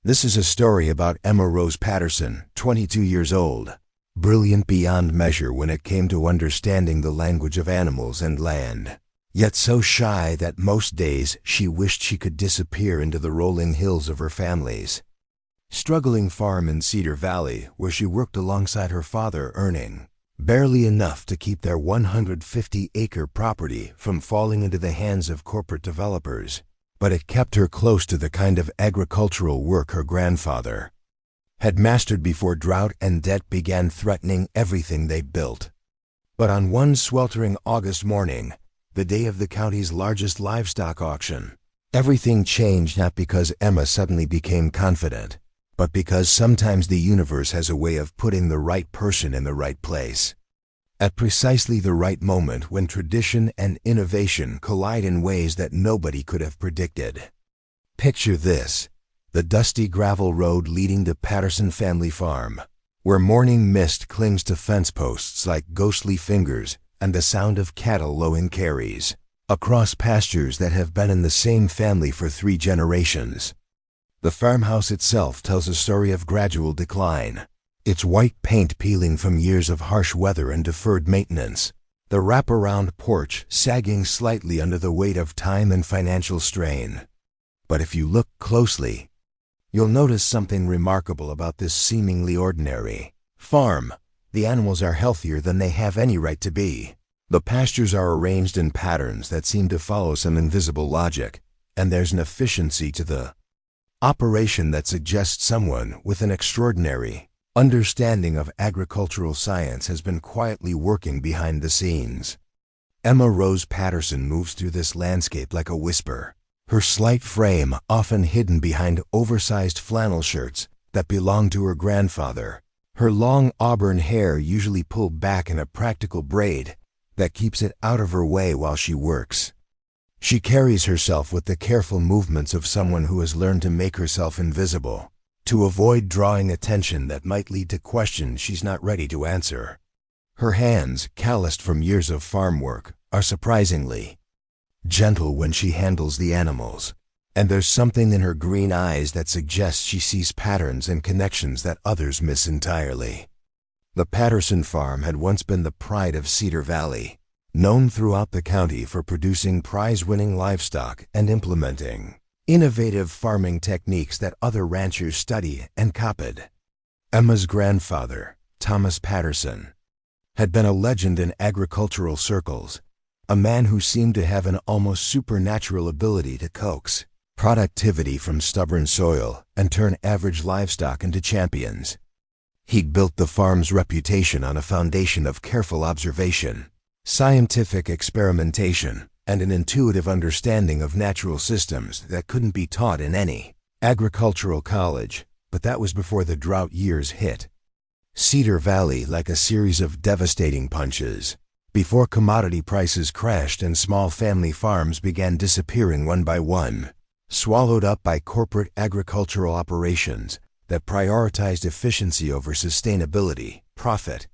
This is a story about Emma Rose Patterson, 22 years old, brilliant beyond measure when it came to understanding the language of animals and land, yet so shy that most days she wished she could disappear into the rolling hills of her family's struggling farm in Cedar Valley, where she worked alongside her father, earning barely enough to keep their 150-acre property from falling into the hands of corporate developers. But it kept her close to the kind of agricultural work her grandfather had mastered before drought and debt began threatening everything they built. But on one sweltering August morning, the day of the county's largest livestock auction, everything changed, not because Emma suddenly became confident, but because sometimes the universe has a way of putting the right person in the right place at precisely the right moment, when tradition and innovation collide in ways that nobody could have predicted. Picture this: the dusty gravel road leading to Patterson family farm, where morning mist clings to fence posts like ghostly fingers, and the sound of cattle lowing carries across pastures that have been in the same family for 3 generations. The farmhouse itself tells a story of gradual decline, its white paint peeling from years of harsh weather and deferred maintenance, the wraparound porch sagging slightly under the weight of time and financial strain. But if you look closely, you'll notice something remarkable about this seemingly ordinary farm. The animals are healthier than they have any right to be. The pastures are arranged in patterns that seem to follow some invisible logic, and there's an efficiency to the operation that suggests someone with an extraordinary understanding of agricultural science has been quietly working behind the scenes. Emma Rose Patterson moves through this landscape like a whisper, her slight frame often hidden behind oversized flannel shirts that belonged to her grandfather, her long auburn hair usually pulled back in a practical braid that keeps it out of her way while she works. She carries herself with the careful movements of someone who has learned to make herself invisible, to avoid drawing attention that might lead to questions she's not ready to answer. Her hands, calloused from years of farm work, are surprisingly gentle when she handles the animals, and there's something in her green eyes that suggests she sees patterns and connections that others miss entirely. The Patterson farm had once been the pride of Cedar Valley, known throughout the county for producing prize-winning livestock and implementing innovative farming techniques that other ranchers study and copied. Emma's grandfather, Thomas Patterson, had been a legend in agricultural circles, a man who seemed to have an almost supernatural ability to coax productivity from stubborn soil and turn average livestock into champions. He'd built the farm's reputation on a foundation of careful observation, scientific experimentation, and an intuitive understanding of natural systems that couldn't be taught in any agricultural college. But that was before the drought years hit Cedar Valley like a series of devastating punches, before commodity prices crashed and small family farms began disappearing one by one, swallowed up by corporate agricultural operations that prioritized efficiency over sustainability, profit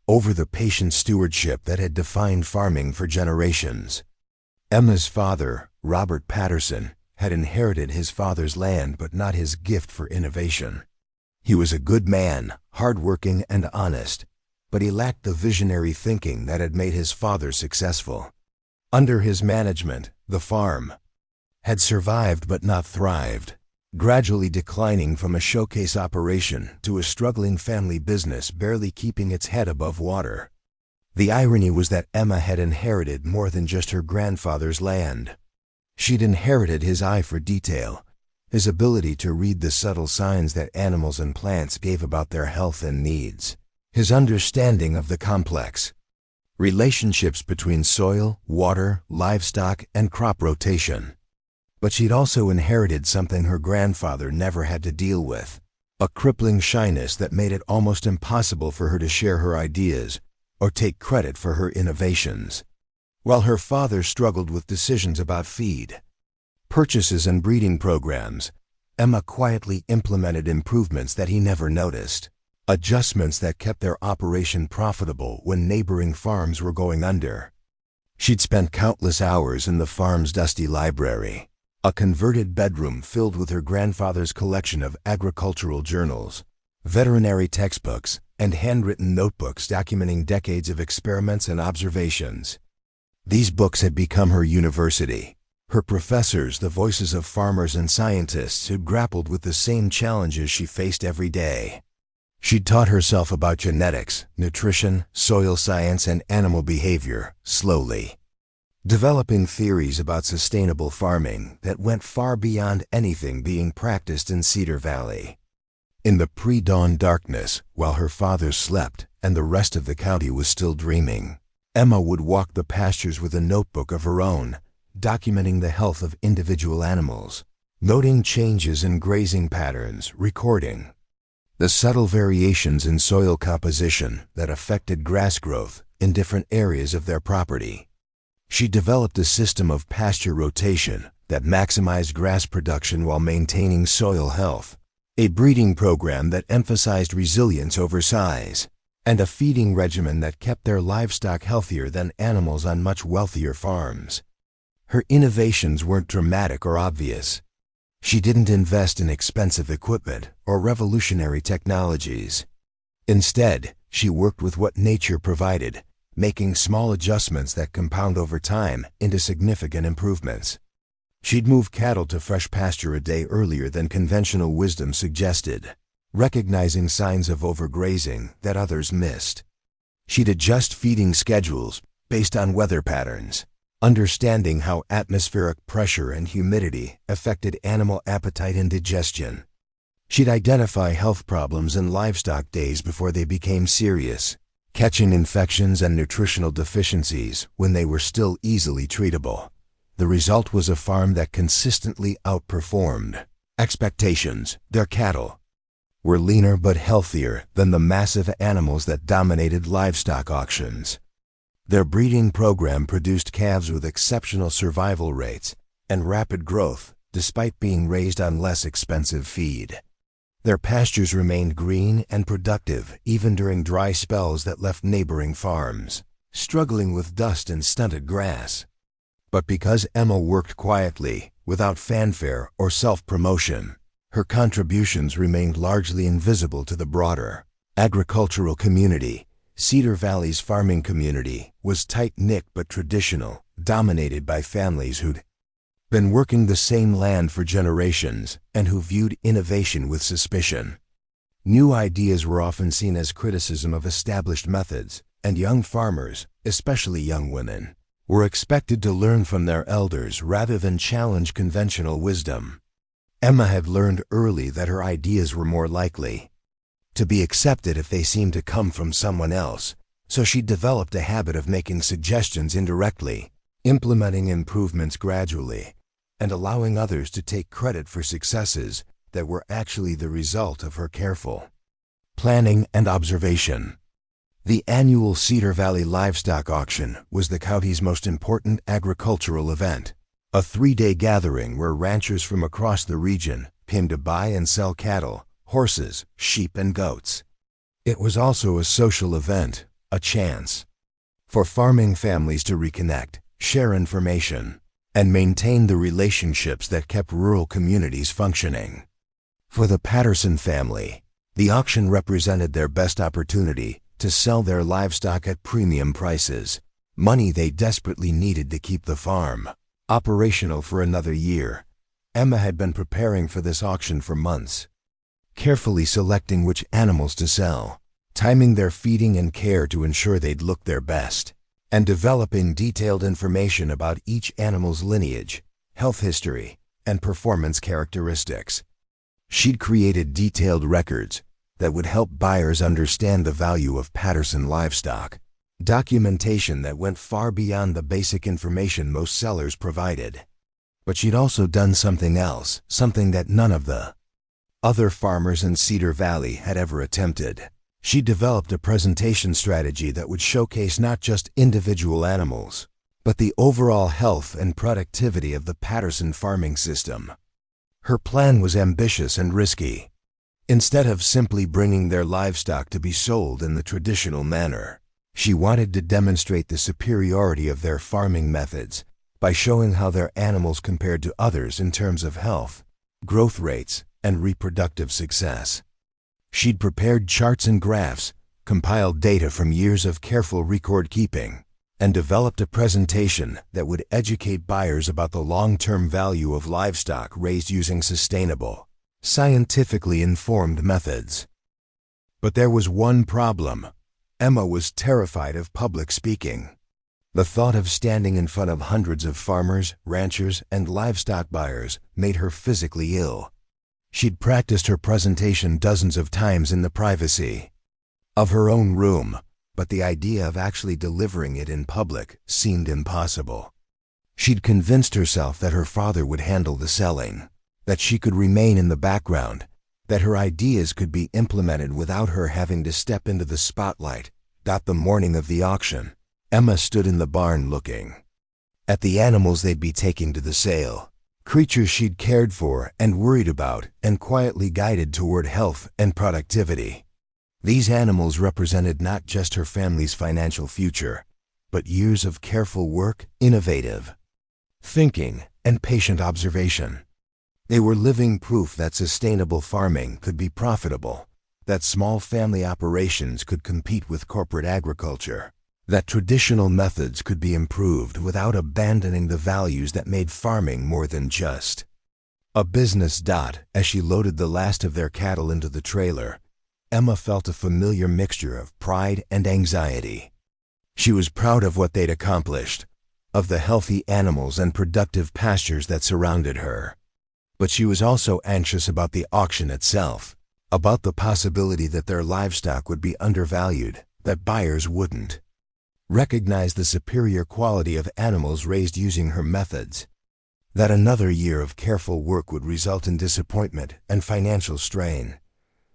over the patient stewardship that had defined farming for generations. Emma's father, Robert Patterson, had inherited his father's land but not his gift for innovation. He was a good man, hardworking and honest, but he lacked the visionary thinking that had made his father successful. Under his management, the farm had survived but not thrived, gradually declining from a showcase operation to a struggling family business barely keeping its head above water. The irony was that Emma had inherited more than just her grandfather's land. She'd inherited his eye for detail, his ability to read the subtle signs that animals and plants gave about their health and needs, his understanding of the complex relationships between soil, water, livestock, and crop rotation. But she'd also inherited something her grandfather never had to deal with, a crippling shyness that made it almost impossible for her to share her ideas or take credit for her innovations. While her father struggled with decisions about feed, purchases, and breeding programs, Emma quietly implemented improvements that he never noticed, adjustments that kept their operation profitable when neighboring farms were going under. She'd spent countless hours in the farm's dusty library, A converted bedroom filled with her grandfather's collection of agricultural journals, veterinary textbooks, and handwritten notebooks documenting decades of experiments and observations. These books had become her university. Her professors, the voices of farmers and scientists who grappled with the same challenges she faced every day. She'd taught herself about genetics, nutrition, soil science, and animal behavior, slowly, developing theories about sustainable farming that went far beyond anything being practiced in Cedar Valley. In the pre-dawn darkness, while her father slept and the rest of the county was still dreaming, Emma would walk the pastures with a notebook of her own, documenting the health of individual animals, noting changes in grazing patterns, recording the subtle variations in soil composition that affected grass growth in different areas of their property. She developed a system of pasture rotation that maximized grass production while maintaining soil health, a breeding program that emphasized resilience over size, and a feeding regimen that kept their livestock healthier than animals on much wealthier farms. Her innovations weren't dramatic or obvious. She didn't invest in expensive equipment or revolutionary technologies. Instead, she worked with what nature provided, making small adjustments that compound over time into significant improvements. She'd move cattle to fresh pasture a day earlier than conventional wisdom suggested, recognizing signs of overgrazing that others missed. She'd adjust feeding schedules based on weather patterns, understanding how atmospheric pressure and humidity affected animal appetite and digestion. She'd identify health problems in livestock days before they became serious, catching infections and nutritional deficiencies when they were still easily treatable. The result was a farm that consistently outperformed expectations. Their cattle were leaner but healthier than the massive animals that dominated livestock auctions. Their breeding program produced calves with exceptional survival rates and rapid growth, despite being raised on less expensive feed. Their pastures remained green and productive even during dry spells that left neighboring farms struggling with dust and stunted grass. But because Emma worked quietly, without fanfare or self-promotion, her contributions remained largely invisible to the broader agricultural community. Cedar Valley's farming community was tight-knit but traditional, dominated by families who'd been working the same land for generations and who viewed innovation with suspicion. New ideas were often seen as criticism of established methods, and young farmers, especially young women, were expected to learn from their elders rather than challenge conventional wisdom. Emma had learned early that her ideas were more likely to be accepted if they seemed to come from someone else, so she developed a habit of making suggestions indirectly, implementing improvements gradually, and allowing others to take credit for successes that were actually the result of her careful planning and observation. The annual Cedar Valley Livestock Auction was the county's most important agricultural event, a 3-day gathering where ranchers from across the region came to buy and sell cattle, horses, sheep, and goats. It was also a social event, a chance for farming families to reconnect, share information, and maintain the relationships that kept rural communities functioning. For the Patterson family, the auction represented their best opportunity to sell their livestock at premium prices, money they desperately needed to keep the farm operational for another year. Emma had been preparing for this auction for months, carefully selecting which animals to sell, timing their feeding and care to ensure they'd look their best, and developing detailed information about each animal's lineage, health history, and performance characteristics. She'd created detailed records that would help buyers understand the value of Patterson livestock, documentation that went far beyond the basic information most sellers provided. But she'd also done something else, something that none of the other farmers in Cedar Valley had ever attempted. She developed a presentation strategy that would showcase not just individual animals, but the overall health and productivity of the Patterson farming system. Her plan was ambitious and risky. Instead of simply bringing their livestock to be sold in the traditional manner, she wanted to demonstrate the superiority of their farming methods by showing how their animals compared to others in terms of health, growth rates, and reproductive success. She'd prepared charts and graphs, compiled data from years of careful record keeping, and developed a presentation that would educate buyers about the long-term value of livestock raised using sustainable, scientifically informed methods. But there was one problem. Emma was terrified of public speaking. The thought of standing in front of hundreds of farmers, ranchers, and livestock buyers made her physically ill. She'd practiced her presentation dozens of times in the privacy of her own room, but the idea of actually delivering it in public seemed impossible. She'd convinced herself that her father would handle the selling, that she could remain in the background, that her ideas could be implemented without her having to step into the spotlight. The morning of the auction, Emma stood in the barn looking at the animals they'd be taking to the sale, creatures she'd cared for and worried about and quietly guided toward health and productivity. These animals represented not just her family's financial future, but years of careful work, innovative thinking, and patient observation. They were living proof that sustainable farming could be profitable, that small family operations could compete with corporate agriculture, that traditional methods could be improved without abandoning the values that made farming more than just a business. As she loaded the last of their cattle into the trailer, Emma felt a familiar mixture of pride and anxiety. She was proud of what they'd accomplished, of the healthy animals and productive pastures that surrounded her. But she was also anxious about the auction itself, about the possibility that their livestock would be undervalued, that buyers wouldn't recognize the superior quality of animals raised using her methods, that another year of careful work would result in disappointment and financial strain.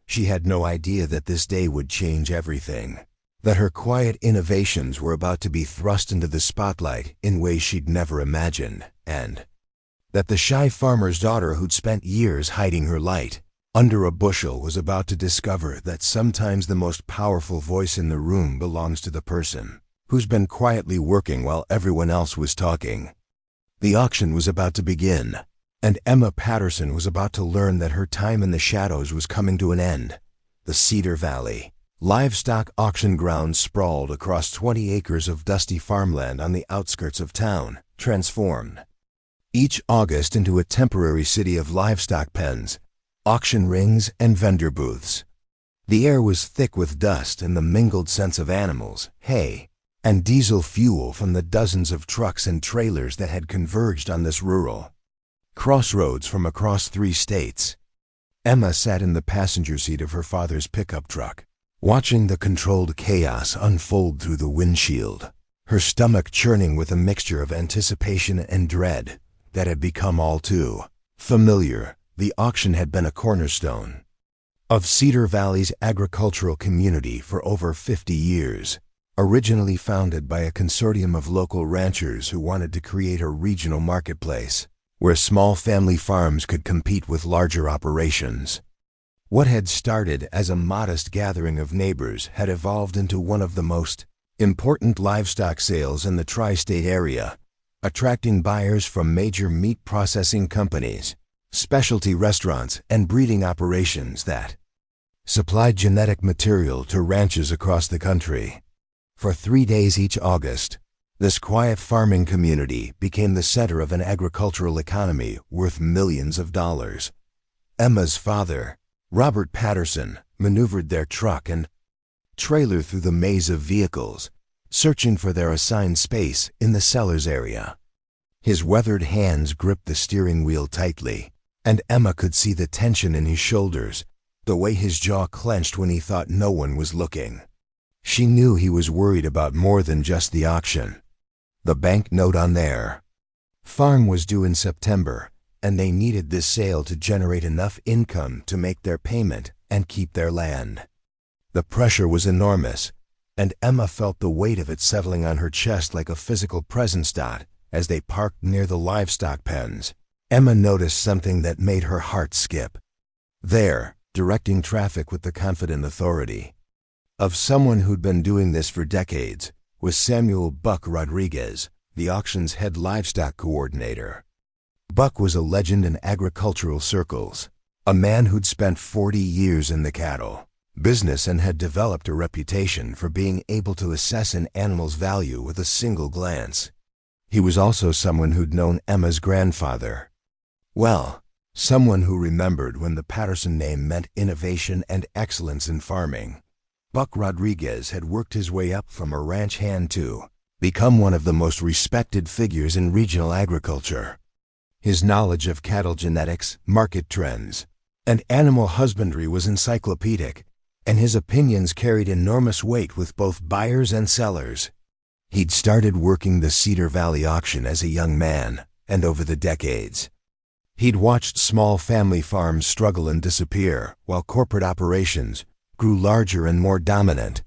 She had no idea that this day would change everything, that her quiet innovations were about to be thrust into the spotlight in ways she'd never imagined, and that the shy farmer's daughter who'd spent years hiding her light under a bushel was about to discover that sometimes the most powerful voice in the room belongs to the person who's been quietly working while everyone else was talking. The auction was about to begin, and Emma Patterson was about to learn that her time in the shadows was coming to an end. The Cedar Valley livestock auction grounds sprawled across 20 acres of dusty farmland on the outskirts of town, transformed each August into a temporary city of livestock pens, auction rings, and vendor booths. The air was thick with dust and the mingled scents of animals, hay, and diesel fuel from the dozens of trucks and trailers that had converged on this rural crossroads from across 3 states. Emma sat in the passenger seat of her father's pickup truck, watching the controlled chaos unfold through the windshield, her stomach churning with a mixture of anticipation and dread that had become all too familiar. The auction had been a cornerstone of Cedar Valley's agricultural community for over 50 years, originally founded by a consortium of local ranchers who wanted to create a regional marketplace where small family farms could compete with larger operations. What had started as a modest gathering of neighbors had evolved into one of the most important livestock sales in the tri-state area, attracting buyers from major meat processing companies, specialty restaurants, and breeding operations that supplied genetic material to ranches across the country. For 3 days each August, this quiet farming community became the center of an agricultural economy worth millions of dollars. Emma's father, Robert Patterson, maneuvered their truck and trailer through the maze of vehicles, searching for their assigned space in the seller's area. His weathered hands gripped the steering wheel tightly, and Emma could see the tension in his shoulders, the way his jaw clenched when he thought no one was looking. She knew he was worried about more than just the auction. The bank note on their farm was due in September, and they needed this sale to generate enough income to make their payment and keep their land. The pressure was enormous, and Emma felt the weight of it settling on her chest like a physical presence. As they parked near the livestock pens, Emma noticed something that made her heart skip. There, directing traffic with the confident authority of someone who'd been doing this for decades, was Samuel "Buck" Rodriguez, the auction's head livestock coordinator. Buck was a legend in agricultural circles, a man who'd spent 40 years in the cattle business and had developed a reputation for being able to assess an animal's value with a single glance. He was also someone who'd known Emma's grandfather. Well, someone who remembered when the Patterson name meant innovation and excellence in farming. Buck Rodriguez had worked his way up from a ranch hand to become one of the most respected figures in regional agriculture. His knowledge of cattle genetics, market trends, and animal husbandry was encyclopedic, and his opinions carried enormous weight with both buyers and sellers. He'd started working the Cedar Valley auction as a young man, and over the decades, he'd watched small family farms struggle and disappear, while corporate operations grew larger and more dominant.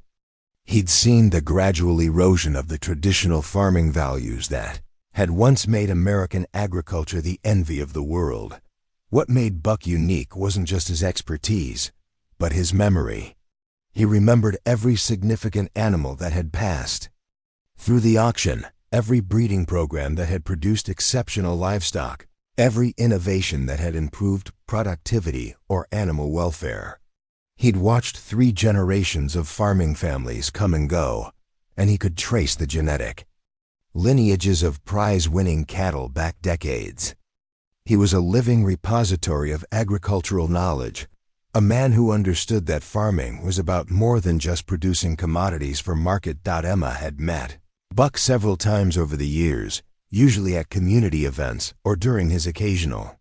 He'd seen the gradual erosion of the traditional farming values that had once made American agriculture the envy of the world. What made Buck unique wasn't just his expertise, but his memory. He remembered every significant animal that had passed through the auction, every breeding program that had produced exceptional livestock, every innovation that had improved productivity or animal welfare. He'd watched 3 generations of farming families come and go, and he could trace the genetic lineages of prize-winning cattle back decades. He was a living repository of agricultural knowledge, a man who understood that farming was about more than just producing commodities for market. Emma had met Buck several times over the years, usually at community events or during his occasional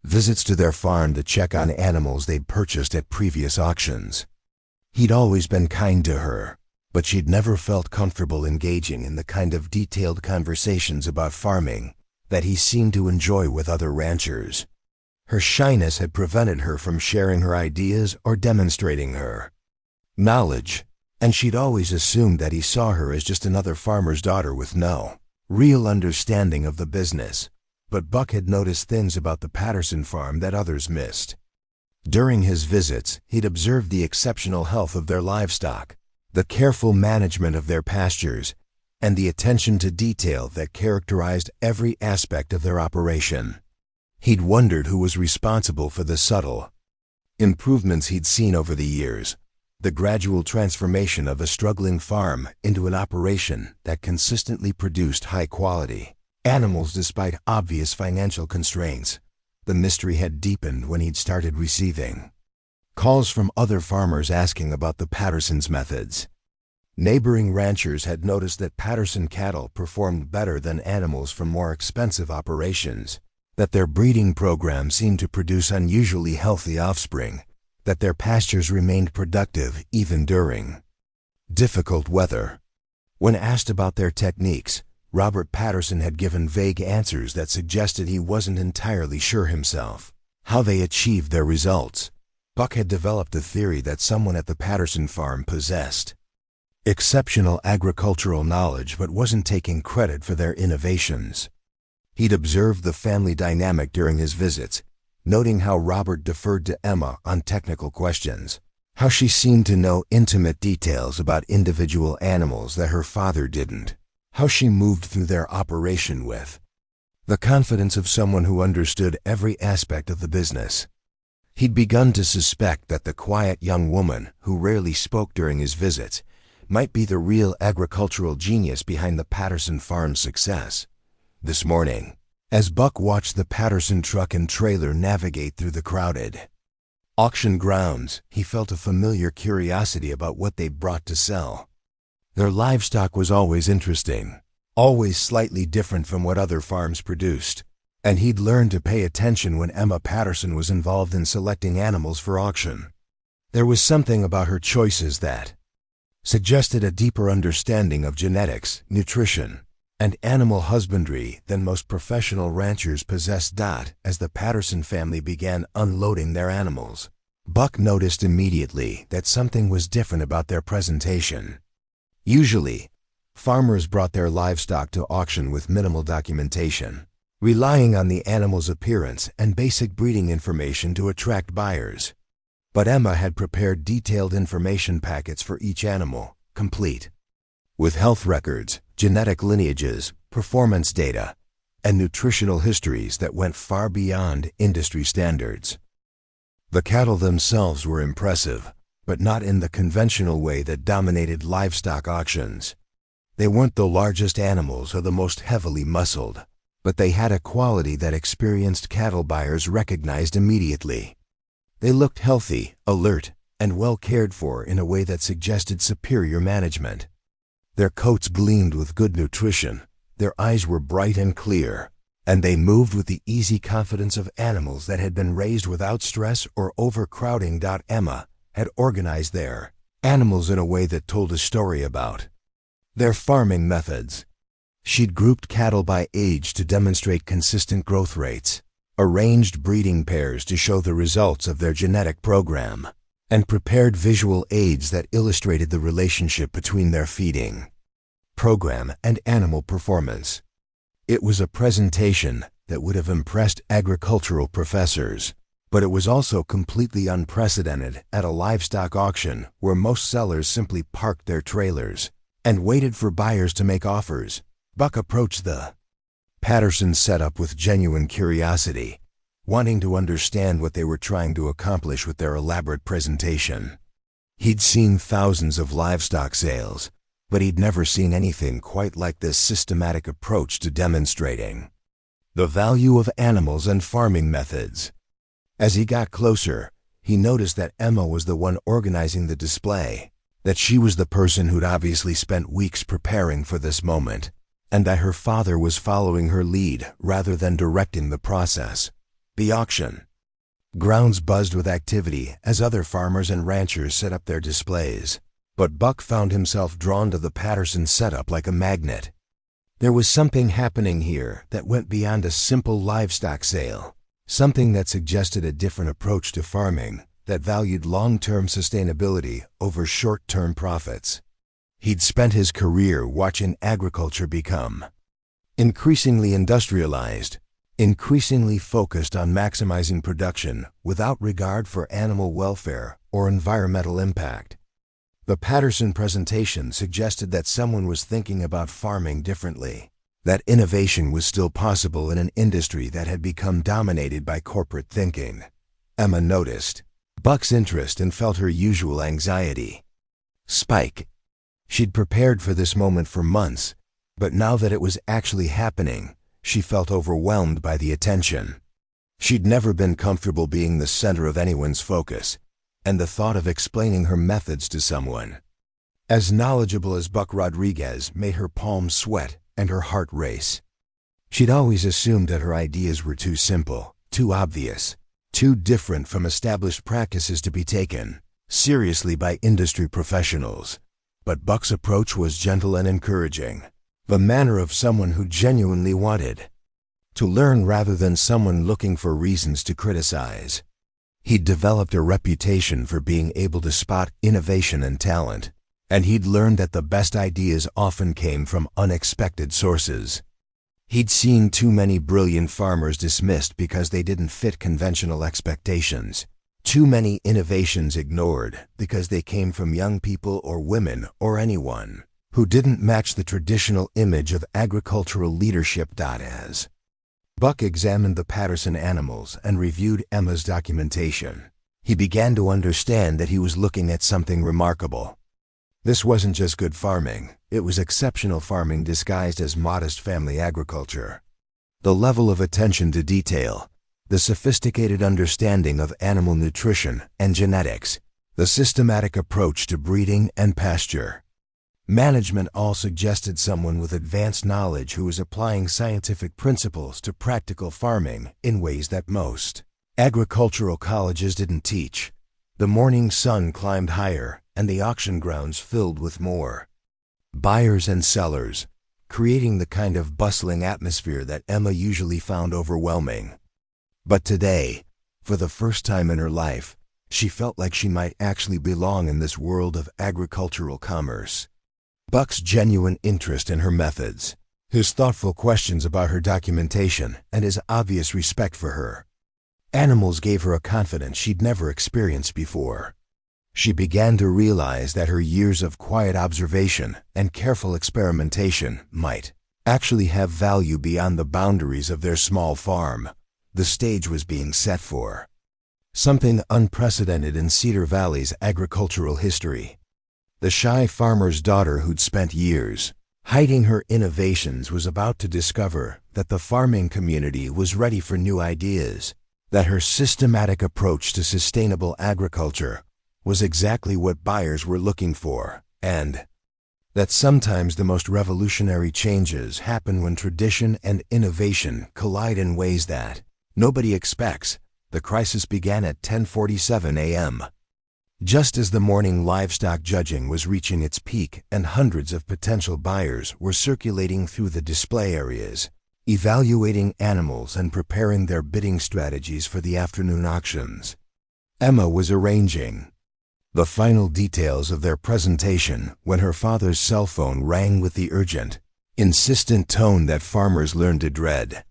visits to their farm to check on animals they'd purchased at previous auctions. He'd always been kind to her, but she'd never felt comfortable engaging in the kind of detailed conversations about farming that he seemed to enjoy with other ranchers. Her shyness had prevented her from sharing her ideas or demonstrating her knowledge, and she'd always assumed that he saw her as just another farmer's daughter with no real understanding of the business. But Buck had noticed things about the Patterson farm that others missed. During his visits, he'd observed the exceptional health of their livestock, the careful management of their pastures, and the attention to detail that characterized every aspect of their operation. He'd wondered who was responsible for the subtle improvements he'd seen over the years, the gradual transformation of a struggling farm into an operation that consistently produced high-quality animals despite obvious financial constraints. The mystery had deepened when he'd started receiving calls from other farmers asking about the Patterson's methods. Neighboring ranchers had noticed that Patterson cattle performed better than animals from more expensive operations, that their breeding program seemed to produce unusually healthy offspring, that their pastures remained productive even during difficult weather. When asked about their techniques, Robert Patterson had given vague answers that suggested he wasn't entirely sure himself how they achieved their results. Buck had developed a theory that someone at the Patterson farm possessed exceptional agricultural knowledge but wasn't taking credit for their innovations. He'd observed the family dynamic during his visits, noting how Robert deferred to Emma on technical questions, how she seemed to know intimate details about individual animals that her father didn't, how she moved through their operation with the confidence of someone who understood every aspect of the business. He'd begun to suspect that the quiet young woman who rarely spoke during his visits might be the real agricultural genius behind the Patterson farm's success. This morning, as Buck watched the Patterson truck and trailer navigate through the crowded auction grounds, he felt a familiar curiosity about what they brought to sell. Their livestock was always interesting, always slightly different from what other farms produced, and he'd learned to pay attention when Emma Patterson was involved in selecting animals for auction. There was something about her choices that suggested a deeper understanding of genetics, nutrition, and animal husbandry than most professional ranchers possessed. As the Patterson family began unloading their animals, Buck noticed immediately that something was different about their presentation. Usually, farmers brought their livestock to auction with minimal documentation, relying on the animal's appearance and basic breeding information to attract buyers. But Emma had prepared detailed information packets for each animal, complete with health records, genetic lineages, performance data, and nutritional histories that went far beyond industry standards. The cattle themselves were impressive, but not in the conventional way that dominated livestock auctions. They weren't the largest animals or the most heavily muscled, but they had a quality that experienced cattle buyers recognized immediately. They looked healthy, alert, and well cared for in a way that suggested superior management. Their coats gleamed with good nutrition, their eyes were bright and clear, and they moved with the easy confidence of animals that had been raised without stress or overcrowding. Emma had organized their animals in a way that told a story about their farming methods. She'd grouped cattle by age to demonstrate consistent growth rates, arranged breeding pairs to show the results of their genetic program, and prepared visual aids that illustrated the relationship between their feeding program and animal performance. It was a presentation that would have impressed agricultural professors, but it was also completely unprecedented at a livestock auction where most sellers simply parked their trailers and waited for buyers to make offers. Buck approached the Patterson setup with genuine curiosity, wanting to understand what they were trying to accomplish with their elaborate presentation. He'd seen thousands of livestock sales, but he'd never seen anything quite like this systematic approach to demonstrating the value of animals and farming methods. As he got closer, he noticed that Emma was the one organizing the display, that she was the person who'd obviously spent weeks preparing for this moment, and that her father was following her lead rather than directing the process. The auction grounds buzzed with activity as other farmers and ranchers set up their displays, but Buck found himself drawn to the Patterson setup like a magnet. There was something happening here that went beyond a simple livestock sale, something that suggested a different approach to farming that valued long-term sustainability over short-term profits. He'd spent his career watching agriculture become increasingly industrialized, increasingly focused on maximizing production without regard for animal welfare or environmental impact. The Patterson presentation suggested that someone was thinking about farming differently, that innovation was still possible in an industry that had become dominated by corporate thinking. Emma noticed Buck's interest and felt her usual anxiety spike. She'd prepared for this moment for months, but now that it was actually happening, she felt overwhelmed by the attention. She'd never been comfortable being the center of anyone's focus, and the thought of explaining her methods to someone as knowledgeable as Buck Rodriguez made her palms sweat and her heart race. She'd always assumed that her ideas were too simple, too obvious, too different from established practices to be taken seriously by industry professionals. But Buck's approach was gentle and encouraging, the manner of someone who genuinely wanted to learn rather than someone looking for reasons to criticize. He'd developed a reputation for being able to spot innovation and talent, and he'd learned that the best ideas often came from unexpected sources. He'd seen too many brilliant farmers dismissed because they didn't fit conventional expectations, too many innovations ignored because they came from young people or women or anyone who didn't match the traditional image of agricultural leadership. As Buck examined the Patterson animals and reviewed Emma's documentation, he began to understand that he was looking at something remarkable. This wasn't just good farming, it was exceptional farming disguised as modest family agriculture. The level of attention to detail, the sophisticated understanding of animal nutrition and genetics, the systematic approach to breeding and pasture management all suggested someone with advanced knowledge who was applying scientific principles to practical farming in ways that most agricultural colleges didn't teach. The morning sun climbed higher, and the auction grounds filled with more buyers and sellers, creating the kind of bustling atmosphere that Emma usually found overwhelming. But today, for the first time in her life, she felt like she might actually belong in this world of agricultural commerce. Buck's genuine interest in her methods, his thoughtful questions about her documentation, and his obvious respect for her animals gave her a confidence she'd never experienced before. She began to realize that her years of quiet observation and careful experimentation might actually have value beyond the boundaries of their small farm. The stage was being set for something unprecedented in Cedar Valley's agricultural history. The shy farmer's daughter who'd spent years hiding her innovations was about to discover that the farming community was ready for new ideas, that her systematic approach to sustainable agriculture was exactly what buyers were looking for, and that sometimes the most revolutionary changes happen when tradition and innovation collide in ways that nobody expects. The crisis began at 10:47 a.m. Just as the morning livestock judging was reaching its peak and hundreds of potential buyers were circulating through the display areas, evaluating animals and preparing their bidding strategies for the afternoon auctions, Emma was arranging the final details of their presentation when her father's cell phone rang with the urgent, insistent tone that farmers learned to dread.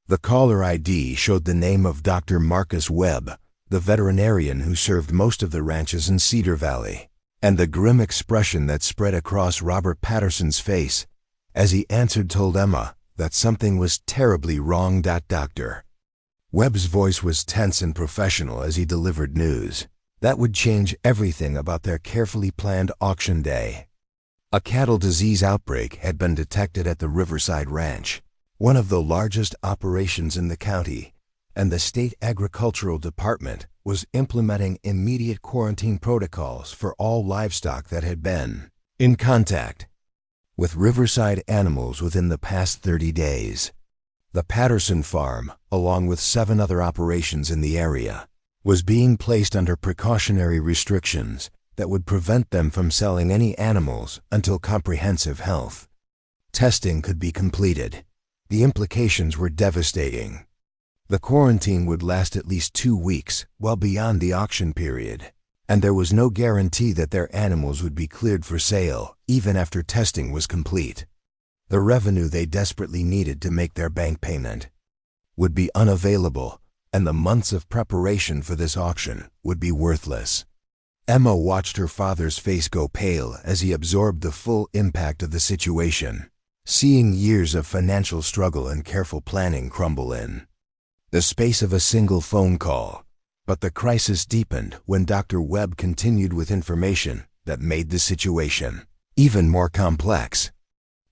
The caller ID showed the name of Dr. Marcus Webb, the veterinarian who served most of the ranches in Cedar Valley, and the grim expression that spread across Robert Patterson's face as he answered told Emma that something was terribly wrong. Doctor Webb's voice was tense and professional as he delivered news that would change everything about their carefully planned auction day. A cattle disease outbreak had been detected at the Riverside Ranch, one of the largest operations in the county, and the state agricultural department was implementing immediate quarantine protocols for all livestock that had been in contact with Riverside animals within the past 30 days. The Patterson farm, along with 7 other operations in the area, was being placed under precautionary restrictions that would prevent them from selling any animals until comprehensive health testing could be completed. The implications were devastating. The quarantine would last at least 2 weeks, well beyond the auction period, and there was no guarantee that their animals would be cleared for sale, even after testing was complete. The revenue they desperately needed to make their bank payment would be unavailable, and the months of preparation for this auction would be worthless. Emma watched her father's face go pale as he absorbed the full impact of the situation, seeing years of financial struggle and careful planning crumble in the space of a single phone call. But the crisis deepened when Dr. Webb continued with information that made the situation even more complex.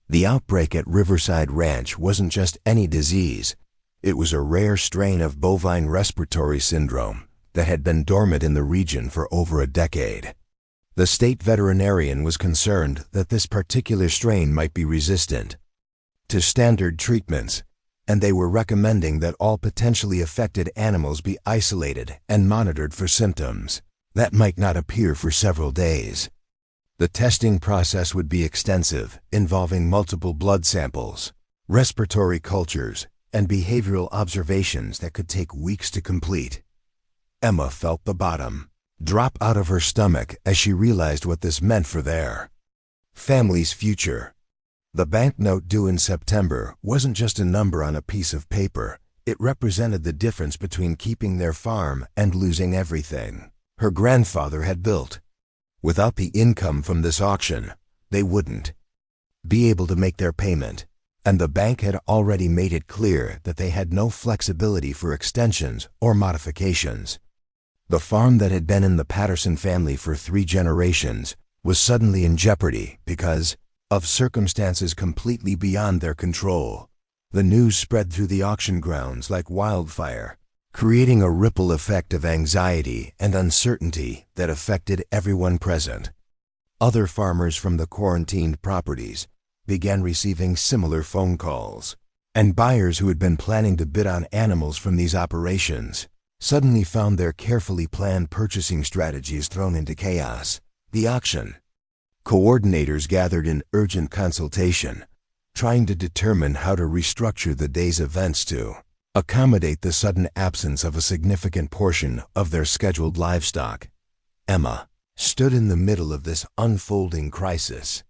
The outbreak at Riverside Ranch wasn't just any disease. It was a rare strain of bovine respiratory syndrome that had been dormant in the region for over a decade. The state veterinarian was concerned that this particular strain might be resistant to standard treatments, and they were recommending that all potentially affected animals be isolated and monitored for symptoms that might not appear for several days. The testing process would be extensive, involving multiple blood samples, respiratory cultures, and behavioral observations that could take weeks to complete. Emma felt the bottom drop out of her stomach as she realized what this meant for their family's future. The banknote due in September wasn't just a number on a piece of paper. It represented the difference between keeping their farm and losing everything her grandfather had built. Without the income from this auction, they wouldn't be able to make their payment, and the bank had already made it clear that they had no flexibility for extensions or modifications. The farm that had been in the Patterson family for 3 generations was suddenly in jeopardy because of circumstances completely beyond their control. The news spread through the auction grounds like wildfire, creating a ripple effect of anxiety and uncertainty that affected everyone present. Other farmers from the quarantined properties began receiving similar phone calls, and buyers who had been planning to bid on animals from these operations suddenly found their carefully planned purchasing strategies thrown into chaos. The auction coordinators gathered in urgent consultation, trying to determine how to restructure the day's events to accommodate the sudden absence of a significant portion of their scheduled livestock. Emma stood in the middle of this unfolding crisis,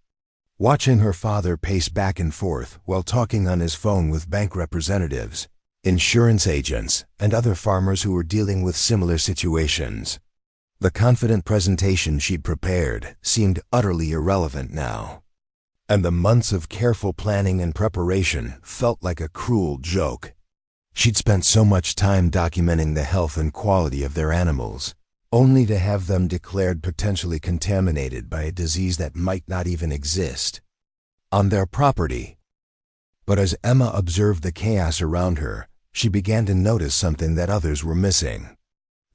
watching her father pace back and forth while talking on his phone with bank representatives, insurance agents, and other farmers who were dealing with similar situations. The confident presentation she'd prepared seemed utterly irrelevant now, and the months of careful planning and preparation felt like a cruel joke. She'd spent so much time documenting the health and quality of their animals, only to have them declared potentially contaminated by a disease that might not even exist on their property. But as Emma observed the chaos around her, she began to notice something that others were missing.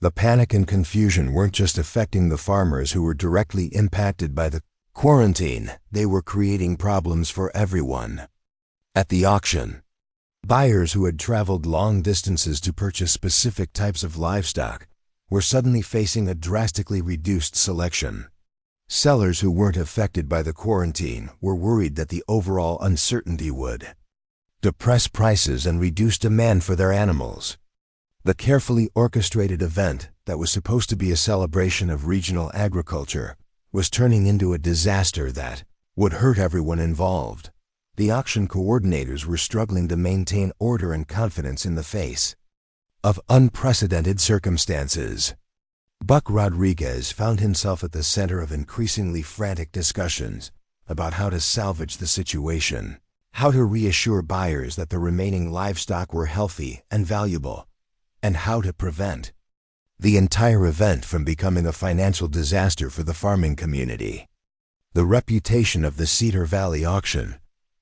The panic and confusion weren't just affecting the farmers who were directly impacted by the quarantine, they were creating problems for everyone. At the auction, buyers who had traveled long distances to purchase specific types of livestock were suddenly facing a drastically reduced selection. Sellers who weren't affected by the quarantine were worried that the overall uncertainty would depress prices and reduce demand for their animals. The carefully orchestrated event that was supposed to be a celebration of regional agriculture was turning into a disaster that would hurt everyone involved. The auction coordinators were struggling to maintain order and confidence in the face of unprecedented circumstances. Buck Rodriguez found himself at the center of increasingly frantic discussions about how to salvage the situation, how to reassure buyers that the remaining livestock were healthy and valuable, and how to prevent the entire event from becoming a financial disaster for the farming community. The reputation of the Cedar Valley auction,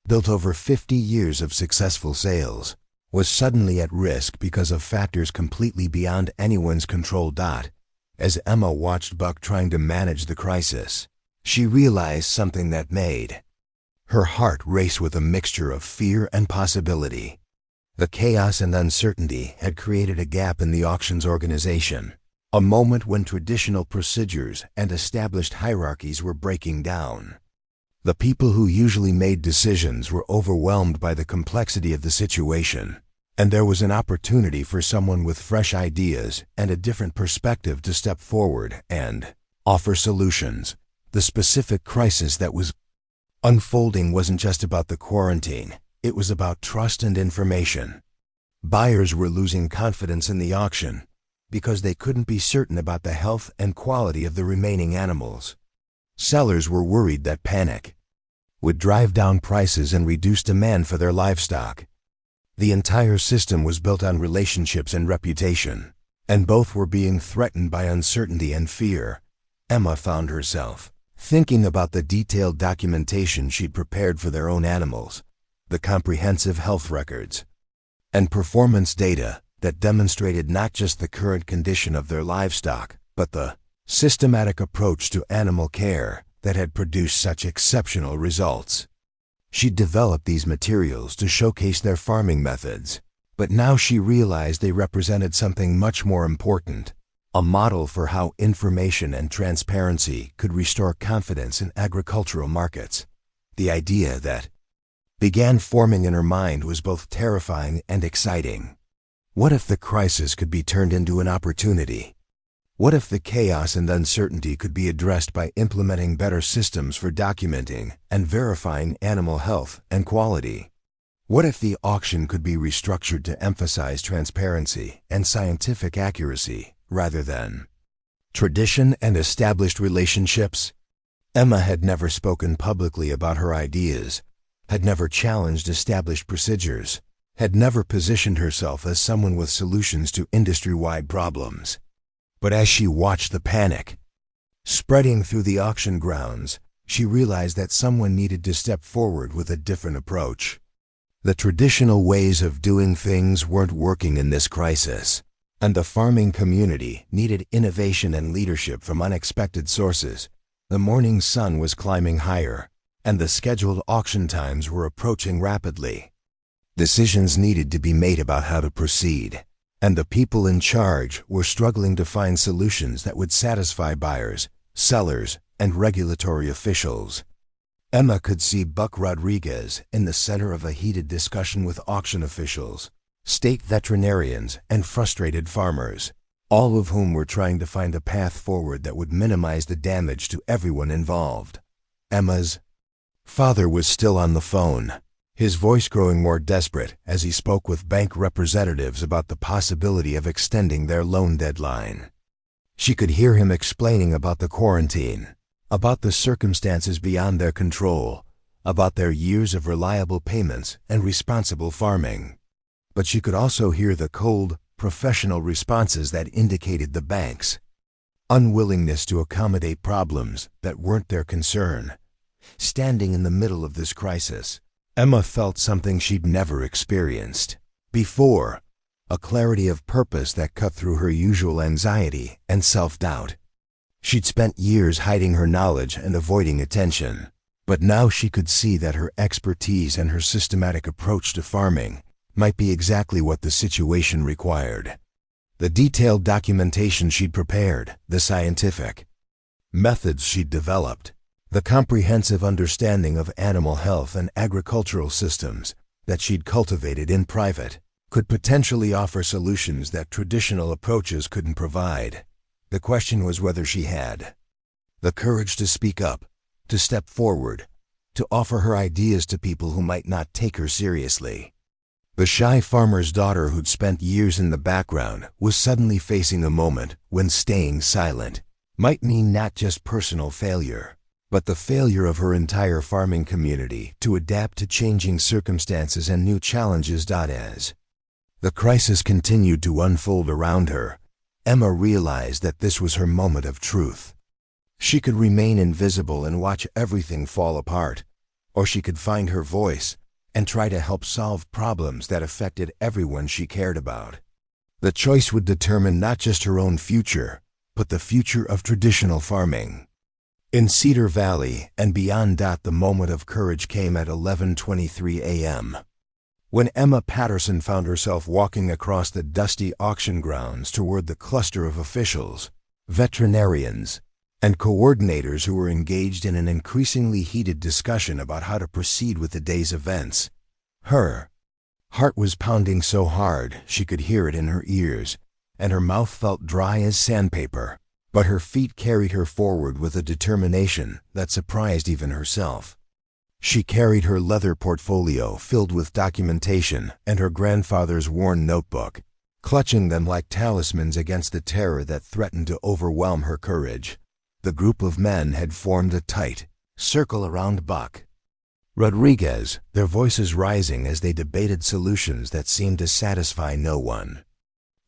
built over 50 years of successful sales, was suddenly at risk because of factors completely beyond anyone's control. As Emma watched Buck trying to manage the crisis, she realized something that made her heart race with a mixture of fear and possibility. The chaos and uncertainty had created a gap in the auction's organization, a moment when traditional procedures and established hierarchies were breaking down. The people who usually made decisions were overwhelmed by the complexity of the situation, and there was an opportunity for someone with fresh ideas and a different perspective to step forward and offer solutions. The specific crisis that was unfolding wasn't just about the quarantine, it was about trust and information. Buyers were losing confidence in the auction because they couldn't be certain about the health and quality of the remaining animals. Sellers were worried that panic would drive down prices and reduce demand for their livestock. The entire system was built on relationships and reputation, and both were being threatened by uncertainty and fear. Emma found herself thinking about the detailed documentation she'd prepared for their own animals, the comprehensive health records and performance data that demonstrated not just the current condition of their livestock, but the systematic approach to animal care that had produced such exceptional results. She developed these materials to showcase their farming methods, but now she realized they represented something much more important, a model for how information and transparency could restore confidence in agricultural markets. The idea that began forming in her mind was both terrifying and exciting. What if the crisis could be turned into an opportunity? What if the chaos and uncertainty could be addressed by implementing better systems for documenting and verifying animal health and quality? What if the auction could be restructured to emphasize transparency and scientific accuracy rather than tradition and established relationships? Emma had never spoken publicly about her ideas, had never challenged established procedures, had never positioned herself as someone with solutions to industry-wide problems. But as she watched the panic spreading through the auction grounds, she realized that someone needed to step forward with a different approach. The traditional ways of doing things weren't working in this crisis, and the farming community needed innovation and leadership from unexpected sources. The morning sun was climbing higher, and the scheduled auction times were approaching rapidly. Decisions needed to be made about how to proceed, and the people in charge were struggling to find solutions that would satisfy buyers, sellers, and regulatory officials. Emma could see Buck Rodriguez in the center of a heated discussion with auction officials, state veterinarians, and frustrated farmers, all of whom were trying to find a path forward that would minimize the damage to everyone involved. Emma's father was still on the phone, his voice growing more desperate as he spoke with bank representatives about the possibility of extending their loan deadline. She could hear him explaining about the quarantine, about the circumstances beyond their control, about their years of reliable payments and responsible farming. But she could also hear the cold, professional responses that indicated the bank's unwillingness to accommodate problems that weren't their concern. Standing in the middle of this crisis, Emma felt something she'd never experienced before, a clarity of purpose that cut through her usual anxiety and self-doubt. She'd spent years hiding her knowledge and avoiding attention, but now she could see that her expertise and her systematic approach to farming might be exactly what the situation required. The detailed documentation she'd prepared, the scientific methods she'd developed, the comprehensive understanding of animal health and agricultural systems that she'd cultivated in private, could potentially offer solutions that traditional approaches couldn't provide. The question was whether she had the courage to speak up, to step forward, to offer her ideas to people who might not take her seriously. The shy farmer's daughter who'd spent years in the background was suddenly facing a moment when staying silent might mean not just personal failure, but the failure of her entire farming community to adapt to changing circumstances and new challenges. As the crisis continued to unfold around her, Emma realized that this was her moment of truth. She could remain invisible and watch everything fall apart, or she could find her voice and try to help solve problems that affected everyone she cared about. The choice would determine not just her own future, but the future of traditional farming. In Cedar Valley and beyond. The moment of courage came at 11:23 a.m. when Emma Patterson found herself walking across the dusty auction grounds toward the cluster of officials, veterinarians, and coordinators who were engaged in an increasingly heated discussion about how to proceed with the day's events. Her heart was pounding so hard she could hear it in her ears, and her mouth felt dry as sandpaper, but her feet carried her forward with a determination that surprised even herself. She carried her leather portfolio filled with documentation and her grandfather's worn notebook, clutching them like talismans against the terror that threatened to overwhelm her courage. The group of men had formed a tight circle around Buck Rodriguez, their voices rising as they debated solutions that seemed to satisfy no one.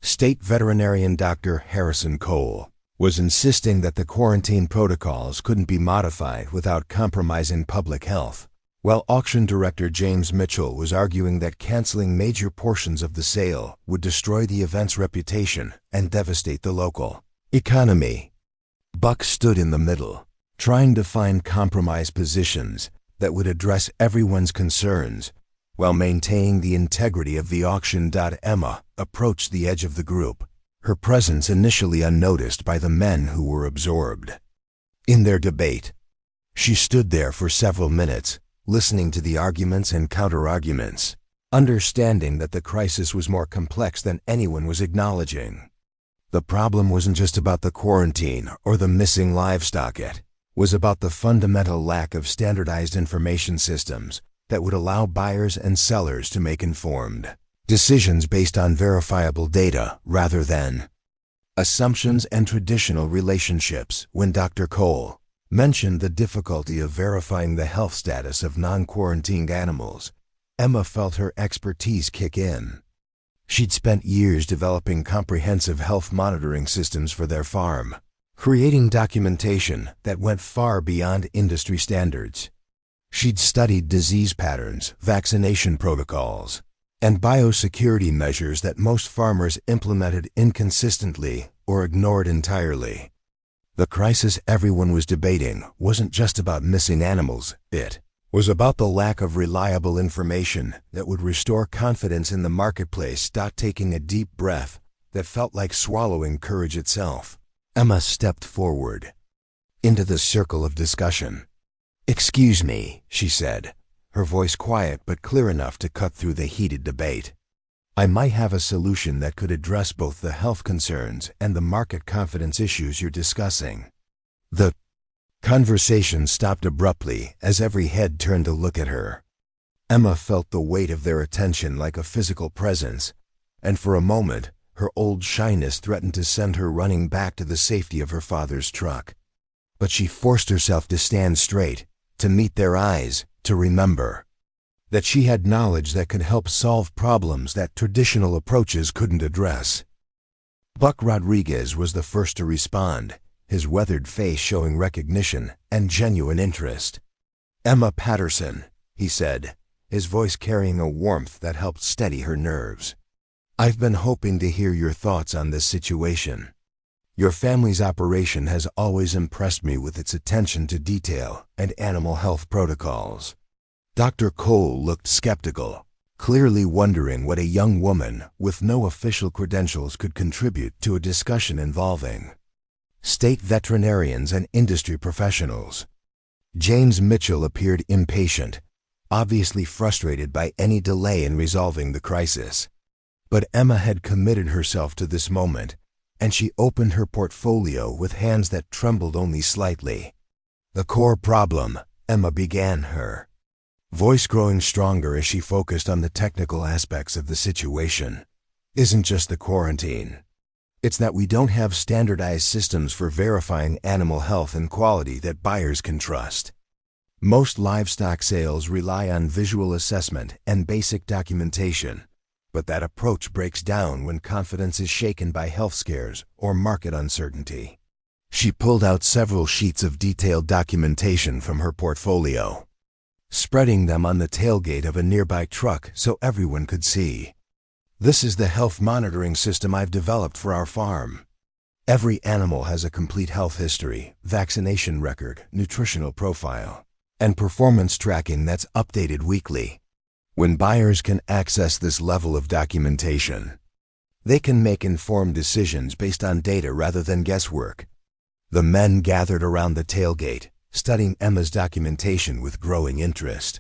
State veterinarian Dr. Harrison Cole was insisting that the quarantine protocols couldn't be modified without compromising public health, while auction director James Mitchell was arguing that canceling major portions of the sale would destroy the event's reputation and devastate the local economy. Buck stood in the middle, trying to find compromise positions that would address everyone's concerns while maintaining the integrity of the auction. Emma approached the edge of the group, her presence initially unnoticed by the men who were absorbed in their debate. She stood there for several minutes, listening to the arguments and counter-arguments, understanding that the crisis was more complex than anyone was acknowledging. The problem wasn't just about the quarantine or the missing livestock. It was about the fundamental lack of standardized information systems that would allow buyers and sellers to make informed decisions based on verifiable data rather than assumptions and traditional relationships. When Dr. Cole mentioned the difficulty of verifying the health status of non-quarantined animals, Emma felt her expertise kick in. She'd spent years developing comprehensive health monitoring systems for their farm, creating documentation that went far beyond industry standards. She'd studied disease patterns, vaccination protocols, and biosecurity measures that most farmers implemented inconsistently or ignored entirely. The crisis everyone was debating wasn't just about missing animals. It was about the lack of reliable information that would restore confidence in the marketplace. Taking a deep breath that felt like swallowing courage itself, Emma stepped forward into the circle of discussion. "Excuse me," she said, her voice quiet but clear enough to cut through the heated debate. "I might have a solution that could address both the health concerns and the market confidence issues you're discussing." The conversation stopped abruptly as every head turned to look at her. Emma felt the weight of their attention like a physical presence, and for a moment, Her old shyness threatened to send her running back to the safety of her father's truck. But she forced herself to stand straight, to meet their eyes, to remember that she had knowledge that could help solve problems that traditional approaches couldn't address. Buck Rodriguez was the first to respond, his weathered face showing recognition and genuine interest. "Emma Patterson," he said, his voice carrying a warmth that helped steady her nerves. "I've been hoping to hear your thoughts on this situation. Your family's operation has always impressed me with its attention to detail and animal health protocols." Dr. Cole looked skeptical, clearly wondering what a young woman with no official credentials could contribute to a discussion involving state veterinarians and industry professionals. James Mitchell appeared impatient, obviously frustrated by any delay in resolving the crisis. But Emma had committed herself to this moment, and she opened her portfolio with hands that trembled only slightly. "The core problem," Emma began, her voice growing stronger as she focused on the technical aspects of the situation, "isn't just the quarantine. It's that we don't have standardized systems for verifying animal health and quality that buyers can trust. Most livestock sales rely on visual assessment and basic documentation, but that approach breaks down when confidence is shaken by health scares or market uncertainty." She pulled out several sheets of detailed documentation from her portfolio, spreading them on the tailgate of a nearby truck so everyone could see. "This is the health monitoring system I've developed for our farm. Every animal has a complete health history, vaccination record, nutritional profile, and performance tracking that's updated weekly. When buyers can access this level of documentation, they can make informed decisions based on data rather than guesswork." The men gathered around the tailgate, studying Emma's documentation with growing interest.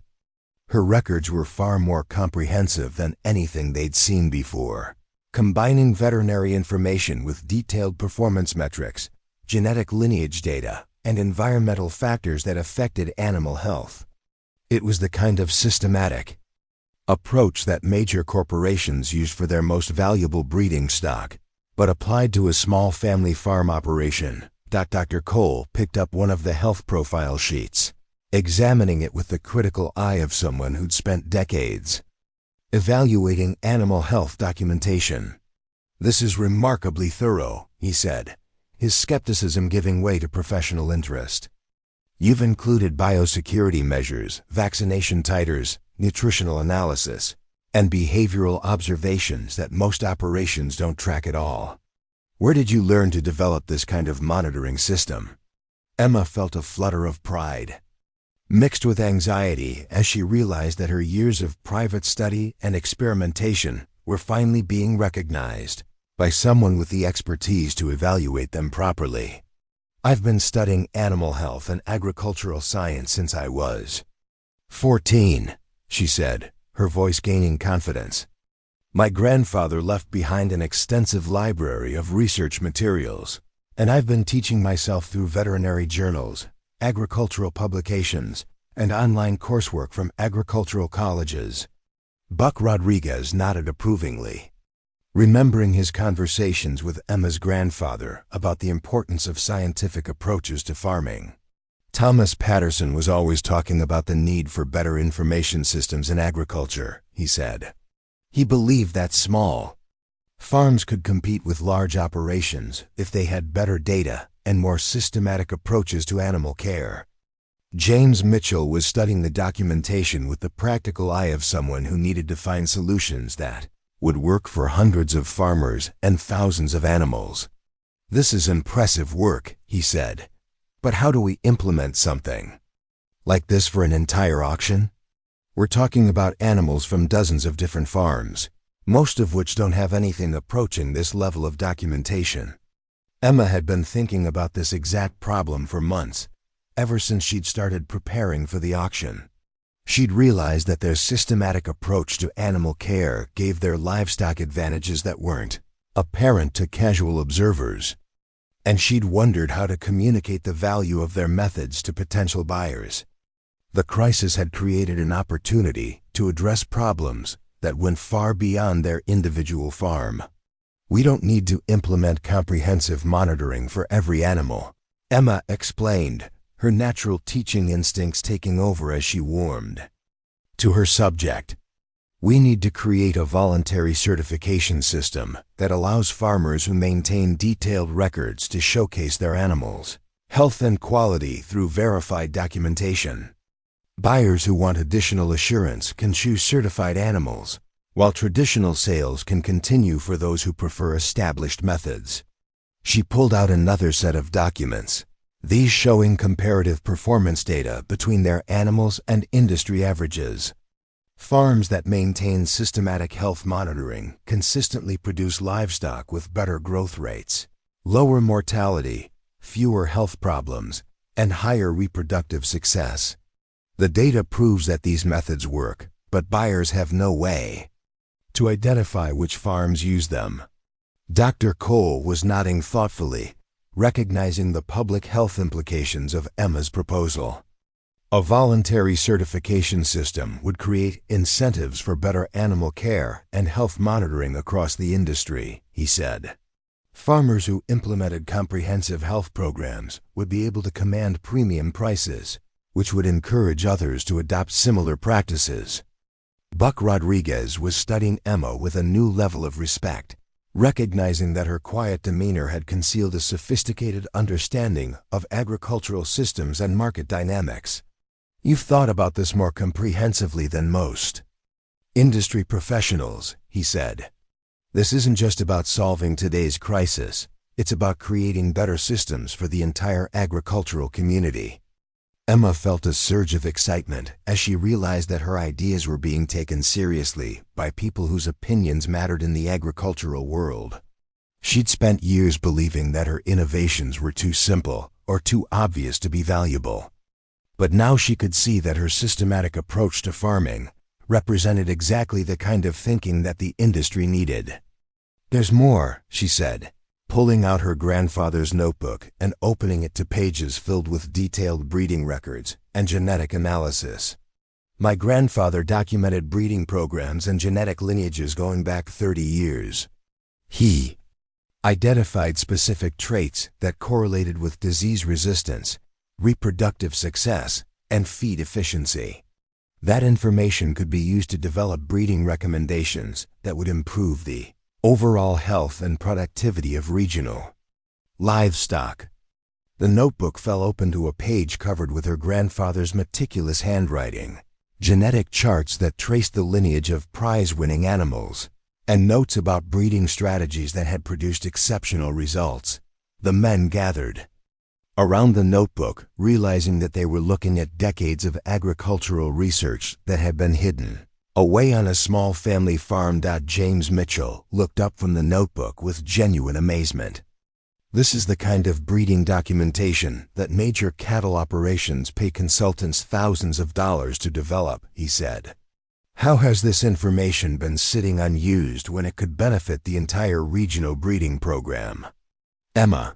Her records were far more comprehensive than anything they'd seen before, combining veterinary information with detailed performance metrics, genetic lineage data, and environmental factors that affected animal health. It was the kind of systematic approach that major corporations use for their most valuable breeding stock, but applied to a small family farm operation. Dr. Cole picked up one of the health profile sheets, examining it with the critical eye of someone who'd spent decades evaluating animal health documentation. "This is remarkably thorough," he said, his skepticism giving way to professional interest. "You've included biosecurity measures, vaccination titers, nutritional analysis, and behavioral observations that most operations don't track at all. Where did you learn to develop this kind of monitoring system?" Emma felt a flutter of pride, mixed with anxiety as she realized that her years of private study and experimentation were finally being recognized by someone with the expertise to evaluate them properly. "I've been studying animal health and agricultural science since I was 14, she said, her voice gaining confidence. "My grandfather left behind an extensive library of research materials, and I've been teaching myself through veterinary journals, agricultural publications, and online coursework from agricultural colleges." Buck Rodriguez nodded approvingly, remembering his conversations with Emma's grandfather about the importance of scientific approaches to farming. "Thomas Patterson was always talking about the need for better information systems in agriculture," he said. He believed that small farms could compete with large operations if they had better data and more systematic approaches to animal care. James Mitchell was studying the documentation with the practical eye of someone who needed to find solutions that would work for hundreds of farmers and thousands of animals. "This is impressive work," he said, "but how do we implement something like this for an entire auction? We're talking about animals from dozens of different farms, most of which don't have anything approaching this level of documentation." Emma had been thinking about this exact problem for months, ever since she'd started preparing for the auction. She'd realized that their systematic approach to animal care gave their livestock advantages that weren't apparent to casual observers, and she'd wondered how to communicate the value of their methods to potential buyers. The crisis had created an opportunity to address problems that went far beyond their individual farm. We don't need to implement comprehensive monitoring for every animal, Emma explained, her natural teaching instincts taking over as she warmed to her subject. We need to create a voluntary certification system that allows farmers who maintain detailed records to showcase their animals' health and quality through verified documentation. Buyers who want additional assurance can choose certified animals, while traditional sales can continue for those who prefer established methods. She pulled out another set of documents, these showing comparative performance data between their animals and industry averages. Farms that maintain systematic health monitoring consistently produce livestock with better growth rates, lower mortality, fewer health problems, and higher reproductive success. The data proves that these methods work, but buyers have no way to identify which farms use them. Dr. Cole was nodding thoughtfully, recognizing the public health implications of Emma's proposal. A voluntary certification system would create incentives for better animal care and health monitoring across the industry, he said. Farmers who implemented comprehensive health programs would be able to command premium prices, which would encourage others to adopt similar practices. Buck Rodriguez was studying Emma with a new level of respect, recognizing that her quiet demeanor had concealed a sophisticated understanding of agricultural systems and market dynamics. You've thought about this more comprehensively than most industry professionals, he said. This isn't just about solving today's crisis, it's about creating better systems for the entire agricultural community. Emma felt a surge of excitement as she realized that her ideas were being taken seriously by people whose opinions mattered in the agricultural world. She'd spent years believing that her innovations were too simple or too obvious to be valuable. But now she could see that her systematic approach to farming represented exactly the kind of thinking that the industry needed. There's more, she said, pulling out her grandfather's notebook and opening it to pages filled with detailed breeding records and genetic analysis. My grandfather documented breeding programs and genetic lineages going back 30 years. He identified specific traits that correlated with disease resistance, reproductive success, and feed efficiency. That information could be used to develop breeding recommendations that would improve the overall health and productivity of regional livestock. The notebook fell open to a page covered with her grandfather's meticulous handwriting, genetic charts that traced the lineage of prize-winning animals, and notes about breeding strategies that had produced exceptional results. The men gathered around the notebook, realizing that they were looking at decades of agricultural research that had been hidden away on a small family farm. James Mitchell looked up from the notebook with genuine amazement. This is the kind of breeding documentation that major cattle operations pay consultants thousands of dollars to develop, he said. How has this information been sitting unused when it could benefit the entire regional breeding program? Emma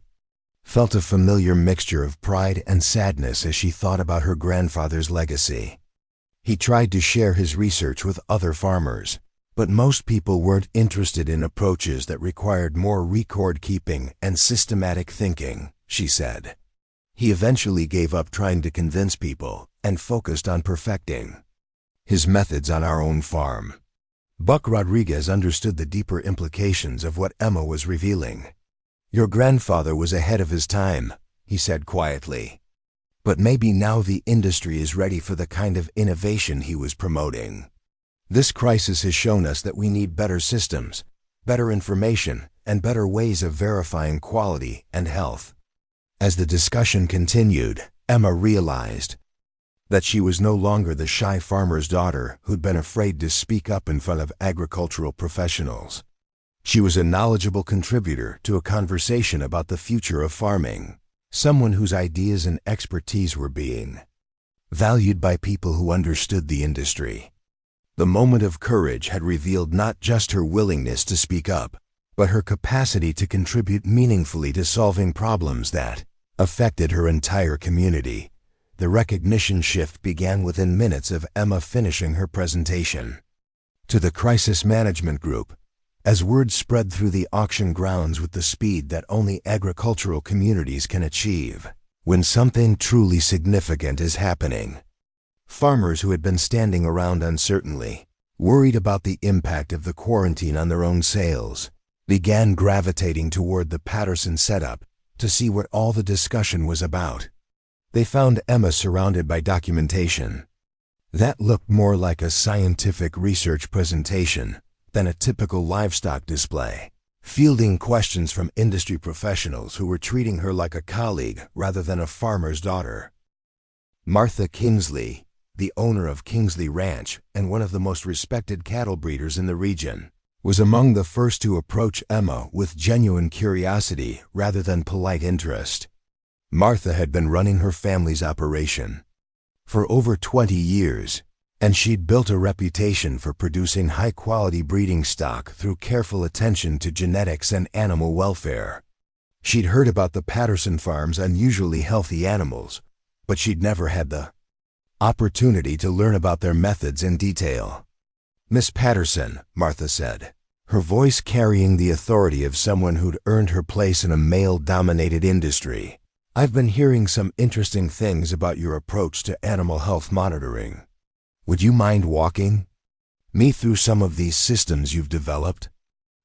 felt a familiar mixture of pride and sadness as she thought about her grandfather's legacy. He tried to share his research with other farmers, but most people weren't interested in approaches that required more record-keeping and systematic thinking, she said. He eventually gave up trying to convince people and focused on perfecting his methods on our own farm. Buck Rodriguez understood the deeper implications of what Emma was revealing. Your grandfather was ahead of his time, he said quietly. But maybe now the industry is ready for the kind of innovation he was promoting. This crisis has shown us that we need better systems, better information, and better ways of verifying quality and health. As the discussion continued, Emma realized that she was no longer the shy farmer's daughter who'd been afraid to speak up in front of agricultural professionals. She was a knowledgeable contributor to a conversation about the future of farming, someone whose ideas and expertise were being valued by people who understood the industry. The moment of courage had revealed not just her willingness to speak up, but her capacity to contribute meaningfully to solving problems that affected her entire community. The recognition shift began within minutes of Emma finishing her presentation. To the crisis management group, As word spread through the auction grounds with the speed that only agricultural communities can achieve, when something truly significant is happening. Farmers who had been standing around uncertainly, worried about the impact of the quarantine on their own sales, began gravitating toward the Patterson setup to see what all the discussion was about. They found Emma surrounded by documentation that looked more like a scientific research presentation than a typical livestock display, fielding questions from industry professionals who were treating her like a colleague rather than a farmer's daughter. Martha Kingsley, the owner of Kingsley Ranch and one of the most respected cattle breeders in the region, was among the first to approach Emma with genuine curiosity rather than polite interest. Martha had been running her family's operation for over 20 years, and she'd built a reputation for producing high-quality breeding stock through careful attention to genetics and animal welfare. She'd heard about the Patterson farm's unusually healthy animals, but she'd never had the opportunity to learn about their methods in detail. "Miss Patterson," Martha said, her voice carrying the authority of someone who'd earned her place in a male-dominated industry, "I've been hearing some interesting things about your approach to animal health monitoring. Would you mind walking me through some of these systems you've developed?"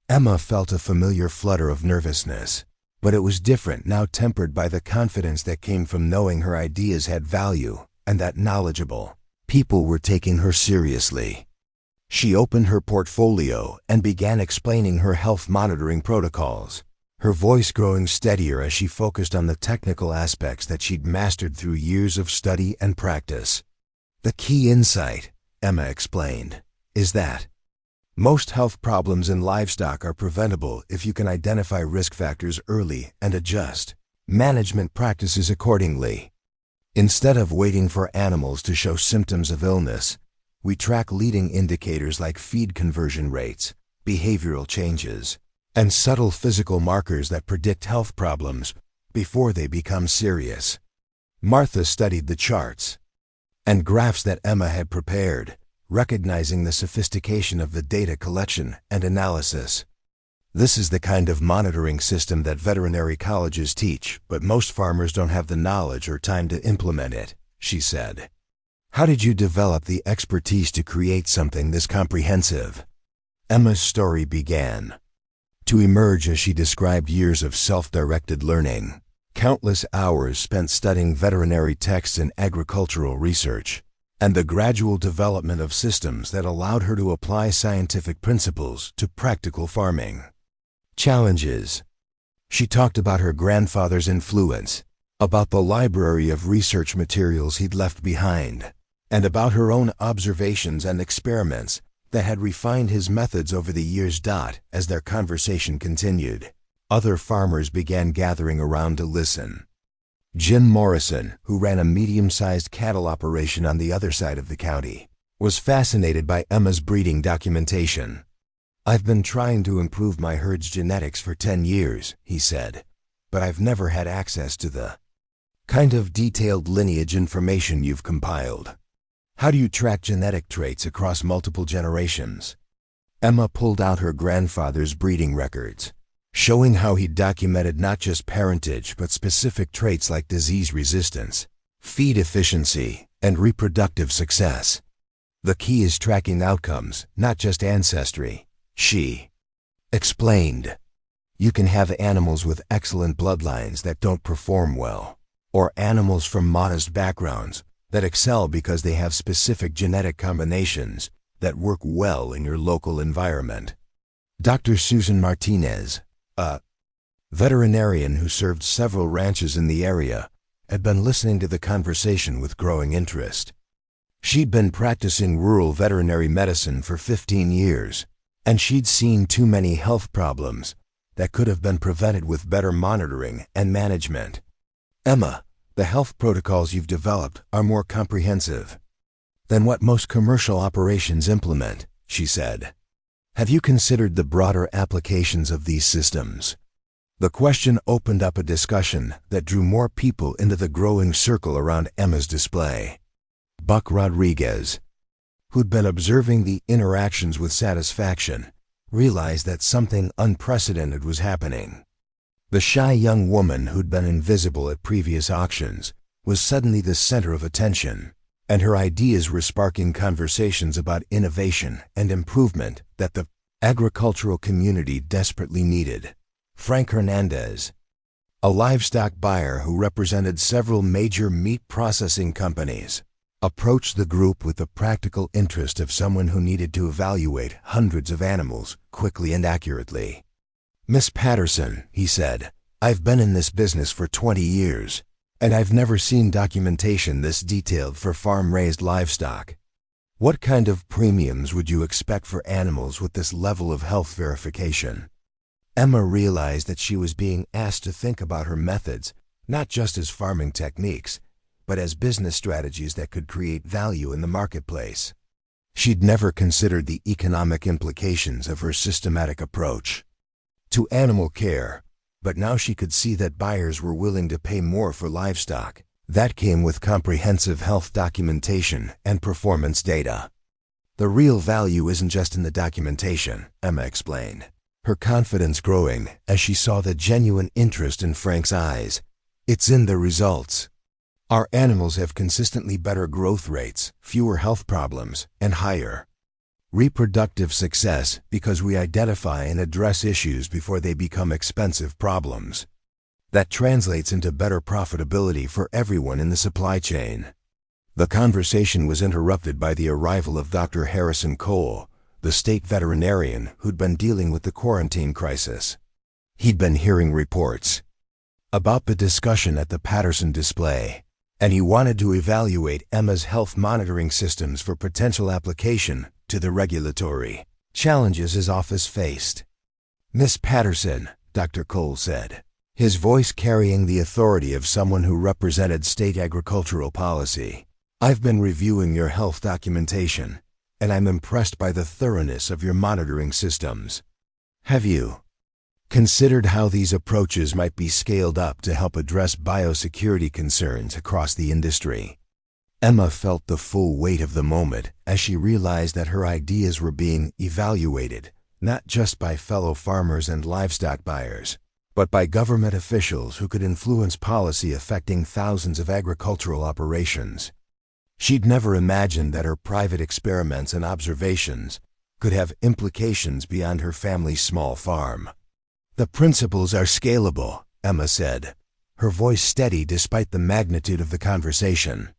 Emma felt a familiar flutter of nervousness, but it was different now, tempered by the confidence that came from knowing her ideas had value and that knowledgeable people were taking her seriously. She opened her portfolio and began explaining her health monitoring protocols, her voice growing steadier as she focused on the technical aspects that she'd mastered through years of study and practice. "The key insight," Emma explained, "is that most health problems in livestock are preventable if you can identify risk factors early and adjust management practices accordingly. Instead of waiting for animals to show symptoms of illness, we track leading indicators like feed conversion rates, behavioral changes, and subtle physical markers that predict health problems before they become serious." Martha studied the charts and graphs that Emma had prepared, recognizing the sophistication of the data collection and analysis. "This is the kind of monitoring system that veterinary colleges teach, but most farmers don't have the knowledge or time to implement it," she said. "How did you develop the expertise to create something this comprehensive?" Emma's story began to emerge as she described years of self-directed learning, countless hours spent studying veterinary texts and agricultural research, and the gradual development of systems that allowed her to apply scientific principles to practical farming. Challenges. She talked about her grandfather's influence, about the library of research materials he'd left behind, and about her own observations and experiments that had refined his methods over the years. As their conversation continued, other farmers began gathering around to listen. Jim Morrison, who ran a medium-sized cattle operation on the other side of the county, was fascinated by Emma's breeding documentation. "I've been trying to improve my herd's genetics for 10 years, he said, "but I've never had access to the kind of detailed lineage information you've compiled. How do you track genetic traits across multiple generations?" Emma pulled out her grandfather's breeding records, showing how he'd documented not just parentage but specific traits like disease resistance, feed efficiency, and reproductive success. "The key is tracking outcomes, not just ancestry," she explained. "You can have animals with excellent bloodlines that don't perform well, or animals from modest backgrounds that excel because they have specific genetic combinations that work well in your local environment." Dr. Susan Martinez, a veterinarian who served several ranches in the area, had been listening to the conversation with growing interest. She'd been practicing rural veterinary medicine for 15 years, and she'd seen too many health problems that could have been prevented with better monitoring and management. "Emma, the health protocols you've developed are more comprehensive than what most commercial operations implement," she said. "Have you considered the broader applications of these systems?" The question opened up a discussion that drew more people into the growing circle around Emma's display. Buck Rodriguez, who'd been observing the interactions with satisfaction, realized that something unprecedented was happening. The shy young woman who'd been invisible at previous auctions was suddenly the center of attention, and her ideas were sparking conversations about innovation and improvement that the agricultural community desperately needed. Frank Hernandez, a livestock buyer who represented several major meat processing companies, approached the group with the practical interest of someone who needed to evaluate hundreds of animals quickly and accurately. "Miss Patterson," he said, "I've been in this business for 20 years, and I've never seen documentation this detailed for farm-raised livestock. What kind of premiums would you expect for animals with this level of health verification?" Emma realized that she was being asked to think about her methods not just as farming techniques, but as business strategies that could create value in the marketplace. She'd never considered the economic implications of her systematic approach to animal care, but now she could see that buyers were willing to pay more for livestock that came with comprehensive health documentation and performance data. "The real value isn't just in the documentation," Emma explained, her confidence growing as she saw the genuine interest in Frank's eyes. "It's in the results. Our animals have consistently better growth rates, fewer health problems, and higher reproductive success because we identify and address issues before they become expensive problems. That translates into better profitability for everyone in the supply chain." The conversation was interrupted by the arrival of Dr. Harrison Cole, the state veterinarian who'd been dealing with the quarantine crisis. He'd been hearing reports about the discussion at the Patterson display, and he wanted to evaluate Emma's health monitoring systems for potential application to the regulatory challenges his office faced. "Miss Patterson," Dr. Cole said, his voice carrying the authority of someone who represented state agricultural policy, "I've been reviewing your health documentation, and I'm impressed by the thoroughness of your monitoring systems. Have you considered how these approaches might be scaled up to help address biosecurity concerns across the industry?" Emma felt the full weight of the moment as she realized that her ideas were being evaluated not just by fellow farmers and livestock buyers, but by government officials who could influence policy affecting thousands of agricultural operations. She'd never imagined that her private experiments and observations could have implications beyond her family's small farm. "The principles are scalable," Emma said, her voice steady despite the magnitude of the conversation.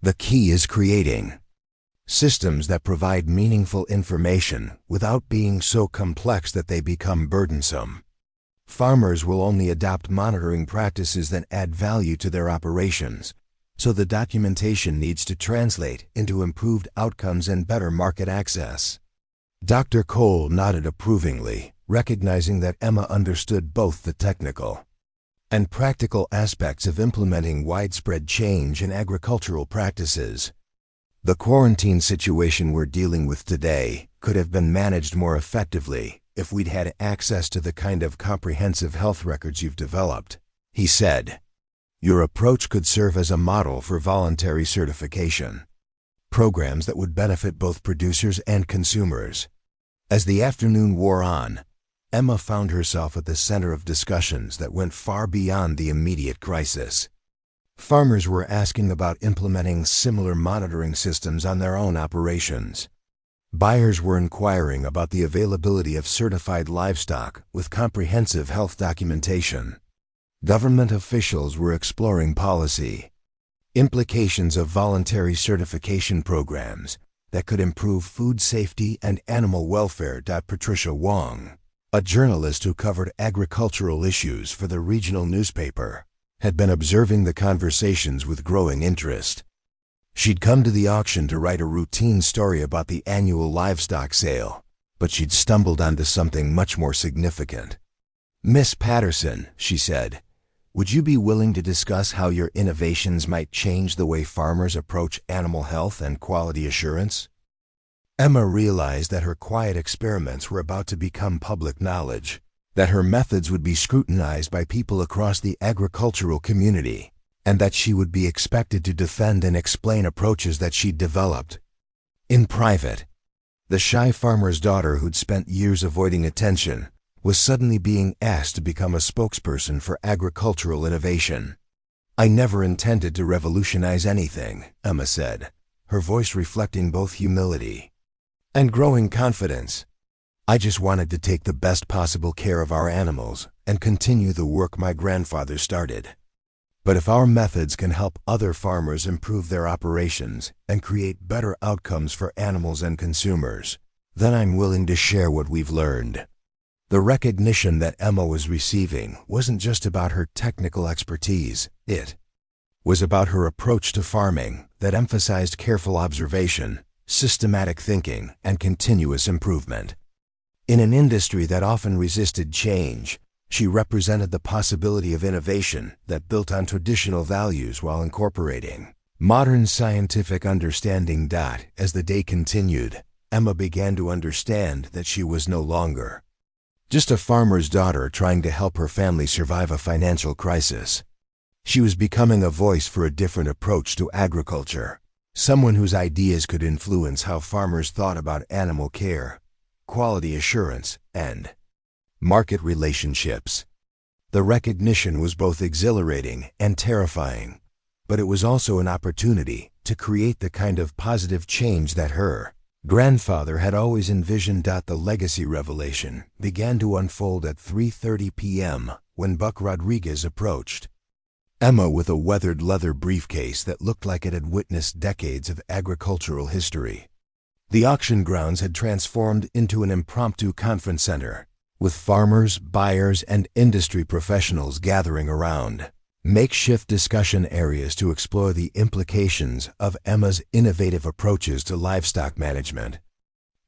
"The key is creating systems that provide meaningful information without being so complex that they become burdensome. Farmers will only adopt monitoring practices that add value to their operations, so the documentation needs to translate into improved outcomes and better market access." Dr. Cole nodded approvingly, recognizing that Emma understood both the technical and practical aspects of implementing widespread change in agricultural practices. "The quarantine situation we're dealing with today could have been managed more effectively if we'd had access to the kind of comprehensive health records you've developed," he said. "Your approach could serve as a model for voluntary certification programs that would benefit both producers and consumers." As the afternoon wore on, Emma found herself at the center of discussions that went far beyond the immediate crisis. Farmers were asking about implementing similar monitoring systems on their own operations. Buyers were inquiring about the availability of certified livestock with comprehensive health documentation. Government officials were exploring policy implications of voluntary certification programs that could improve food safety and animal welfare. Patricia Wong, a journalist who covered agricultural issues for the regional newspaper, had been observing the conversations with growing interest. She'd come to the auction to write a routine story about the annual livestock sale, but she'd stumbled onto something much more significant. "Miss Patterson," she said, "would you be willing to discuss how your innovations might change the way farmers approach animal health and quality assurance?" Emma realized that her quiet experiments were about to become public knowledge, that her methods would be scrutinized by people across the agricultural community, and that she would be expected to defend and explain approaches that she'd developed in private. The shy farmer's daughter who'd spent years avoiding attention was suddenly being asked to become a spokesperson for agricultural innovation. "I never intended to revolutionize anything," Emma said, her voice reflecting both humility and growing confidence. "I just wanted to take the best possible care of our animals and continue the work my grandfather started. But if our methods can help other farmers improve their operations and create better outcomes for animals and consumers, then I'm willing to share what we've learned." The recognition that Emma was receiving wasn't just about her technical expertise, it was about her approach to farming that emphasized careful observation, systematic thinking, and continuous improvement. In an industry that often resisted change, she represented the possibility of innovation that built on traditional values while incorporating modern scientific understanding. As the day continued, Emma began to understand that she was no longer just a farmer's daughter trying to help her family survive a financial crisis. She was becoming a voice for a different approach to agriculture, someone whose ideas could influence how farmers thought about animal care, quality assurance, and market relationships. The recognition was both exhilarating and terrifying, but it was also an opportunity to create the kind of positive change that her grandfather had always envisioned. The legacy revelation began to unfold at 3:30 p.m. when Buck Rodriguez approached Emma with a weathered leather briefcase that looked like it had witnessed decades of agricultural history. The auction grounds had transformed into an impromptu conference center, with farmers, buyers, and industry professionals gathering around makeshift discussion areas to explore the implications of Emma's innovative approaches to livestock management.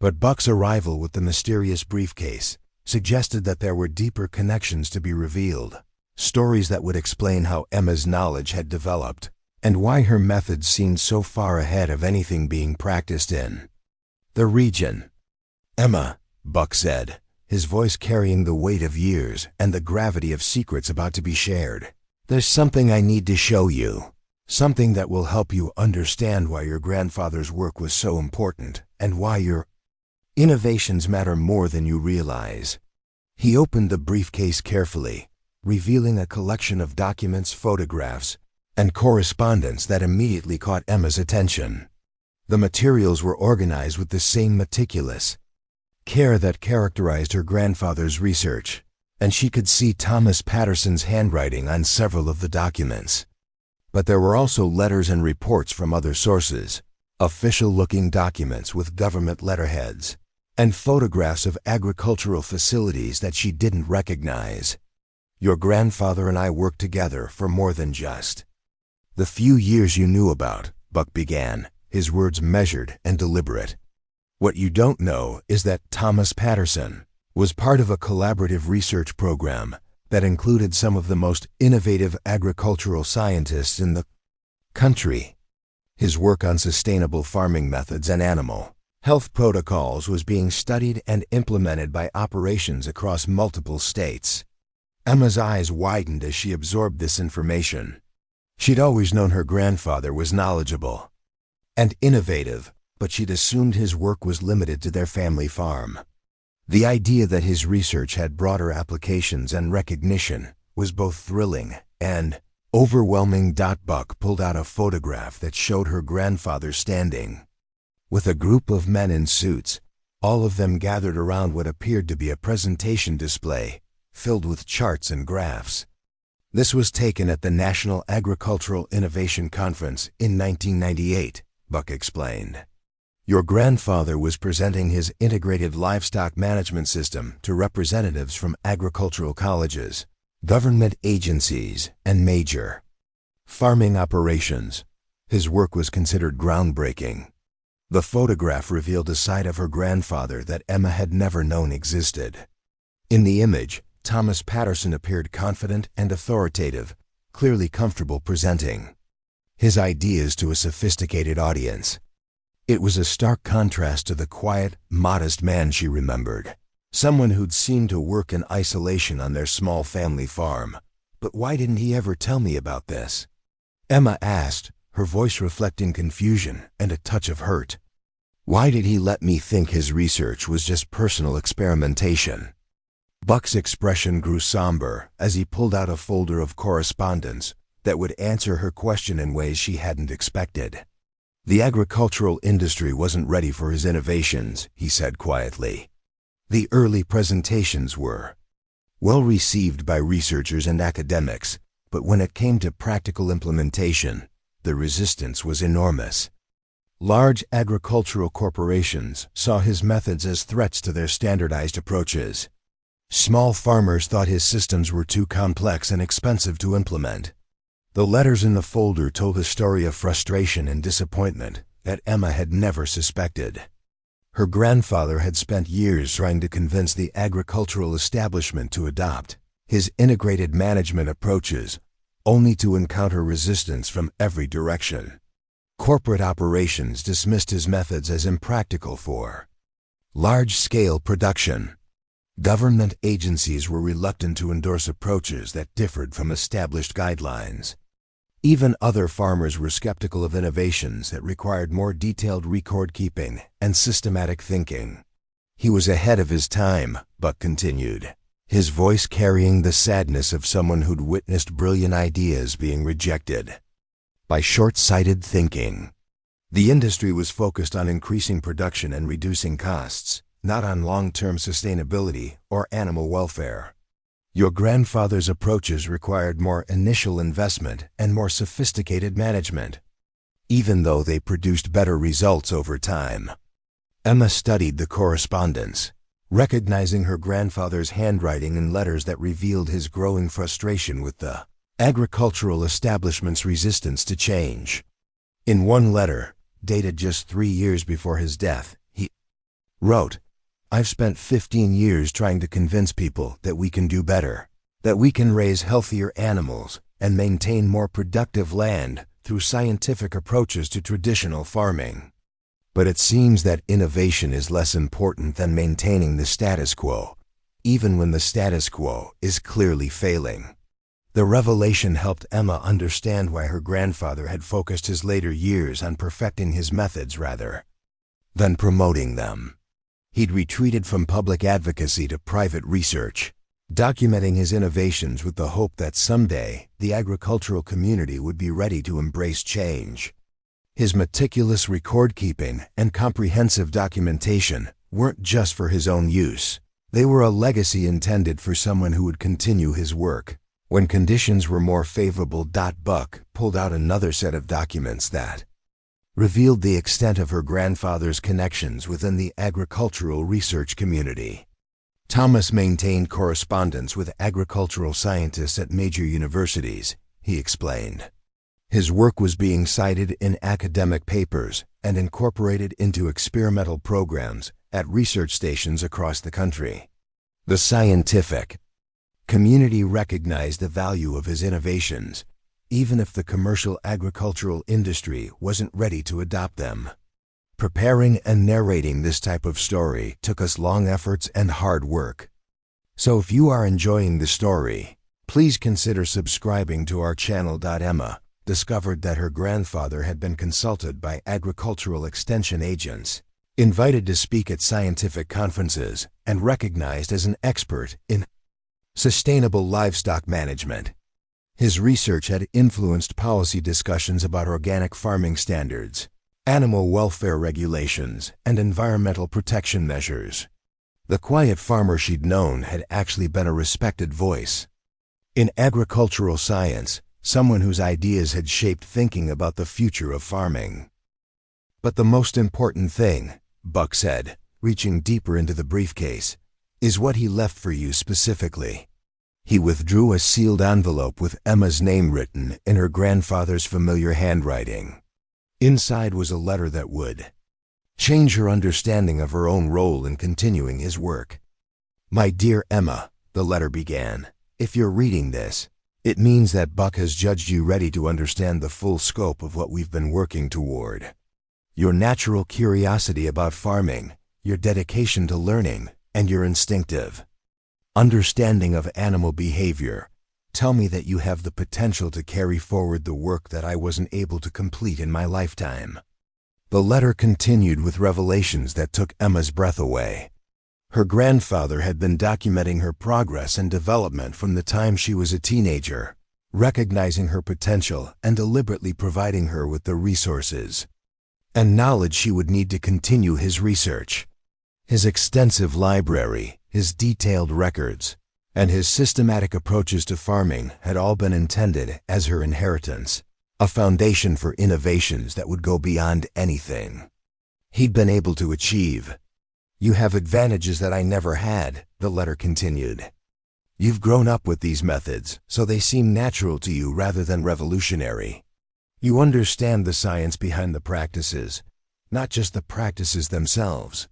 But Buck's arrival with the mysterious briefcase suggested that there were deeper connections to be revealed, stories that would explain how Emma's knowledge had developed and why her methods seemed so far ahead of anything being practiced in the region. "Emma," Buck said, his voice carrying the weight of years and the gravity of secrets about to be shared, "there's something I need to show you. Something that will help you understand why your grandfather's work was so important and why your innovations matter more than you realize." He opened the briefcase carefully, revealing a collection of documents, photographs, and correspondence that immediately caught Emma's attention. The materials were organized with the same meticulous care that characterized her grandfather's research, and she could see Thomas Patterson's handwriting on several of the documents. But there were also letters and reports from other sources, official-looking documents with government letterheads, and photographs of agricultural facilities that she didn't recognize. "Your grandfather and I worked together for more than just the few years you knew about," Buck began, his words measured and deliberate. "What you don't know is that Thomas Patterson was part of a collaborative research program that included some of the most innovative agricultural scientists in the country. His work on sustainable farming methods and animal health protocols was being studied and implemented by operations across multiple states." Emma's eyes widened as she absorbed this information. She'd always known her grandfather was knowledgeable and innovative, but she'd assumed his work was limited to their family farm. The idea that his research had broader applications and recognition was both thrilling and overwhelming. Buck pulled out a photograph that showed her grandfather standing with a group of men in suits, all of them gathered around what appeared to be a presentation display filled with charts and graphs. This was taken at the National Agricultural Innovation Conference in 1998, Buck explained. "Your grandfather was presenting his integrated livestock management system to representatives from agricultural colleges, government agencies, and major farming operations. His work was considered groundbreaking." The photograph revealed a side of her grandfather that Emma had never known existed. In the image, Thomas Patterson appeared confident and authoritative, clearly comfortable presenting his ideas to a sophisticated audience. It was a stark contrast to the quiet, modest man she remembered, someone who'd seemed to work in isolation on their small family farm. "But why didn't he ever tell me about this?" Emma asked, her voice reflecting confusion and a touch of hurt. Why did he let me think his research was just personal experimentation? Buck's expression grew somber as he pulled out a folder of correspondence that would answer her question in ways she hadn't expected. The agricultural industry wasn't ready for his innovations, he said quietly. The early presentations were well received by researchers and academics, but when it came to practical implementation, the resistance was enormous. Large agricultural corporations saw his methods as threats to their standardized approaches. Small farmers thought his systems were too complex and expensive to implement. The letters in the folder told a story of frustration and disappointment that Emma had never suspected. Her grandfather had spent years trying to convince the agricultural establishment to adopt his integrated management approaches, only to encounter resistance from every direction. Corporate operations dismissed his methods as impractical for large-scale production. Government agencies were reluctant to endorse approaches that differed from established guidelines. Even other farmers were skeptical of innovations that required more detailed record-keeping and systematic thinking. He was ahead of his time, Buck continued, his voice carrying the sadness of someone who'd witnessed brilliant ideas being rejected by short-sighted thinking. The industry was focused on increasing production and reducing costs, not on long-term sustainability or animal welfare. Your grandfather's approaches required more initial investment and more sophisticated management, even though they produced better results over time. Emma studied the correspondence, recognizing her grandfather's handwriting in letters that revealed his growing frustration with the agricultural establishment's resistance to change. In one letter, dated just 3 years before his death, he wrote, "I've spent 15 years trying to convince people that we can do better, that we can raise healthier animals and maintain more productive land through scientific approaches to traditional farming. But it seems that innovation is less important than maintaining the status quo, even when the status quo is clearly failing." The revelation helped Emma understand why her grandfather had focused his later years on perfecting his methods rather than promoting them. He'd retreated from public advocacy to private research, documenting his innovations with the hope that someday the agricultural community would be ready to embrace change. His meticulous record-keeping and comprehensive documentation weren't just for his own use. They were a legacy intended for someone who would continue his work. When conditions were more favorable, Buck pulled out another set of documents that revealed the extent of her grandfather's connections within the agricultural research community. Thomas maintained correspondence with agricultural scientists at major universities, he explained. His work was being cited in academic papers and incorporated into experimental programs at research stations across the country. The scientific community recognized the value of his innovations, even if the commercial agricultural industry wasn't ready to adopt them. Preparing and narrating this type of story took us long efforts and hard work. So if you are enjoying the story, please consider subscribing to our channel. Emma discovered that her grandfather had been consulted by agricultural extension agents, invited to speak at scientific conferences, and recognized as an expert in sustainable livestock management. His research had influenced policy discussions about organic farming standards, animal welfare regulations, and environmental protection measures. The quiet farmer she'd known had actually been a respected voice in agricultural science, someone whose ideas had shaped thinking about the future of farming. But the most important thing, Buck said, reaching deeper into the briefcase, is what he left for you specifically. He withdrew a sealed envelope with Emma's name written in her grandfather's familiar handwriting. Inside was a letter that would change her understanding of her own role in continuing his work. "My dear Emma," the letter began, "if you're reading this, it means that Buck has judged you ready to understand the full scope of what we've been working toward. Your natural curiosity about farming, your dedication to learning, and your instinctive understanding of animal behavior tell me that you have the potential to carry forward the work that I wasn't able to complete in my lifetime. The letter continued with revelations that took Emma's breath away. Her grandfather had been documenting her progress and development from the time she was a teenager, recognizing her potential and deliberately providing her with the resources and knowledge she would need to continue his research. His extensive library, his detailed records, and his systematic approaches to farming had all been intended as her inheritance, a foundation for innovations that would go beyond anything he'd been able to achieve. "You have advantages that I never had," the letter continued. "You've grown up with these methods, so they seem natural to you rather than revolutionary. You understand the science behind the practices, not just the practices themselves.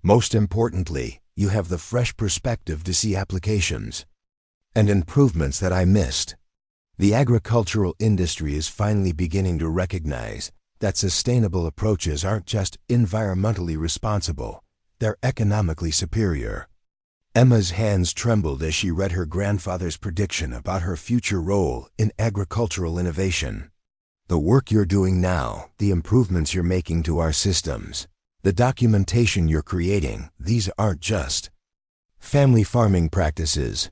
Most importantly, you have the fresh perspective to see applications and improvements that I missed." The agricultural industry is finally beginning to recognize that sustainable approaches aren't just environmentally responsible, they're economically superior. Emma's hands trembled as she read her grandfather's prediction about her future role in agricultural innovation. "The work you're doing now, the improvements you're making to our systems, the documentation you're creating, these aren't just family farming practices.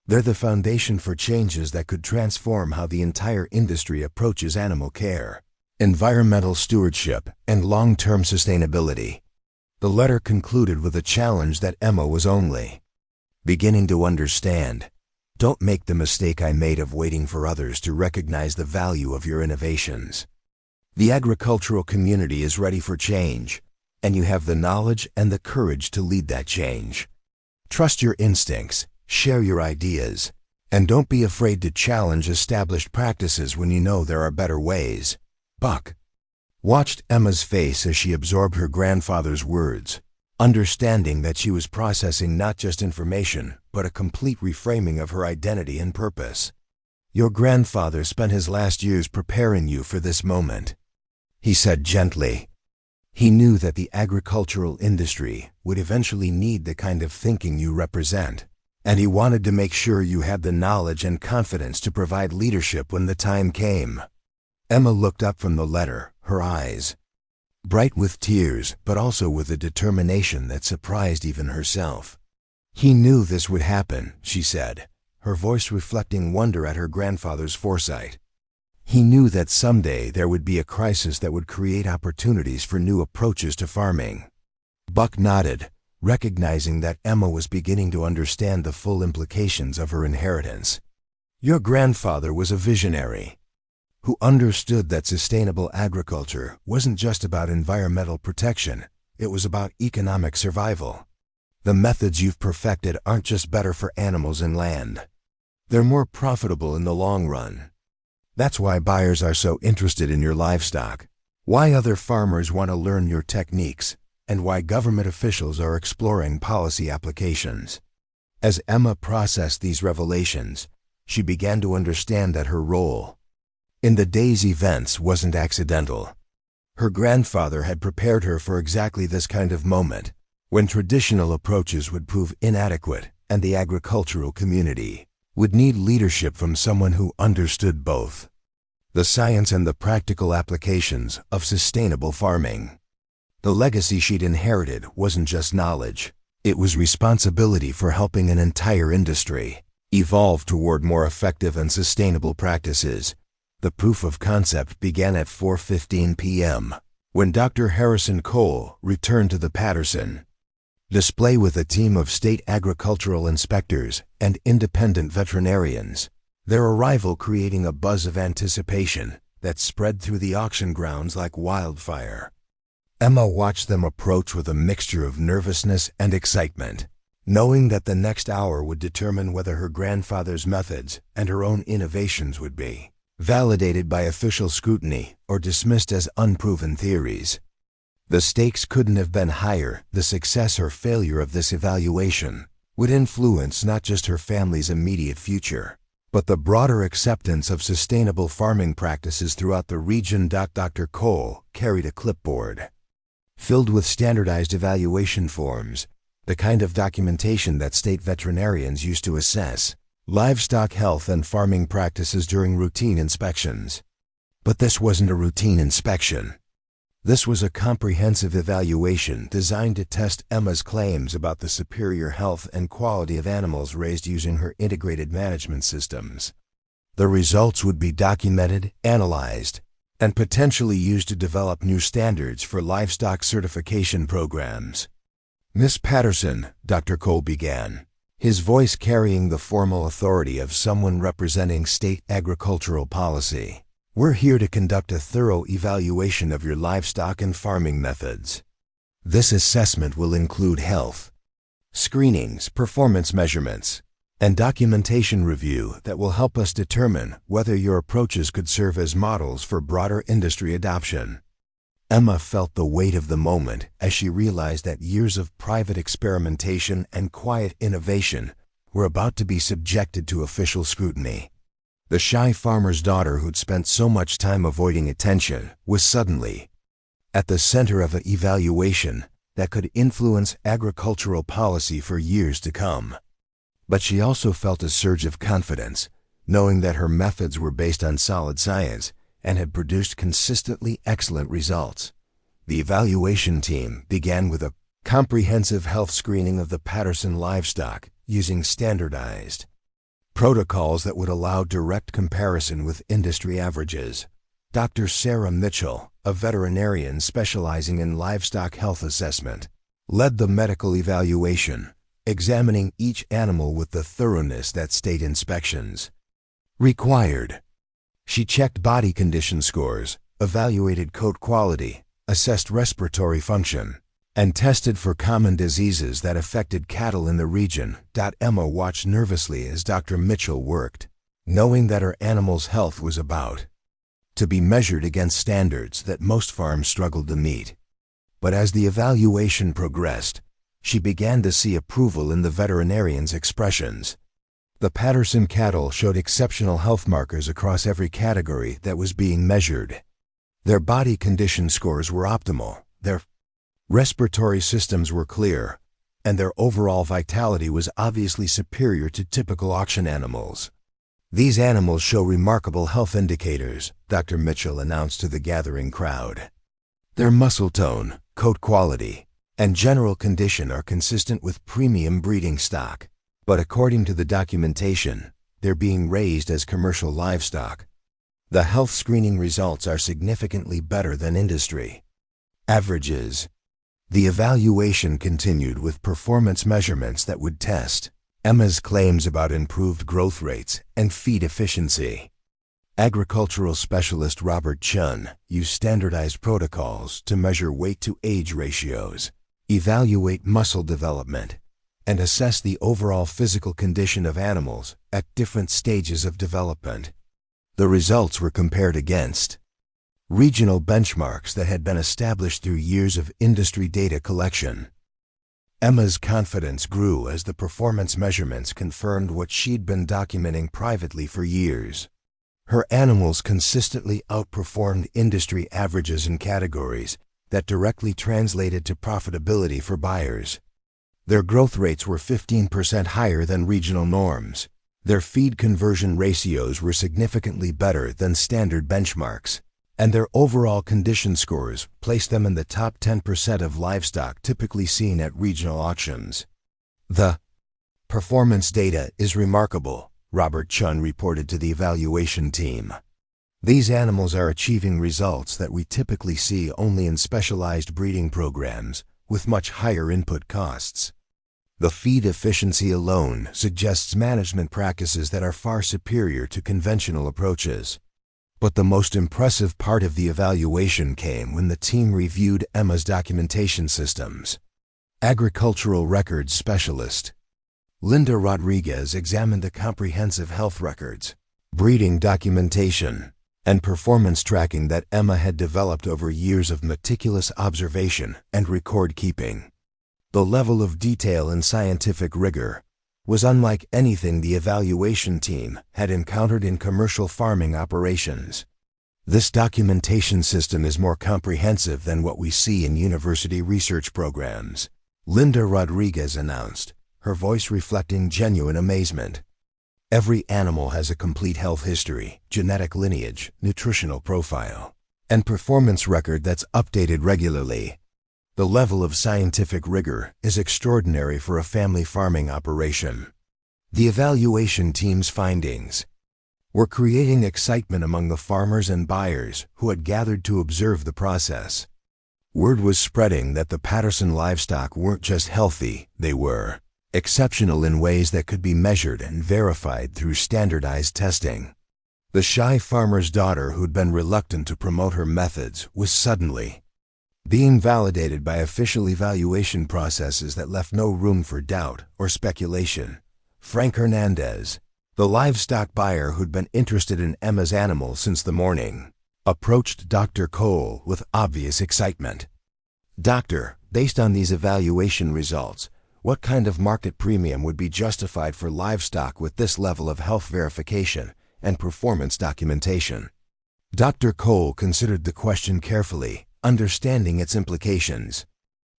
They're the foundation for changes that could transform how the entire industry approaches animal care, environmental stewardship, and long-term sustainability." The letter concluded with a challenge that Emma was only beginning to understand. "Don't make the mistake I made of waiting for others to recognize the value of your innovations. The agricultural community is ready for change, and you have the knowledge and the courage to lead that change. Trust your instincts, share your ideas, and don't be afraid to challenge established practices when you know there are better ways." Buck watched Emma's face as she absorbed her grandfather's words, understanding that she was processing not just information, but a complete reframing of her identity and purpose. "Your grandfather spent his last years preparing you for this moment," he said gently. "He knew that the agricultural industry would eventually need the kind of thinking you represent, and he wanted to make sure you had the knowledge and confidence to provide leadership when the time came." Emma looked up from the letter, her eyes bright with tears, but also with a determination that surprised even herself. "He knew this would happen," she said, her voice reflecting wonder at her grandfather's foresight. "He knew that someday there would be a crisis that would create opportunities for new approaches to farming." Buck nodded, recognizing that Emma was beginning to understand the full implications of her inheritance. "Your grandfather was a visionary who understood that sustainable agriculture wasn't just about environmental protection, it was about economic survival. The methods you've perfected aren't just better for animals and land. They're more profitable in the long run. That's why buyers are so interested in your livestock, why other farmers want to learn your techniques, and why government officials are exploring policy applications." As Emma processed these revelations, she began to understand that her role in the day's events wasn't accidental. Her grandfather had prepared her for exactly this kind of moment, when traditional approaches would prove inadequate and the agricultural community would need leadership from someone who understood both the science and the practical applications of sustainable farming. The legacy she'd inherited wasn't just knowledge, it was responsibility for helping an entire industry evolve toward more effective and sustainable practices. The proof of concept began at 4:15 p.m., when Dr. Harrison Cole returned to the Patterson display with a team of state agricultural inspectors and independent veterinarians, their arrival creating a buzz of anticipation that spread through the auction grounds like wildfire. Emma watched them approach with a mixture of nervousness and excitement, knowing that the next hour would determine whether her grandfather's methods and her own innovations would be validated by official scrutiny or dismissed as unproven theories. The stakes couldn't have been higher. The success or failure of this evaluation would influence not just her family's immediate future, but the broader acceptance of sustainable farming practices throughout the region. Dr. Cole carried a clipboard filled with standardized evaluation forms, the kind of documentation that state veterinarians used to assess livestock health and farming practices during routine inspections. But this wasn't a routine inspection. This was a comprehensive evaluation designed to test Emma's claims about the superior health and quality of animals raised using her integrated management systems. The results would be documented, analyzed, and potentially used to develop new standards for livestock certification programs. "Miss Patterson," Dr. Cole began, his voice carrying the formal authority of someone representing state agricultural policy. "We're here to conduct a thorough evaluation of your livestock and farming methods. This assessment will include health screenings, performance measurements, and documentation review that will help us determine whether your approaches could serve as models for broader industry adoption." Emma felt the weight of the moment as she realized that years of private experimentation and quiet innovation were about to be subjected to official scrutiny. The shy farmer's daughter who'd spent so much time avoiding attention was suddenly at the center of an evaluation that could influence agricultural policy for years to come. But she also felt a surge of confidence, knowing that her methods were based on solid science and had produced consistently excellent results. The evaluation team began with a comprehensive health screening of the Patterson livestock using standardized protocols that would allow direct comparison with industry averages. Dr. Sarah Mitchell, a veterinarian specializing in livestock health assessment, led the medical evaluation, examining each animal with the thoroughness that state inspections required. She checked body condition scores, evaluated coat quality, assessed respiratory function, and tested for common diseases that affected cattle in the region. Emma watched nervously as Dr. Mitchell worked, knowing that her animal's health was about to be measured against standards that most farms struggled to meet. But as the evaluation progressed, she began to see approval in the veterinarian's expressions. The Patterson cattle showed exceptional health markers across every category that was being measured. Their body condition scores were optimal, their respiratory systems were clear, and their overall vitality was obviously superior to typical auction animals. "These animals show remarkable health indicators," Dr. Mitchell announced to the gathering crowd. "Their muscle tone, coat quality, and general condition are consistent with premium breeding stock. But according to the documentation, they're being raised as commercial livestock. The health screening results are significantly better than industry averages." The evaluation continued with performance measurements that would test Emma's claims about improved growth rates and feed efficiency. Agricultural specialist Robert Chun used standardized protocols to measure weight-to-age ratios, evaluate muscle development, and assess the overall physical condition of animals at different stages of development. The results were compared against regional benchmarks that had been established through years of industry data collection. Emma's confidence grew as the performance measurements confirmed what she'd been documenting privately for years. Her animals consistently outperformed industry averages in categories that directly translated to profitability for buyers. Their growth rates were 15% higher than regional norms. Their feed conversion ratios were significantly better than standard benchmarks, and their overall condition scores placed them in the top 10% of livestock typically seen at regional auctions. "The performance data is remarkable," Robert Chun reported to the evaluation team. "These animals are achieving results that we typically see only in specialized breeding programs with much higher input costs. The feed efficiency alone suggests management practices that are far superior to conventional approaches." But the most impressive part of the evaluation came when the team reviewed Emma's documentation systems. Agricultural records specialist Linda Rodriguez examined the comprehensive health records, breeding documentation, and performance tracking that Emma had developed over years of meticulous observation and record keeping. The level of detail and scientific rigor was unlike anything the evaluation team had encountered in commercial farming operations. "This documentation system is more comprehensive than what we see in university research programs," Linda Rodriguez announced, her voice reflecting genuine amazement. "Every animal has a complete health history, genetic lineage, nutritional profile, and performance record that's updated regularly. The level of scientific rigor is extraordinary for a family farming operation. The evaluation team's findings were creating excitement among the farmers and buyers who had gathered to observe the process. Word was spreading that the Patterson livestock weren't just healthy, they were exceptional in ways that could be measured and verified through standardized testing. The shy farmer's daughter, who'd been reluctant to promote her methods, was suddenly being validated by official evaluation processes that left no room for doubt or speculation. Frank Hernandez, the livestock buyer who'd been interested in Emma's animals since the morning, approached Dr. Cole with obvious excitement. "Doctor, based on these evaluation results, what kind of market premium would be justified for livestock with this level of health verification and performance documentation?" Dr. Cole considered the question carefully, understanding its implications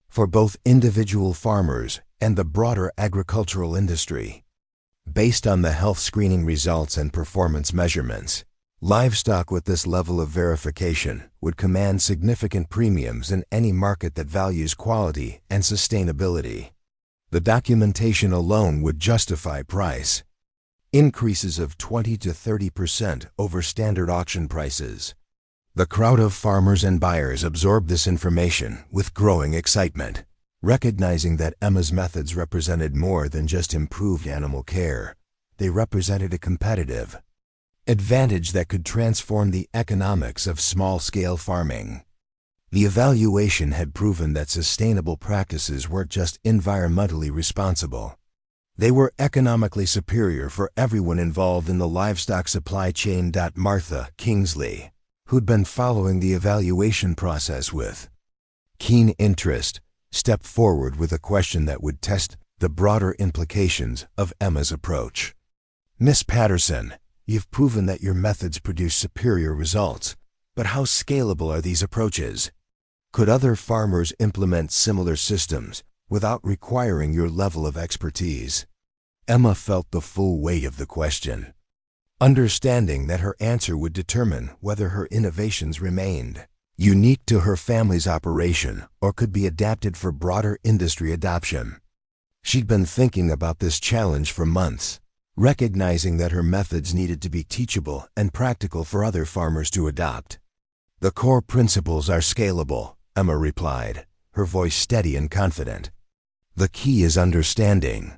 for both individual farmers and the broader agricultural industry. Based on the health screening results and performance measurements, livestock with this level of verification would command significant premiums in any market that values quality and sustainability. The documentation alone would justify price increases of 20 to 30% over standard auction prices. The crowd of farmers and buyers absorbed this information with growing excitement, recognizing that Emma's methods represented more than just improved animal care. They represented a competitive advantage that could transform the economics of small-scale farming. The evaluation had proven that sustainable practices weren't just environmentally responsible. They were economically superior for everyone involved in the livestock supply chain. Martha Kingsley, who'd been following the evaluation process with keen interest, stepped forward with a question that would test the broader implications of Emma's approach. "Miss Patterson, you've proven that your methods produce superior results, but how scalable are these approaches? Could other farmers implement similar systems without requiring your level of expertise?" Emma felt the full weight of the question, understanding that her answer would determine whether her innovations remained unique to her family's operation or could be adapted for broader industry adoption. She'd been thinking about this challenge for months, recognizing that her methods needed to be teachable and practical for other farmers to adopt. "The core principles are scalable," Emma replied, her voice steady and confident. "The key is understanding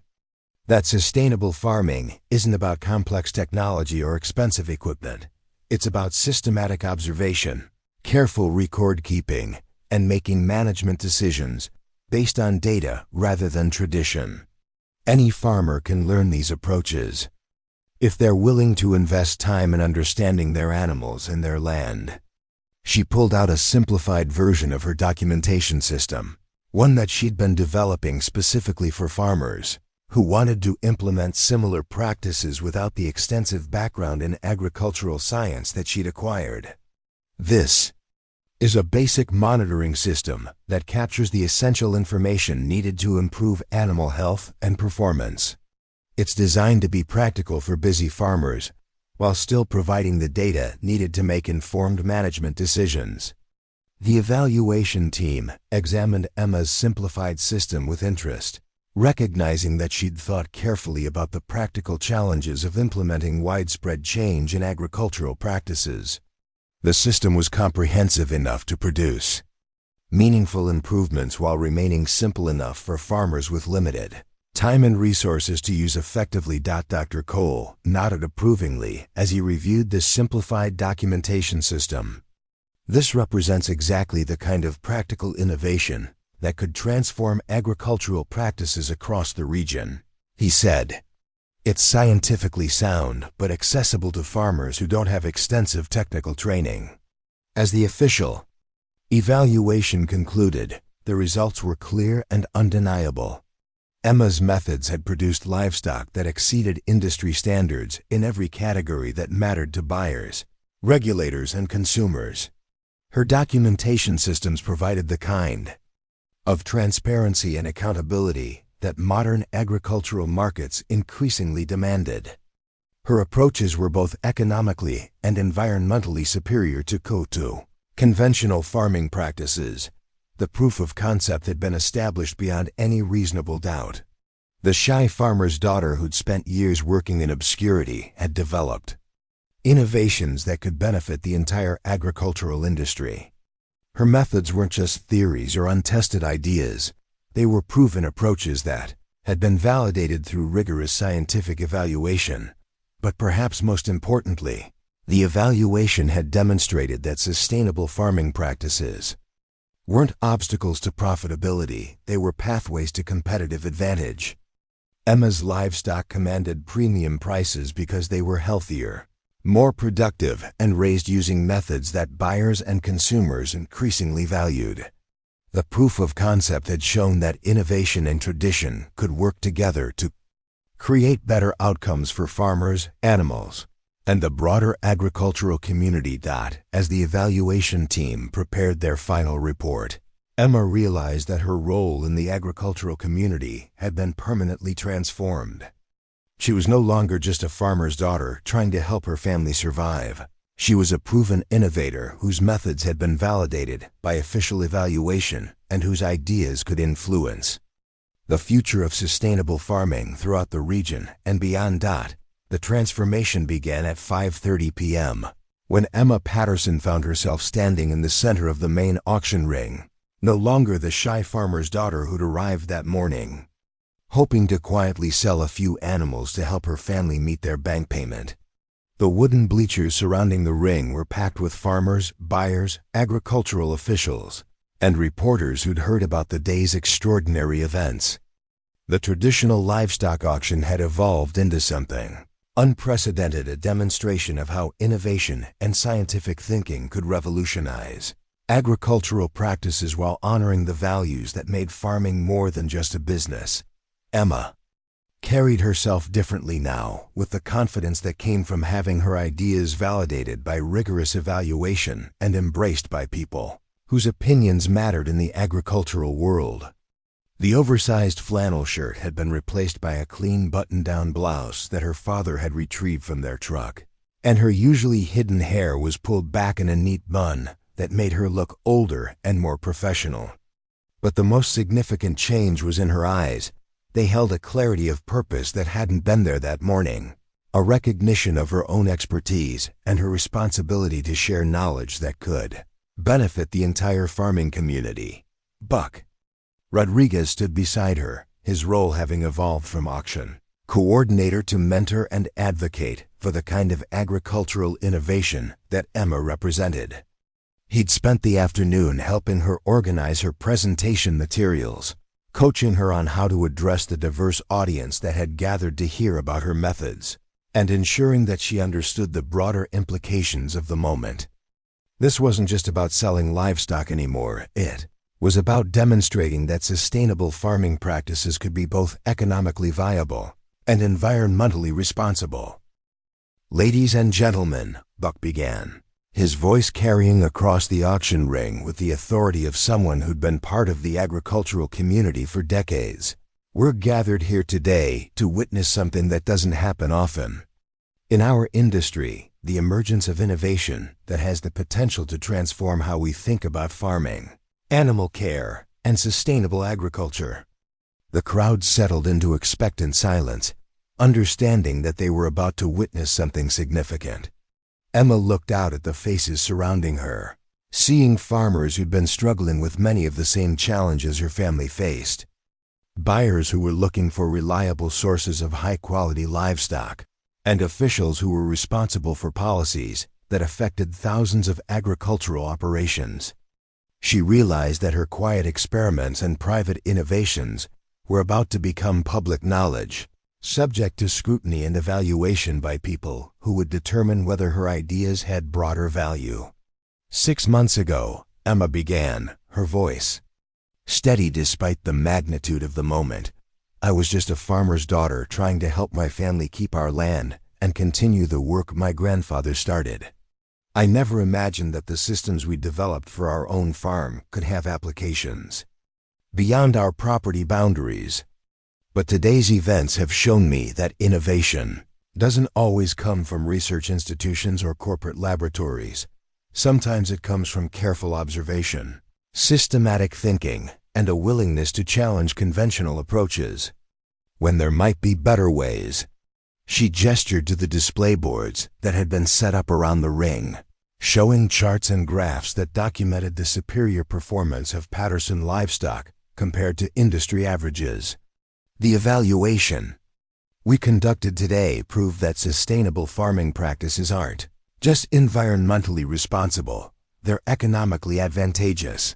that sustainable farming isn't about complex technology or expensive equipment. It's about systematic observation, careful record keeping, and making management decisions based on data rather than tradition. Any farmer can learn these approaches if they're willing to invest time in understanding their animals and their land." She pulled out a simplified version of her documentation system, one that she'd been developing specifically for farmers who wanted to implement similar practices without the extensive background in agricultural science that she'd acquired. "This is a basic monitoring system that captures the essential information needed to improve animal health and performance. It's designed to be practical for busy farmers while still providing the data needed to make informed management decisions." The evaluation team examined Emma's simplified system with interest, recognizing that she'd thought carefully about the practical challenges of implementing widespread change in agricultural practices. The system was comprehensive enough to produce meaningful improvements while remaining simple enough for farmers with limited time and resources to use effectively. Dr. Cole nodded approvingly as he reviewed this simplified documentation system. "This represents exactly the kind of practical innovation that could transform agricultural practices across the region," he said. "It's scientifically sound but accessible to farmers who don't have extensive technical training." As the official evaluation concluded, the results were clear and undeniable. Emma's methods had produced livestock that exceeded industry standards in every category that mattered to buyers, regulators, and consumers. Her documentation systems provided the kind of transparency and accountability that modern agricultural markets increasingly demanded. Her approaches were both economically and environmentally superior to Kotu Conventional farming practices. The proof of concept had been established beyond any reasonable doubt. The shy farmer's daughter who'd spent years working in obscurity had developed innovations that could benefit the entire agricultural industry. Her methods weren't just theories or untested ideas. They were proven approaches that had been validated through rigorous scientific evaluation. But perhaps most importantly, the evaluation had demonstrated that sustainable farming practices weren't obstacles to profitability, they were pathways to competitive advantage. Emma's livestock commanded premium prices because they were healthier, more productive, and raised using methods that buyers and consumers increasingly valued. The proof of concept had shown that innovation and tradition could work together to create better outcomes for farmers, animals, and the broader agricultural community. As the evaluation team prepared their final report, Emma realized that her role in the agricultural community had been permanently transformed. She was no longer just a farmer's daughter trying to help her family survive. She was a proven innovator whose methods had been validated by official evaluation and whose ideas could influence the future of sustainable farming throughout the region and beyond. The transformation began at 5:30 p.m. when Emma Patterson found herself standing in the center of the main auction ring, no longer the shy farmer's daughter who'd arrived that morning, hoping to quietly sell a few animals to help her family meet their bank payment. The wooden bleachers surrounding the ring were packed with farmers, buyers, agricultural officials, and reporters who'd heard about the day's extraordinary events. The traditional livestock auction had evolved into something unprecedented, a demonstration of how innovation and scientific thinking could revolutionize agricultural practices while honoring the values that made farming more than just a business. Emma carried herself differently now, with the confidence that came from having her ideas validated by rigorous evaluation and embraced by people whose opinions mattered in the agricultural world. The oversized flannel shirt had been replaced by a clean button-down blouse that her father had retrieved from their truck, and her usually hidden hair was pulled back in a neat bun that made her look older and more professional. But the most significant change was in her eyes. They held a clarity of purpose that hadn't been there that morning, a recognition of her own expertise and her responsibility to share knowledge that could benefit the entire farming community. Buck Rodriguez stood beside her, his role having evolved from auction coordinator to mentor and advocate for the kind of agricultural innovation that Emma represented. He'd spent the afternoon helping her organize her presentation materials, coaching her on how to address the diverse audience that had gathered to hear about her methods, and ensuring that she understood the broader implications of the moment. This wasn't just about selling livestock anymore, it was about demonstrating that sustainable farming practices could be both economically viable and environmentally responsible. "Ladies and gentlemen," Buck began, his voice carrying across the auction ring with the authority of someone who'd been part of the agricultural community for decades. "We're gathered here today to witness something that doesn't happen often. In our industry, the emergence of innovation that has the potential to transform how we think about farming, animal care, and sustainable agriculture." The crowd settled into expectant silence, understanding that they were about to witness something significant. Emma looked out at the faces surrounding her, seeing farmers who'd been struggling with many of the same challenges her family faced, buyers who were looking for reliable sources of high-quality livestock, and officials who were responsible for policies that affected thousands of agricultural operations. She realized that her quiet experiments and private innovations were about to become public knowledge, subject to scrutiny and evaluation by people who would determine whether her ideas had broader value. 6 months ago, Emma began, her voice steady despite the magnitude of the moment. "I was just a farmer's daughter trying to help my family keep our land and continue the work my grandfather started. I never imagined that the systems we developed for our own farm could have applications beyond our property boundaries. But today's events have shown me that innovation doesn't always come from research institutions or corporate laboratories. Sometimes it comes from careful observation, systematic thinking, and a willingness to challenge conventional approaches. When there might be better ways. She gestured to the display boards that had been set up around the ring, showing charts and graphs that documented the superior performance of Patterson livestock compared to industry averages. The evaluation we conducted today proved that sustainable farming practices aren't just environmentally responsible, they're economically advantageous.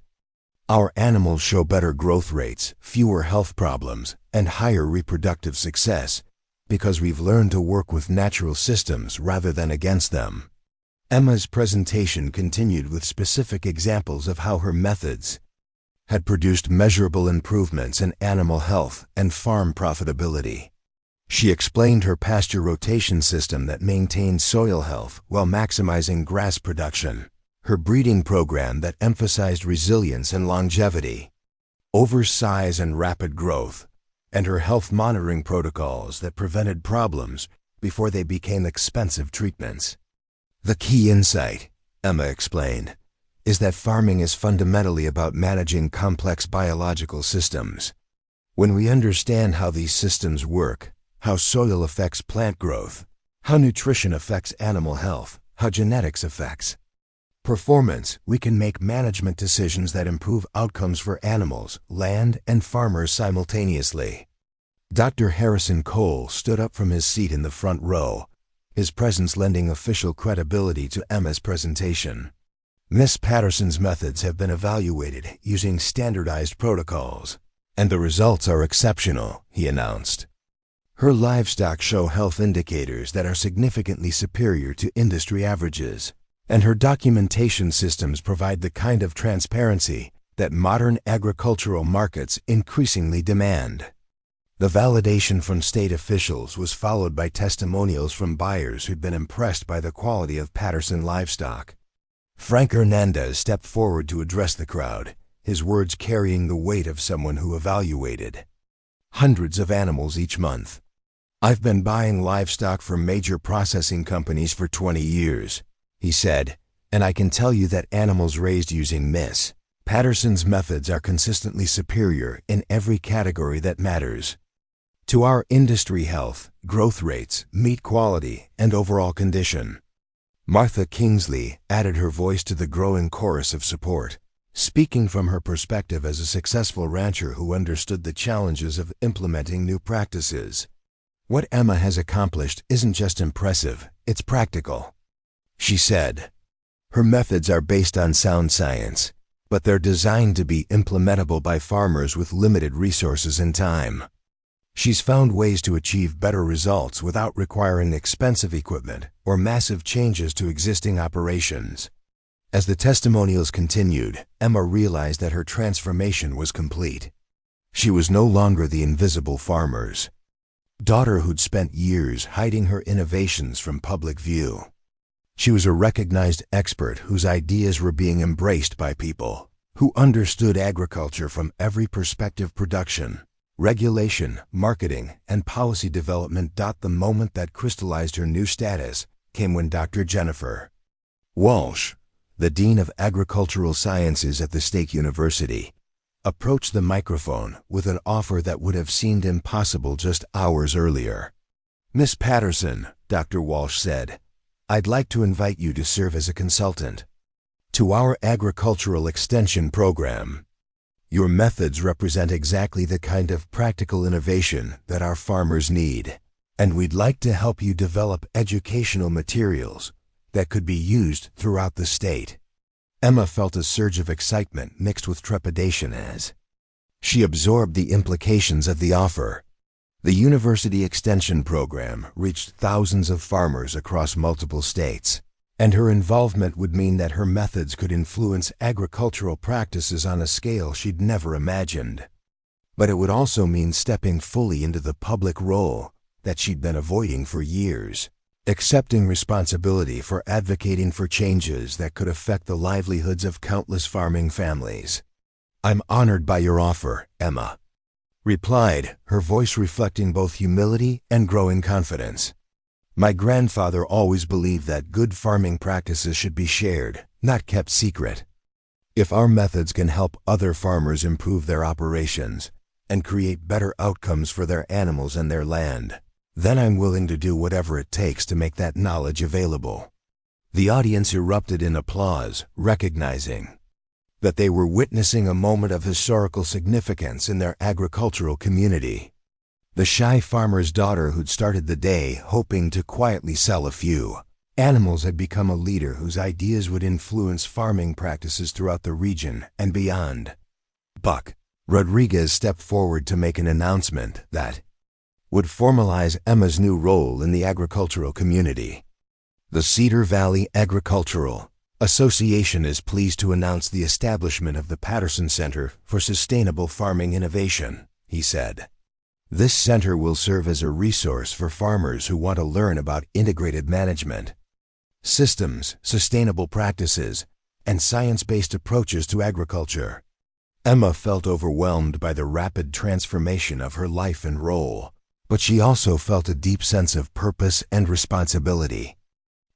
Our animals show better growth rates, fewer health problems, and higher reproductive success because we've learned to work with natural systems rather than against them. Emma's presentation continued with specific examples of how her methods had produced measurable improvements in animal health and farm profitability. She explained her pasture rotation system that maintained soil health while maximizing grass production, her breeding program that emphasized resilience and longevity, over size and rapid growth, and her health monitoring protocols that prevented problems before they became expensive treatments. The key insight, Emma explained, is that farming is fundamentally about managing complex biological systems. When we understand how these systems work, how soil affects plant growth, how nutrition affects animal health, how genetics affects performance, we can make management decisions that improve outcomes for animals, land, and farmers simultaneously. Dr. Harrison Cole stood up from his seat in the front row, his presence lending official credibility to Emma's presentation. Miss Patterson's methods have been evaluated using standardized protocols, and the results are exceptional, he announced. Her livestock show health indicators that are significantly superior to industry averages, and her documentation systems provide the kind of transparency that modern agricultural markets increasingly demand. The validation from state officials was followed by testimonials from buyers who'd been impressed by the quality of Patterson livestock. Frank Hernandez stepped forward to address the crowd, his words carrying the weight of someone who evaluated hundreds of animals each month. I've been buying livestock from major processing companies for 20 years, he said, and I can tell you that animals raised using Miss Patterson's methods are consistently superior in every category that matters to our industry: health, growth rates, meat quality, and overall condition. Martha Kingsley added her voice to the growing chorus of support, speaking from her perspective as a successful rancher who understood the challenges of implementing new practices. What Emma has accomplished isn't just impressive, it's practical, she said. Her methods are based on sound science, but they're designed to be implementable by farmers with limited resources and time. She's found ways to achieve better results without requiring expensive equipment or massive changes to existing operations. As the testimonials continued, Emma realized that her transformation was complete. She was no longer the invisible farmer's daughter who'd spent years hiding her innovations from public view. She was a recognized expert whose ideas were being embraced by people who understood agriculture from every perspective: production, regulation, marketing, and policy development. The moment that crystallized her new status came when Dr. Jennifer Walsh, the Dean of Agricultural Sciences at the State University, approached the microphone with an offer that would have seemed impossible just hours earlier. Miss Patterson, Dr. Walsh said, I'd like to invite you to serve as a consultant to our agricultural extension program. Your methods represent exactly the kind of practical innovation that our farmers need, and we'd like to help you develop educational materials that could be used throughout the state. Emma felt a surge of excitement mixed with trepidation as she absorbed the implications of the offer. The University Extension Program reached thousands of farmers across multiple states, and her involvement would mean that her methods could influence agricultural practices on a scale she'd never imagined. But it would also mean stepping fully into the public role that she'd been avoiding for years, accepting responsibility for advocating for changes that could affect the livelihoods of countless farming families. I'm honored by your offer, Emma replied, her voice reflecting both humility and growing confidence. My grandfather always believed that good farming practices should be shared, not kept secret. If our methods can help other farmers improve their operations and create better outcomes for their animals and their land, then I'm willing to do whatever it takes to make that knowledge available." The audience erupted in applause, recognizing that they were witnessing a moment of historical significance in their agricultural community. The shy farmer's daughter who'd started the day hoping to quietly sell a few animals had become a leader whose ideas would influence farming practices throughout the region and beyond. Buck Rodriguez stepped forward to make an announcement that would formalize Emma's new role in the agricultural community. The Cedar Valley Agricultural Association is pleased to announce the establishment of the Patterson Center for Sustainable Farming Innovation, he said. This center will serve as a resource for farmers who want to learn about integrated management systems, sustainable practices, and science-based approaches to agriculture. Emma felt overwhelmed by the rapid transformation of her life and role, but she also felt a deep sense of purpose and responsibility.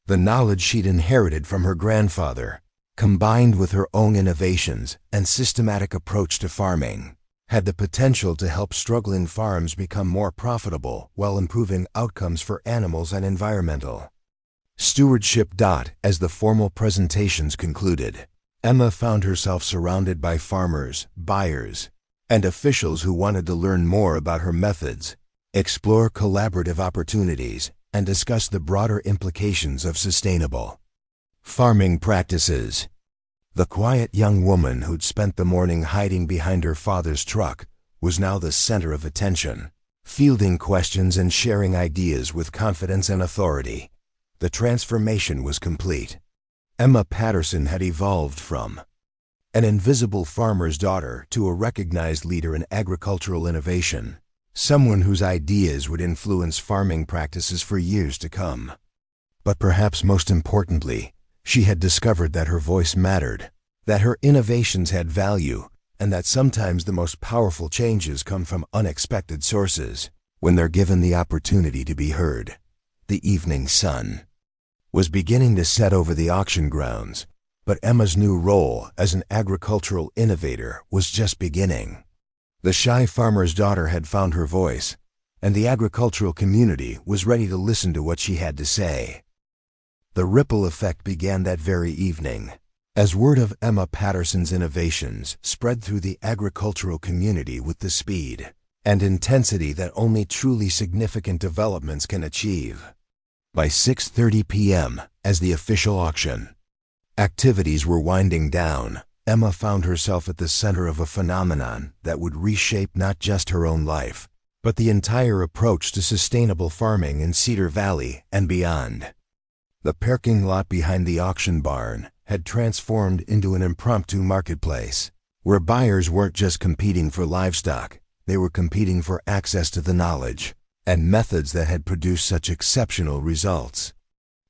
The knowledge she'd inherited from her grandfather, combined with her own innovations and systematic approach to farming, had the potential to help struggling farms become more profitable while improving outcomes for animals and environmental stewardship. As the formal presentations concluded, Emma found herself surrounded by farmers, buyers, and officials who wanted to learn more about her methods, explore collaborative opportunities, and discuss the broader implications of sustainable farming practices. The quiet young woman who'd spent the morning hiding behind her father's truck was now the center of attention, fielding questions and sharing ideas with confidence and authority. The transformation was complete. Emma Patterson had evolved from an invisible farmer's daughter to a recognized leader in agricultural innovation, someone whose ideas would influence farming practices for years to come. But perhaps most importantly, she had discovered that her voice mattered, that her innovations had value, and that sometimes the most powerful changes come from unexpected sources when they're given the opportunity to be heard. The evening sun was beginning to set over the auction grounds, but Emma's new role as an agricultural innovator was just beginning. The shy farmer's daughter had found her voice, and the agricultural community was ready to listen to what she had to say. The ripple effect began that very evening, as word of Emma Patterson's innovations spread through the agricultural community with the speed and intensity that only truly significant developments can achieve. By 6:30 p.m., as the official auction activities were winding down, Emma found herself at the center of a phenomenon that would reshape not just her own life, but the entire approach to sustainable farming in Cedar Valley and beyond. The parking lot behind the auction barn had transformed into an impromptu marketplace, where buyers weren't just competing for livestock, they were competing for access to the knowledge and methods that had produced such exceptional results.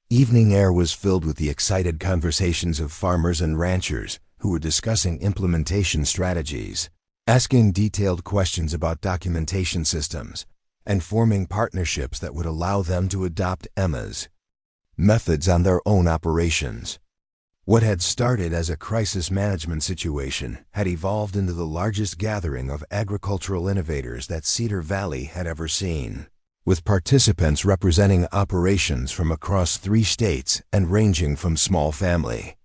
Evening air was filled with the excited conversations of farmers and ranchers who were discussing implementation strategies, asking detailed questions about documentation systems, and forming partnerships that would allow them to adopt Emma's methods on their own operations. What had started as a crisis management situation had evolved into the largest gathering of agricultural innovators that Cedar Valley had ever seen, with participants representing operations from across 3 states and ranging from small family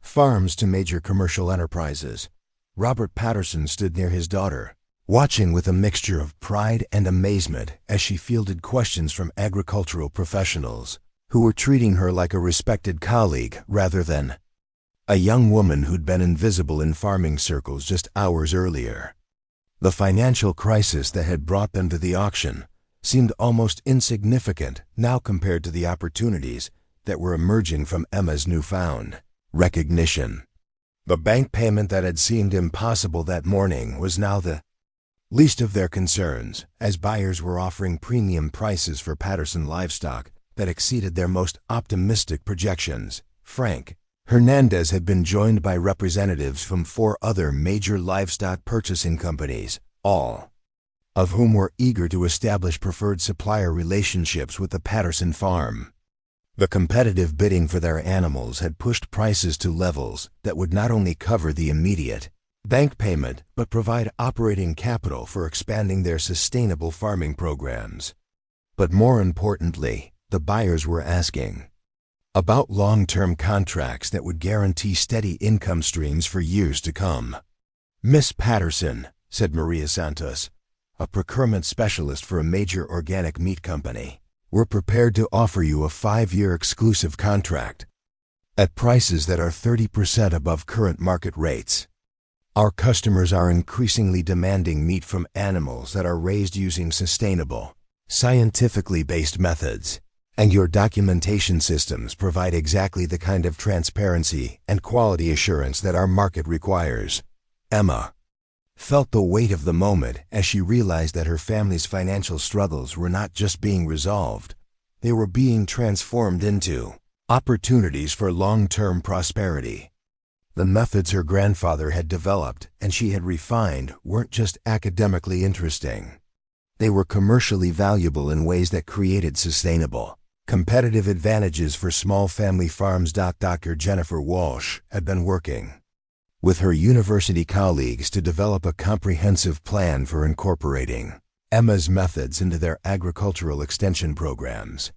farms to major commercial enterprises. Robert Patterson stood near his daughter, watching with a mixture of pride and amazement as she fielded questions from agricultural professionals who were treating her like a respected colleague rather than a young woman who'd been invisible in farming circles just hours earlier. The financial crisis that had brought them to the auction seemed almost insignificant now compared to the opportunities that were emerging from Emma's newfound recognition. The bank payment that had seemed impossible that morning was now the least of their concerns, as buyers were offering premium prices for Patterson livestock that exceeded their most optimistic projections. Frank Hernandez had been joined by representatives from 4 other major livestock purchasing companies, all of whom were eager to establish preferred supplier relationships with the Patterson farm. The competitive bidding for their animals had pushed prices to levels that would not only cover the immediate bank payment but provide operating capital for expanding their sustainable farming programs. But more importantly, the buyers were asking about long-term contracts that would guarantee steady income streams for years to come. "Miss Patterson," said Maria Santos, a procurement specialist for a major organic meat company, "we're prepared to offer you a 5-year exclusive contract at prices that are 30% above current market rates. Our customers are increasingly demanding meat from animals that are raised using sustainable, scientifically based methods, and your documentation systems provide exactly the kind of transparency and quality assurance that our market requires." Emma felt the weight of the moment as she realized that her family's financial struggles were not just being resolved, they were being transformed into opportunities for long-term prosperity. The methods her grandfather had developed and she had refined weren't just academically interesting. They were commercially valuable in ways that created sustainable, competitive advantages for small family farms. Dr. Jennifer Walsh had been working with her university colleagues to develop a comprehensive plan for incorporating Emma's methods into their agricultural extension programs.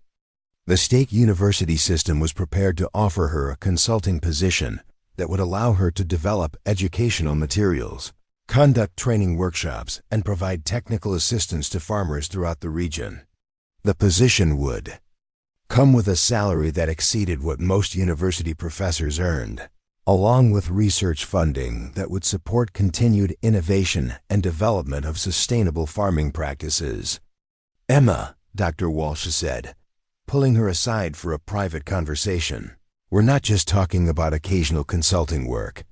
The state university system was prepared to offer her a consulting position that would allow her to develop educational materials, conduct training workshops, and provide technical assistance to farmers throughout the region. The position would come with a salary that exceeded what most university professors earned, along with research funding that would support continued innovation and development of sustainable farming practices. "Emma," Dr. Walsh said, pulling her aside for a private conversation, "we're not just talking about occasional consulting work.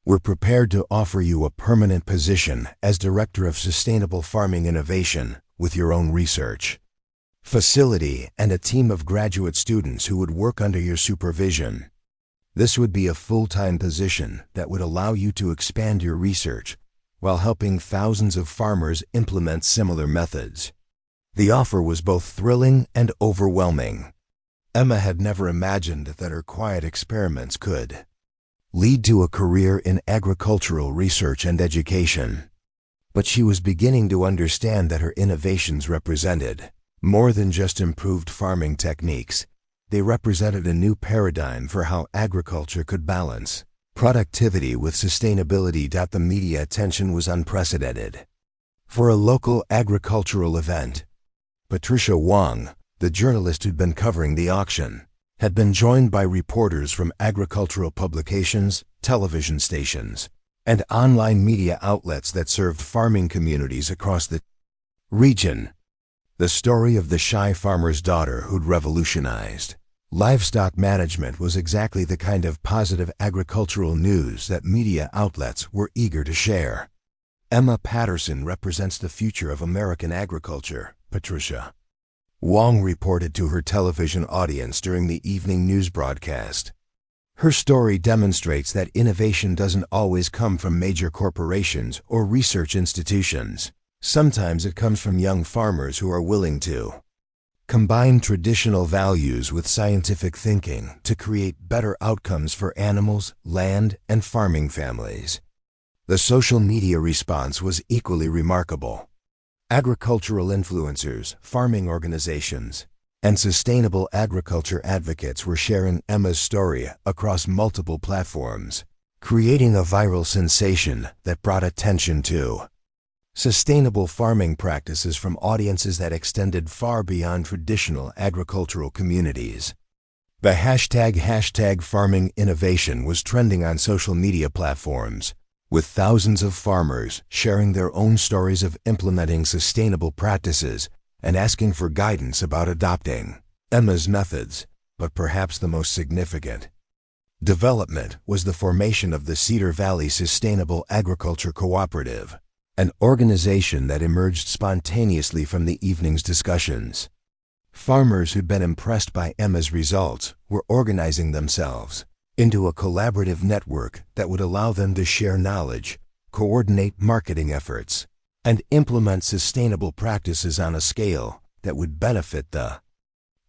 We're prepared to offer you a permanent position as Director of Sustainable Farming Innovation with your own research facility and a team of graduate students who would work under your supervision. This would be a full-time position that would allow you to expand your research while helping thousands of farmers implement similar methods." The offer was both thrilling and overwhelming. Emma had never imagined that her quiet experiments could lead to a career in agricultural research and education. But she was beginning to understand that her innovations represented more than just improved farming techniques. They represented a new paradigm for how agriculture could balance productivity with sustainability. The media attention was unprecedented. For a local agricultural event, Patricia Wong, the journalist who'd been covering the auction, had been joined by reporters from agricultural publications, television stations, and online media outlets that served farming communities across the region. The story of the shy farmer's daughter who'd revolutionized livestock management was exactly the kind of positive agricultural news that media outlets were eager to share. "Emma Patterson represents the future of American agriculture," Patricia Wong reported to her television audience during the evening news broadcast. "Her story demonstrates that innovation doesn't always come from major corporations or research institutions. Sometimes it comes from young farmers who are willing to combine traditional values with scientific thinking to create better outcomes for animals, land, and farming families." The social media response was equally remarkable. Agricultural influencers, farming organizations, and sustainable agriculture advocates were sharing Emma's story across multiple platforms, creating a viral sensation that brought attention to sustainable farming practices from audiences that extended far beyond traditional agricultural communities. The hashtag farming innovation was trending on social media platforms, with thousands of farmers sharing their own stories of implementing sustainable practices and asking for guidance about adopting Emma's methods. But perhaps the most significant development was the formation of the Cedar Valley Sustainable Agriculture Cooperative, an organization that emerged spontaneously from the evening's discussions. Farmers who'd been impressed by Emma's results were organizing themselves into a collaborative network that would allow them to share knowledge, coordinate marketing efforts, and implement sustainable practices on a scale that would benefit the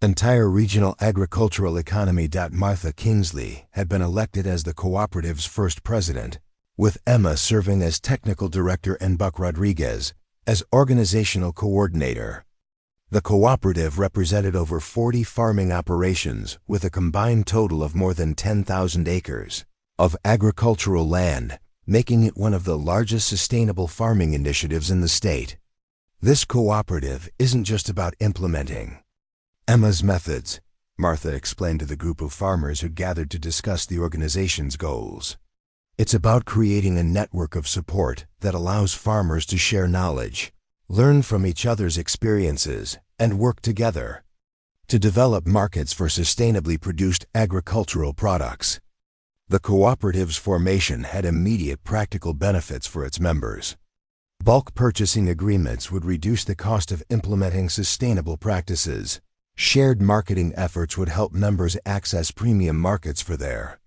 Entire regional agricultural economy. Martha Kingsley had been elected as the cooperative's first president, with Emma serving as technical director and Buck Rodriguez as organizational coordinator. The cooperative represented over 40 farming operations with a combined total of more than 10,000 acres of agricultural land, making it one of the largest sustainable farming initiatives in the state. This cooperative isn't just about implementing Emma's methods, Martha explained to the group of farmers who'd gathered to discuss the organization's goals. It's about creating a network of support that allows farmers to share knowledge, learn from each other's experiences, and work together to develop markets for sustainably produced agricultural products. The cooperative's formation had immediate practical benefits for its members. Bulk purchasing agreements would reduce the cost of implementing sustainable practices. Shared marketing efforts would help members access premium markets for their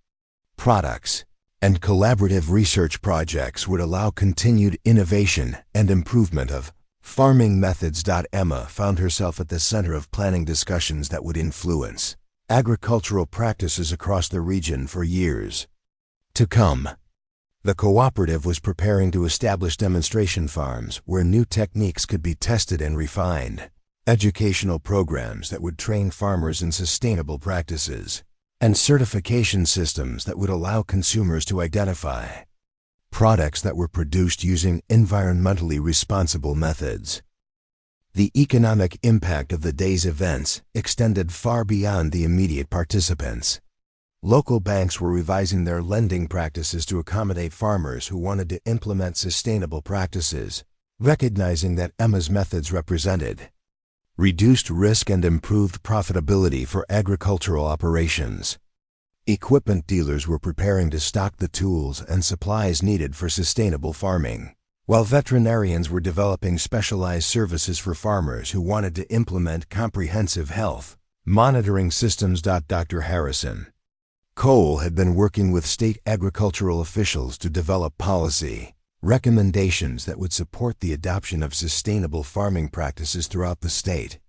products, and collaborative research projects would allow continued innovation and improvement of farming methods. Emma found herself at the center of planning discussions that would influence agricultural practices across the region for years to come. The cooperative was preparing to establish demonstration farms where new techniques could be tested and refined, educational programs that would train farmers in sustainable practices, and certification systems that would allow consumers to identify products that were produced using environmentally responsible methods. The economic impact of the day's events extended far beyond the immediate participants. Local banks were revising their lending practices to accommodate farmers who wanted to implement sustainable practices, recognizing that Emma's methods represented reduced risk and improved profitability for agricultural operations. Equipment dealers were preparing to stock the tools and supplies needed for sustainable farming, while veterinarians were developing specialized services for farmers who wanted to implement comprehensive health monitoring systems. Dr. Harrison Cole had been working with state agricultural officials to develop policy recommendations that would support the adoption of sustainable farming practices throughout the state.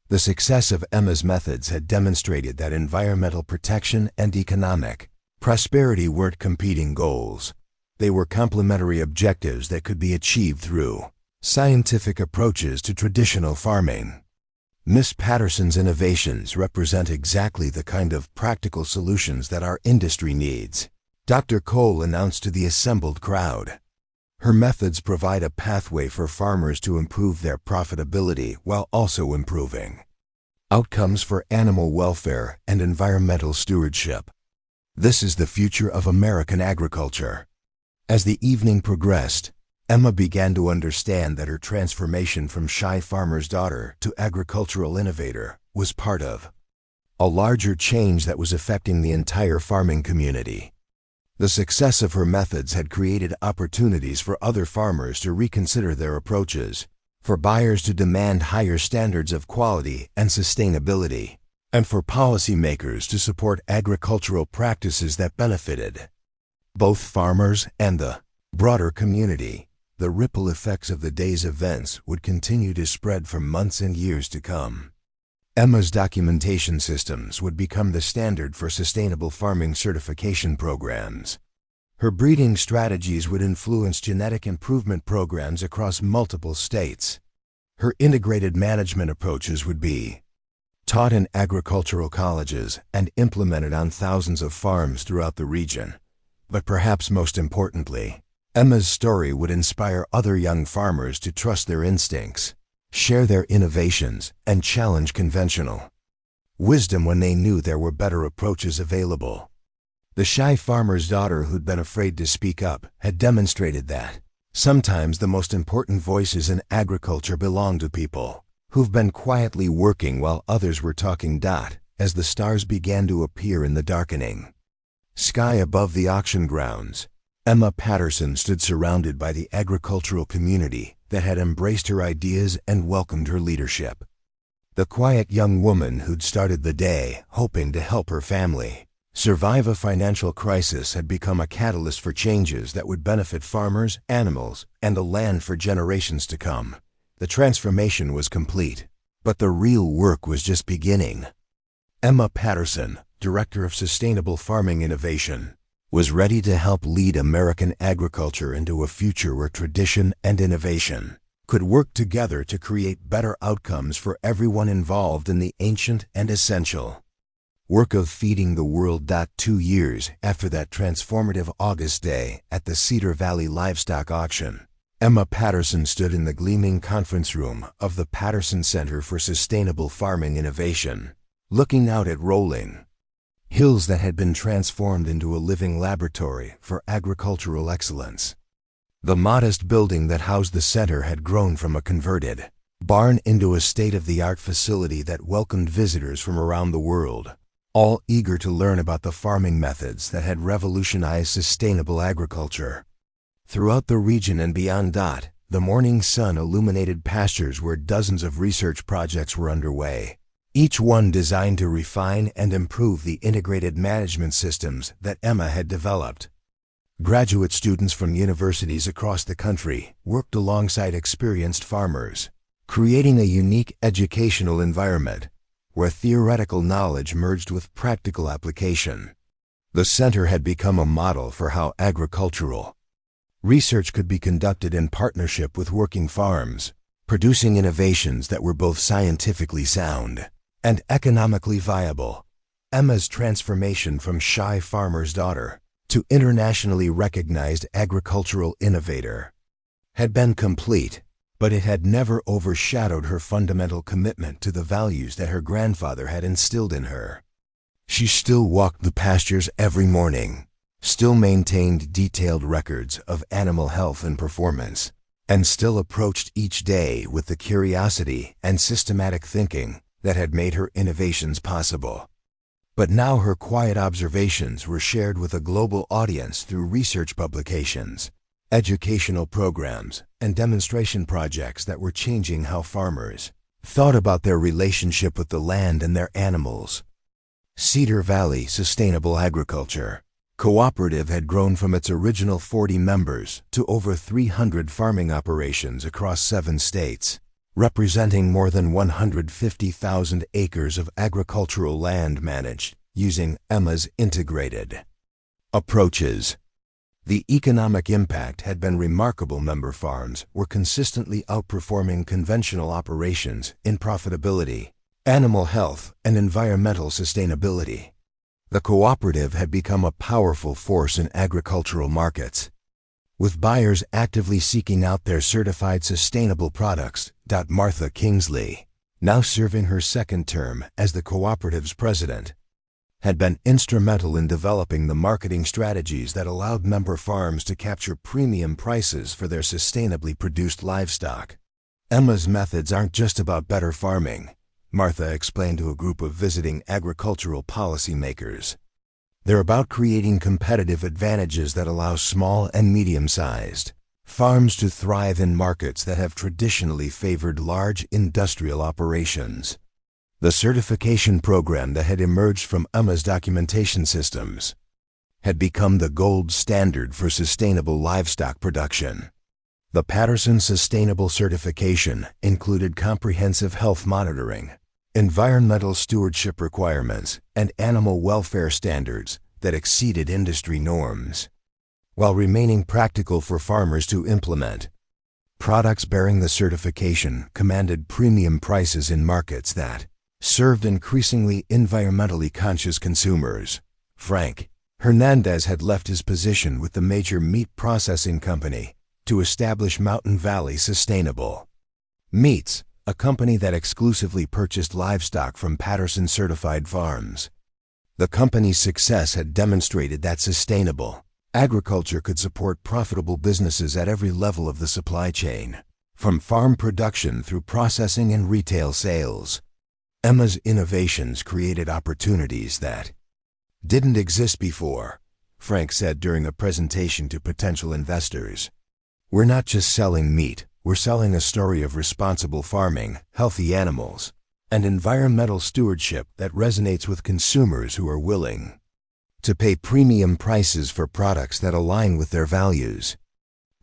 The success of Emma's methods had demonstrated that environmental protection and economic prosperity weren't competing goals. They were complementary objectives that could be achieved through scientific approaches to traditional farming. Ms. Patterson's innovations represent exactly the kind of practical solutions that our industry needs, Dr. Cole announced to the assembled crowd. Her methods provide a pathway for farmers to improve their profitability while also improving outcomes for animal welfare and environmental stewardship. This is the future of American agriculture. As the evening progressed, Emma began to understand that her transformation from shy farmer's daughter to agricultural innovator was part of a larger change that was affecting the entire farming community. The success of her methods had created opportunities for other farmers to reconsider their approaches, for buyers to demand higher standards of quality and sustainability, and for policymakers to support agricultural practices that benefited both farmers and the broader community. The ripple effects of the day's events would continue to spread for months and years to come. Emma's documentation systems would become the standard for sustainable farming certification programs. Her breeding strategies would influence genetic improvement programs across multiple states. Her integrated management approaches would be taught in agricultural colleges and implemented on thousands of farms throughout the region. But perhaps most importantly, Emma's story would inspire other young farmers to trust their instincts, share their innovations, and challenge conventional wisdom when they knew there were better approaches available. The shy farmer's daughter who'd been afraid to speak up had demonstrated that sometimes the most important voices in agriculture belong to people who've been quietly working while others were talking. As the stars began to appear in the darkening sky above the auction grounds, Emma Patterson stood surrounded by the agricultural community that had embraced her ideas and welcomed her leadership. The quiet young woman who'd started the day hoping to help her family survive a financial crisis had become a catalyst for changes that would benefit farmers, animals, and the land for generations to come. The transformation was complete, But the real work was just beginning. Emma Patterson, Director of Sustainable Farming Innovation, was ready to help lead American agriculture into a future where tradition and innovation could work together to create better outcomes for everyone involved in the ancient and essential work of feeding the world. 2 years after that transformative August day at the Cedar Valley Livestock Auction, Emma Patterson stood in the gleaming conference room of the Patterson Center for Sustainable Farming Innovation, looking out at rolling hills that had been transformed into a living laboratory for agricultural excellence. The modest building that housed the center had grown from a converted barn into a state-of-the-art facility that welcomed visitors from around the world, all eager to learn about the farming methods that had revolutionized sustainable agriculture. Throughout the region and beyond, the morning sun illuminated pastures where dozens of research projects were underway, each one designed to refine and improve the integrated management systems that Emma had developed. Graduate students from universities across the country worked alongside experienced farmers, creating a unique educational environment where theoretical knowledge merged with practical application. The center had become a model for how agricultural research could be conducted in partnership with working farms, producing innovations that were both scientifically sound and economically viable. Emma's transformation from shy farmer's daughter to internationally recognized agricultural innovator had been complete, but it had never overshadowed her fundamental commitment to the values that her grandfather had instilled in her. She still walked the pastures every morning, still maintained detailed records of animal health and performance, and still approached each day with the curiosity and systematic thinking that had made her innovations possible. But now her quiet observations were shared with a global audience through research publications, educational programs, and demonstration projects that were changing how farmers thought about their relationship with the land and their animals. Cedar Valley Sustainable Agriculture Cooperative had grown from its original 40 members to over 300 farming operations across 7 states, representing more than 150,000 acres of agricultural land managed using Emma's integrated approaches. The economic impact had been remarkable. Member farms were consistently outperforming conventional operations in profitability, animal health, and environmental sustainability. The cooperative had become a powerful force in agricultural markets, with buyers actively seeking out their certified sustainable products. Martha Kingsley, now serving her second term as the cooperative's president, had been instrumental in developing the marketing strategies that allowed member farms to capture premium prices for their sustainably produced livestock. Emma's methods aren't just about better farming, Martha explained to a group of visiting agricultural policymakers. They're about creating competitive advantages that allow small and medium-sized farms to thrive in markets that have traditionally favored large industrial operations. The certification program that had emerged from Emma's documentation systems had become the gold standard for sustainable livestock production. The Patterson Sustainable Certification included comprehensive health monitoring, environmental stewardship requirements, and animal welfare standards that exceeded industry norms, while remaining practical for farmers to implement. Products bearing the certification commanded premium prices in markets that served increasingly environmentally conscious consumers. Frank Hernandez had left his position with the major meat processing company to establish Mountain Valley Sustainable Meats, a company that exclusively purchased livestock from Patterson-certified farms. The company's success had demonstrated that sustainable agriculture could support profitable businesses at every level of the supply chain, from farm production through processing and retail sales. Emma's innovations created opportunities that didn't exist before, Frank said during a presentation to potential investors. We're not just selling meat, we're selling a story of responsible farming, healthy animals, and environmental stewardship that resonates with consumers who are willing to pay premium prices for products that align with their values.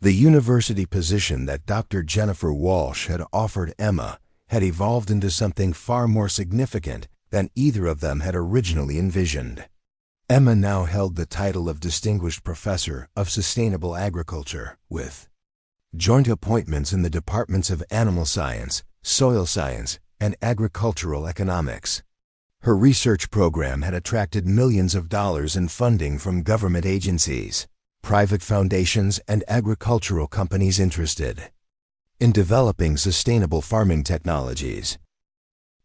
The university position that Dr. Jennifer Walsh had offered Emma had evolved into something far more significant than either of them had originally envisioned. Emma now held the title of Distinguished Professor of Sustainable Agriculture, with joint appointments in the departments of Animal Science, Soil Science, and Agricultural Economics. Her research program had attracted millions of dollars in funding from government agencies, private foundations, and agricultural companies interested in developing sustainable farming technologies.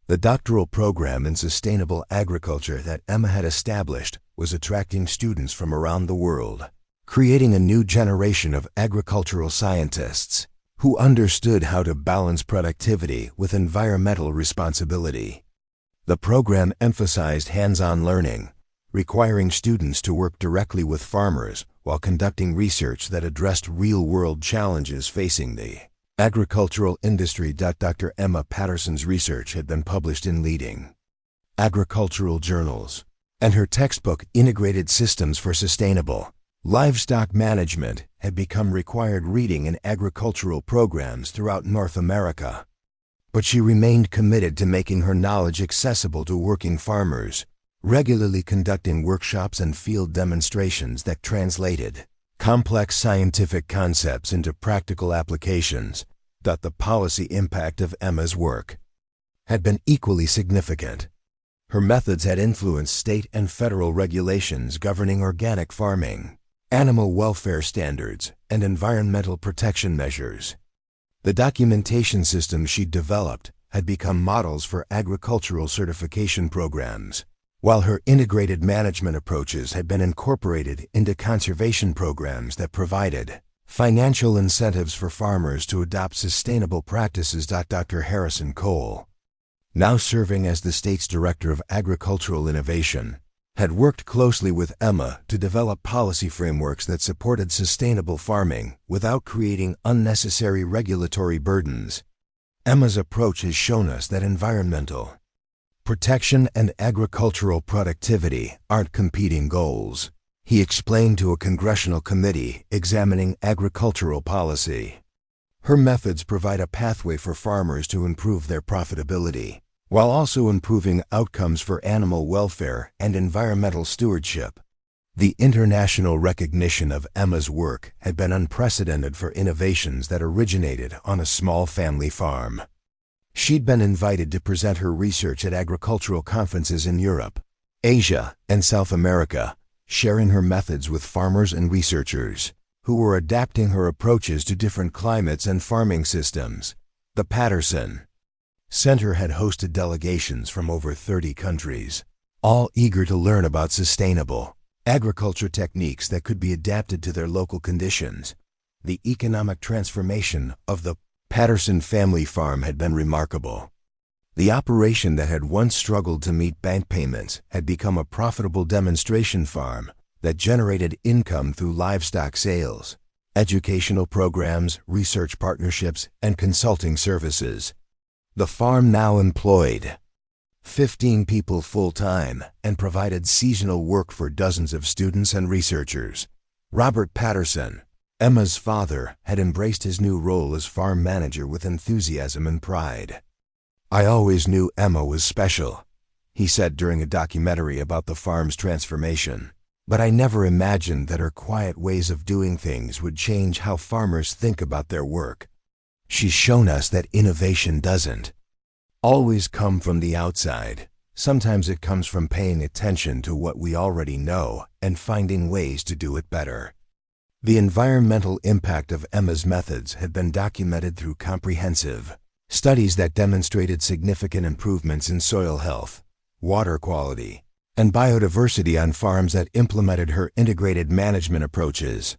The doctoral program in sustainable agriculture that Emma had established was attracting students from around the world, creating a new generation of agricultural scientists who understood how to balance productivity with environmental responsibility. The program emphasized hands-on learning, requiring students to work directly with farmers while conducting research that addressed real-world challenges facing the agricultural industry. Dr. Emma Patterson's research had been published in leading agricultural journals, and her textbook, Integrated Systems for Sustainable Livestock Management, had become required reading in agricultural programs throughout North America. But she remained committed to making her knowledge accessible to working farmers, regularly conducting workshops and field demonstrations that translated complex scientific concepts into practical applications. The policy impact of Emma's work had been equally significant. Her methods had influenced state and federal regulations governing organic farming, animal welfare standards, and environmental protection measures. The documentation systems she developed had become models for agricultural certification programs, while her integrated management approaches had been incorporated into conservation programs that provided financial incentives for farmers to adopt sustainable practices. Dr. Harrison Cole, now serving as the state's Director of Agricultural Innovation, had worked closely with Emma to develop policy frameworks that supported sustainable farming without creating unnecessary regulatory burdens. Emma's approach has shown us that environmental protection and agricultural productivity aren't competing goals, he explained to a congressional committee examining agricultural policy. Her methods provide a pathway for farmers to improve their profitability, while also improving outcomes for animal welfare and environmental stewardship. The international recognition of Emma's work had been unprecedented for innovations that originated on a small family farm. She'd been invited to present her research at agricultural conferences in Europe, Asia, and South America, sharing her methods with farmers and researchers who were adapting her approaches to different climates and farming systems. The Patterson Center had hosted delegations from over 30 countries, all eager to learn about sustainable agriculture techniques that could be adapted to their local conditions. The economic transformation of the Patterson family farm had been remarkable. The operation that had once struggled to meet bank payments had become a profitable demonstration farm that generated income through livestock sales, educational programs, research partnerships, and consulting services. The farm now employed 15 people full-time and provided seasonal work for dozens of students and researchers. Robert Patterson, Emma's father, had embraced his new role as farm manager with enthusiasm and pride. "I always knew Emma was special," he said during a documentary about the farm's transformation, "but I never imagined that her quiet ways of doing things would change how farmers think about their work. She's shown us that innovation doesn't always come from the outside. Sometimes it comes from paying attention to what we already know and finding ways to do it better." The environmental impact of Emma's methods had been documented through comprehensive studies that demonstrated significant improvements in soil health, water quality, and biodiversity on farms that implemented her integrated management approaches.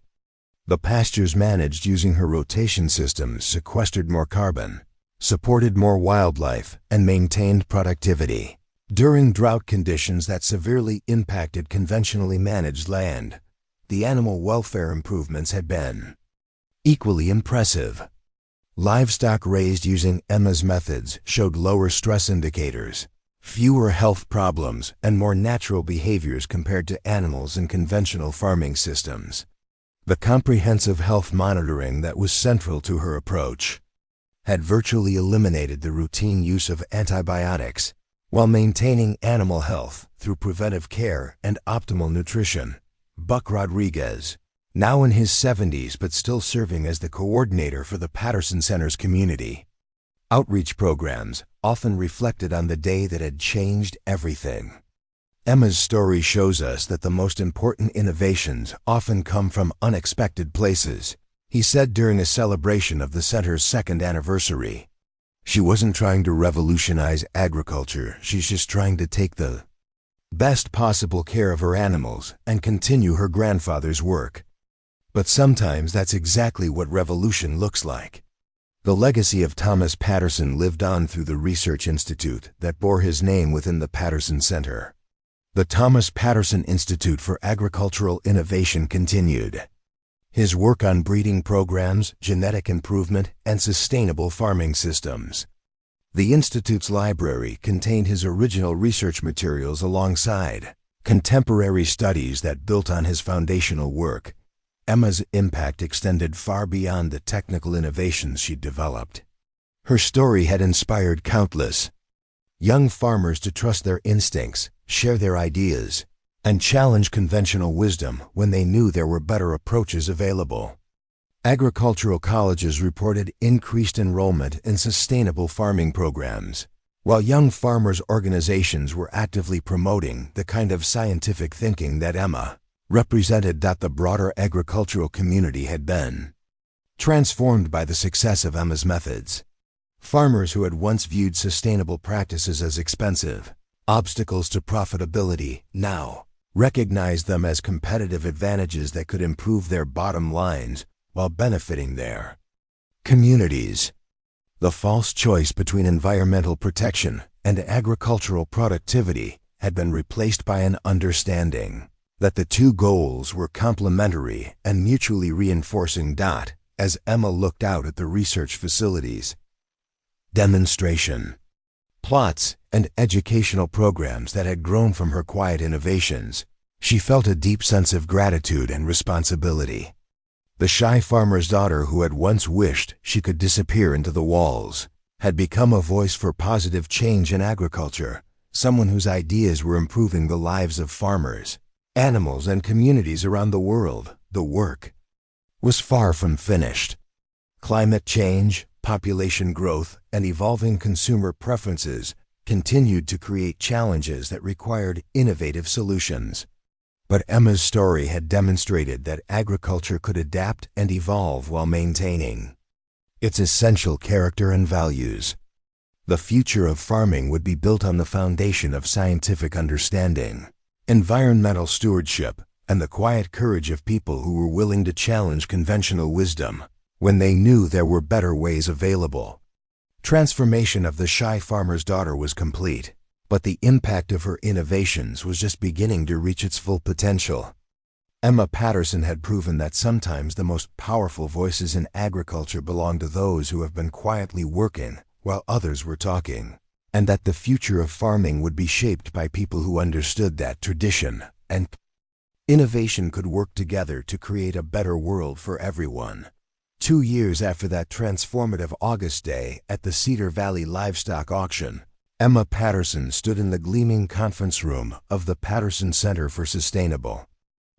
The pastures managed using her rotation systems sequestered more carbon, supported more wildlife, and maintained productivity during drought conditions that severely impacted conventionally managed land. The animal welfare improvements had been equally impressive. Livestock raised using Emma's methods showed lower stress indicators, fewer health problems, and more natural behaviors compared to animals in conventional farming systems. The comprehensive health monitoring that was central to her approach had virtually eliminated the routine use of antibiotics while maintaining animal health through preventive care and optimal nutrition. Buck Rodriguez, now in his 70s but still serving as the coordinator for the Patterson Center's community outreach programs, often reflected on the day that had changed everything. Emma's story shows us that the most important innovations often come from unexpected places, he said during a celebration of the center's second anniversary. She wasn't trying to revolutionize agriculture, she's just trying to take the best possible care of her animals and continue her grandfather's work. But sometimes that's exactly what revolution looks like. The legacy of Thomas Patterson lived on through the research institute that bore his name within the Patterson Center. The Thomas Patterson Institute for Agricultural Innovation continued his work on breeding programs, genetic improvement, and sustainable farming systems. The Institute's library contained his original research materials alongside contemporary studies that built on his foundational work. Emma's impact extended far beyond the technical innovations she'd developed. Her story had inspired countless young farmers to trust their instincts, share their ideas, and challenge conventional wisdom when they knew there were better approaches available. Agricultural colleges reported increased enrollment in sustainable farming programs, while young farmers' organizations were actively promoting the kind of scientific thinking that Emma represented. The broader agricultural community had been transformed by the success of Emma's methods. Farmers who had once viewed sustainable practices as expensive obstacles to profitability now recognized them as competitive advantages that could improve their bottom lines while benefiting their communities. The false choice between environmental protection and agricultural productivity had been replaced by an understanding that the two goals were complementary and mutually reinforcing. As Emma looked out at the research facilities, demonstration plots, and educational programs that had grown from her quiet innovations, she felt a deep sense of gratitude and responsibility. The shy farmer's daughter who had once wished she could disappear into the walls had become a voice for positive change in agriculture, someone whose ideas were improving the lives of farmers, animals, and communities around the world. The work was far from finished. Climate change, population growth, and evolving consumer preferences continued to create challenges that required innovative solutions. But Emma's story had demonstrated that agriculture could adapt and evolve while maintaining its essential character and values. The future of farming would be built on the foundation of scientific understanding, environmental stewardship, and the quiet courage of people who were willing to challenge conventional wisdom when they knew there were better ways available. Transformation of the shy farmer's daughter was complete, but the impact of her innovations was just beginning to reach its full potential. Emma Patterson had proven that sometimes the most powerful voices in agriculture belong to those who have been quietly working while others were talking, and that the future of farming would be shaped by people who understood that tradition and innovation could work together to create a better world for everyone. 2 years after that transformative August day at the Cedar Valley Livestock Auction, Emma Patterson stood in the gleaming conference room of the Patterson Center for Sustainable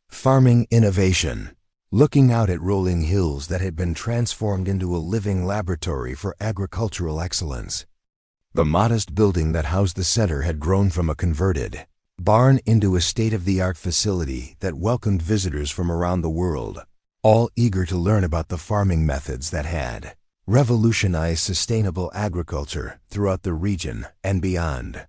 Farming Innovation, looking out at rolling hills that had been transformed into a living laboratory for agricultural excellence. The modest building that housed the center had grown from a converted barn into a state-of-the-art facility that welcomed visitors from around the world, all eager to learn about the farming methods that had revolutionized sustainable agriculture throughout the region and beyond.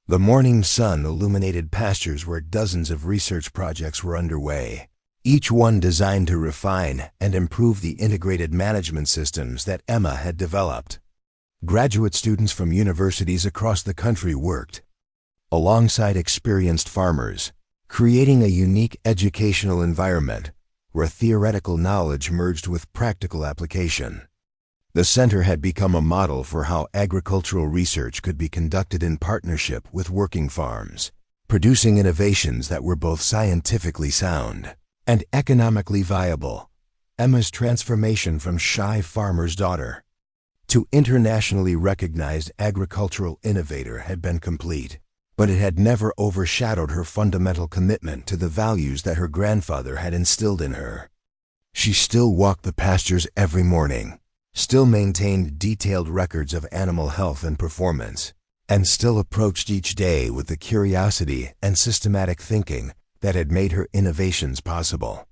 The morning sun illuminated pastures where dozens of research projects were underway, each one designed to refine and improve the integrated management systems that Emma had developed. Graduate students from universities across the country worked alongside experienced farmers, creating a unique educational environment where theoretical knowledge merged with practical application. The center had become a model for how agricultural research could be conducted in partnership with working farms, producing innovations that were both scientifically sound and economically viable. Emma's transformation from shy farmer's daughter to internationally recognized agricultural innovator had been complete, but it had never overshadowed her fundamental commitment to the values that her grandfather had instilled in her. She still walked the pastures every morning, still maintained detailed records of animal health and performance, and still approached each day with the curiosity and systematic thinking that had made her innovations possible.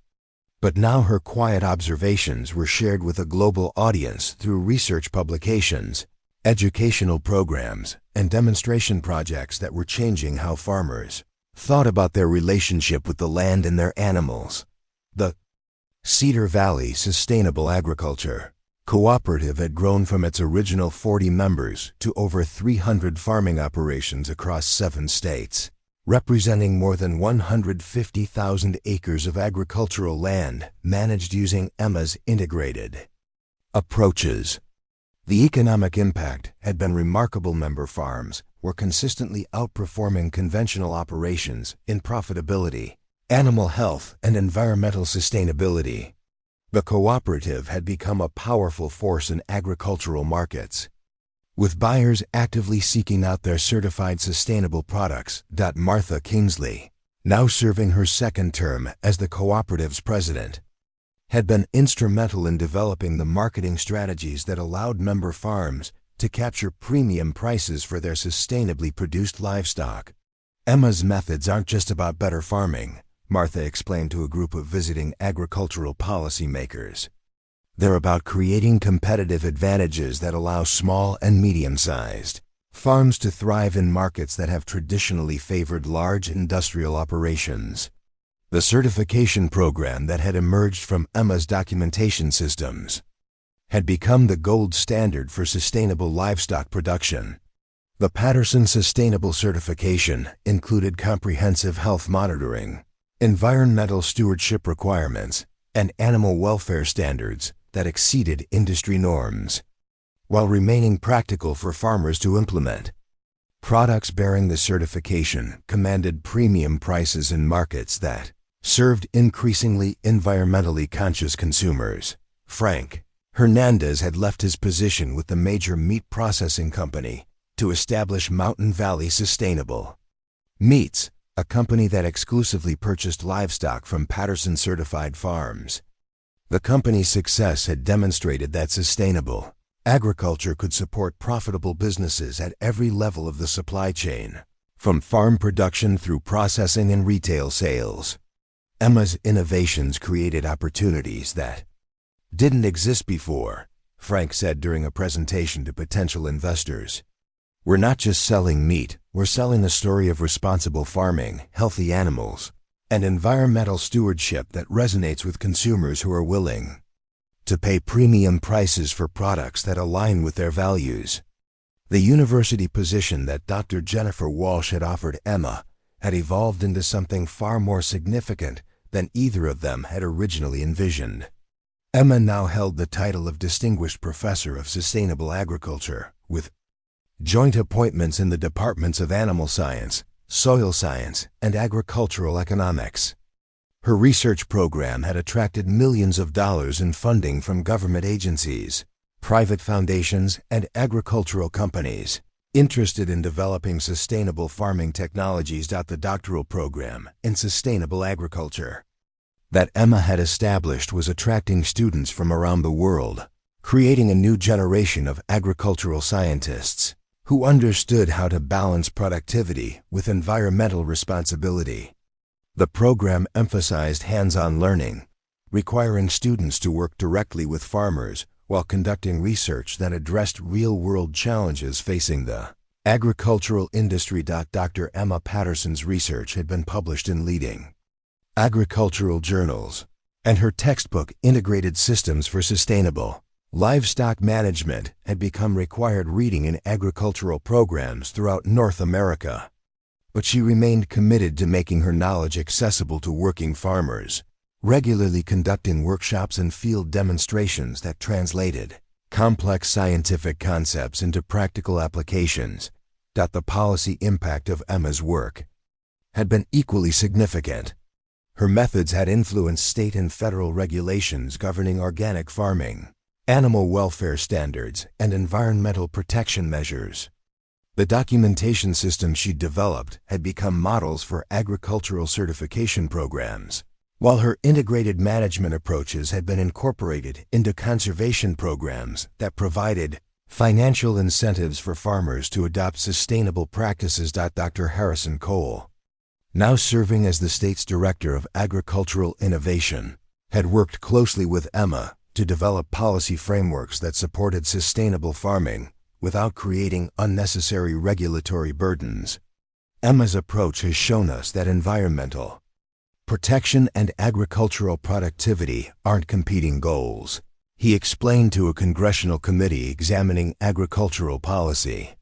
But now her quiet observations were shared with a global audience through research publications, educational programs, and demonstration projects that were changing how farmers thought about their relationship with the land and their animals. The Cedar Valley Sustainable Agriculture Cooperative had grown from its original 40 members to over 300 farming operations across 7 states, representing more than 150,000 acres of agricultural land managed using Emma's integrated approaches. The economic impact had been remarkable. Member farms were consistently outperforming conventional operations in profitability, animal health, and environmental sustainability. The cooperative had become a powerful force in agricultural markets, with buyers actively seeking out their certified sustainable products. Martha Kingsley, now serving her second term as the cooperative's president, had been instrumental in developing the marketing strategies that allowed member farms to capture premium prices for their sustainably produced livestock. Emma's methods aren't just about better farming, Martha explained to a group of visiting agricultural policymakers. They're about creating competitive advantages that allow small and medium-sized farms to thrive in markets that have traditionally favored large industrial operations. The certification program that had emerged from Emma's documentation systems had become the gold standard for sustainable livestock production. The Patterson Sustainable Certification included comprehensive health monitoring, environmental stewardship requirements, and animal welfare standards that exceeded industry norms, while remaining practical for farmers to implement. Products bearing the certification commanded premium prices in markets that served increasingly environmentally conscious consumers. Frank Hernandez had left his position with the major meat processing company to establish Mountain Valley Sustainable Meats, a company that exclusively purchased livestock from Patterson-certified farms. The company's success had demonstrated that sustainable agriculture could support profitable businesses at every level of the supply chain, from farm production through processing and retail sales. Emma's innovations created opportunities that didn't exist before, Frank said during a presentation to potential investors. We're not just selling meat, we're selling a story of responsible farming, healthy animals, and environmental stewardship that resonates with consumers who are willing to pay premium prices for products that align with their values. The university position that Dr. Jennifer Walsh had offered Emma had evolved into something far more significant than either of them had originally envisioned. Emma now held the title of Distinguished Professor of Sustainable Agriculture, with joint appointments in the departments of Animal Science, Soil Science, and Agricultural Economics. Her research program had attracted millions of dollars in funding from government agencies, private foundations, and agricultural companies interested in developing sustainable farming technologies. The doctoral program in sustainable agriculture that Emma had established was attracting students from around the world, creating a new generation of agricultural scientists who understood how to balance productivity with environmental responsibility. The program emphasized hands-on learning, requiring students to work directly with farmers while conducting research that addressed real-world challenges facing the agricultural industry. Dr. Emma Patterson's research had been published in leading agricultural journals, and her textbook, Integrated Systems for Sustainable Livestock Management, had become required reading in agricultural programs throughout North America. But she remained committed to making her knowledge accessible to working farmers, regularly conducting workshops and field demonstrations that translated complex scientific concepts into practical applications. The policy impact of Emma's work had been equally significant. Her methods had influenced state and federal regulations governing organic farming, animal welfare standards, and environmental protection measures. The documentation system she developed had become models for agricultural certification programs, while her integrated management approaches had been incorporated into conservation programs that provided financial incentives for farmers to adopt sustainable practices. Dr. Harrison Cole, now serving as the state's Director of Agricultural Innovation, had worked closely with Emma to develop policy frameworks that supported sustainable farming without creating unnecessary regulatory burdens. Emma's approach has shown us that environmental protection and agricultural productivity aren't competing goals, he explained to a congressional committee examining agricultural policy.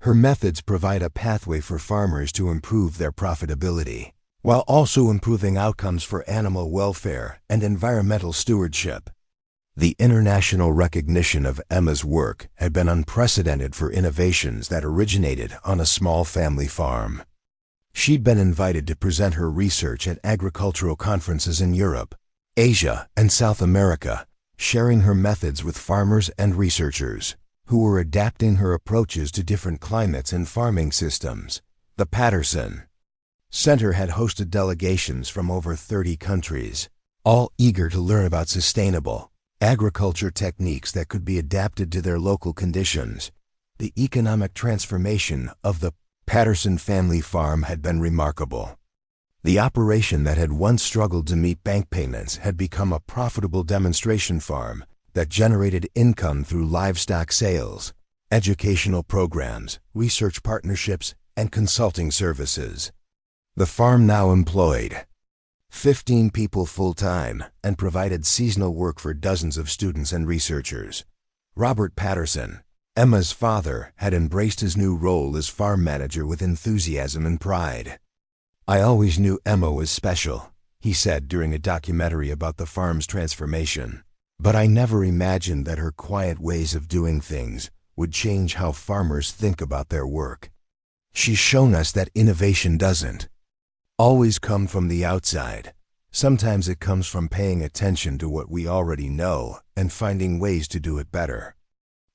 Her methods provide a pathway for farmers to improve their profitability, while also improving outcomes for animal welfare and environmental stewardship. The international recognition of Emma's work had been unprecedented for innovations that originated on a small family farm. She'd been invited to present her research at agricultural conferences in Europe, Asia, and South America, sharing her methods with farmers and researchers who were adapting her approaches to different climates and farming systems. The Patterson Center had hosted delegations from over 30 countries, all eager to learn about sustainable agriculture techniques that could be adapted to their local conditions. The economic transformation of the Patterson family farm had been remarkable. The operation that had once struggled to meet bank payments had become a profitable demonstration farm that generated income through livestock sales, educational programs, research partnerships, and consulting services. The farm now employed 15 people full-time and provided seasonal work for dozens of students and researchers. Robert Patterson, Emma's father, had embraced his new role as farm manager with enthusiasm and pride. "I always knew Emma was special," he said during a documentary about the farm's transformation, "but I never imagined that her quiet ways of doing things would change how farmers think about their work. She's shown us that innovation doesn't always come from the outside. Sometimes it comes from paying attention to what we already know and finding ways to do it better."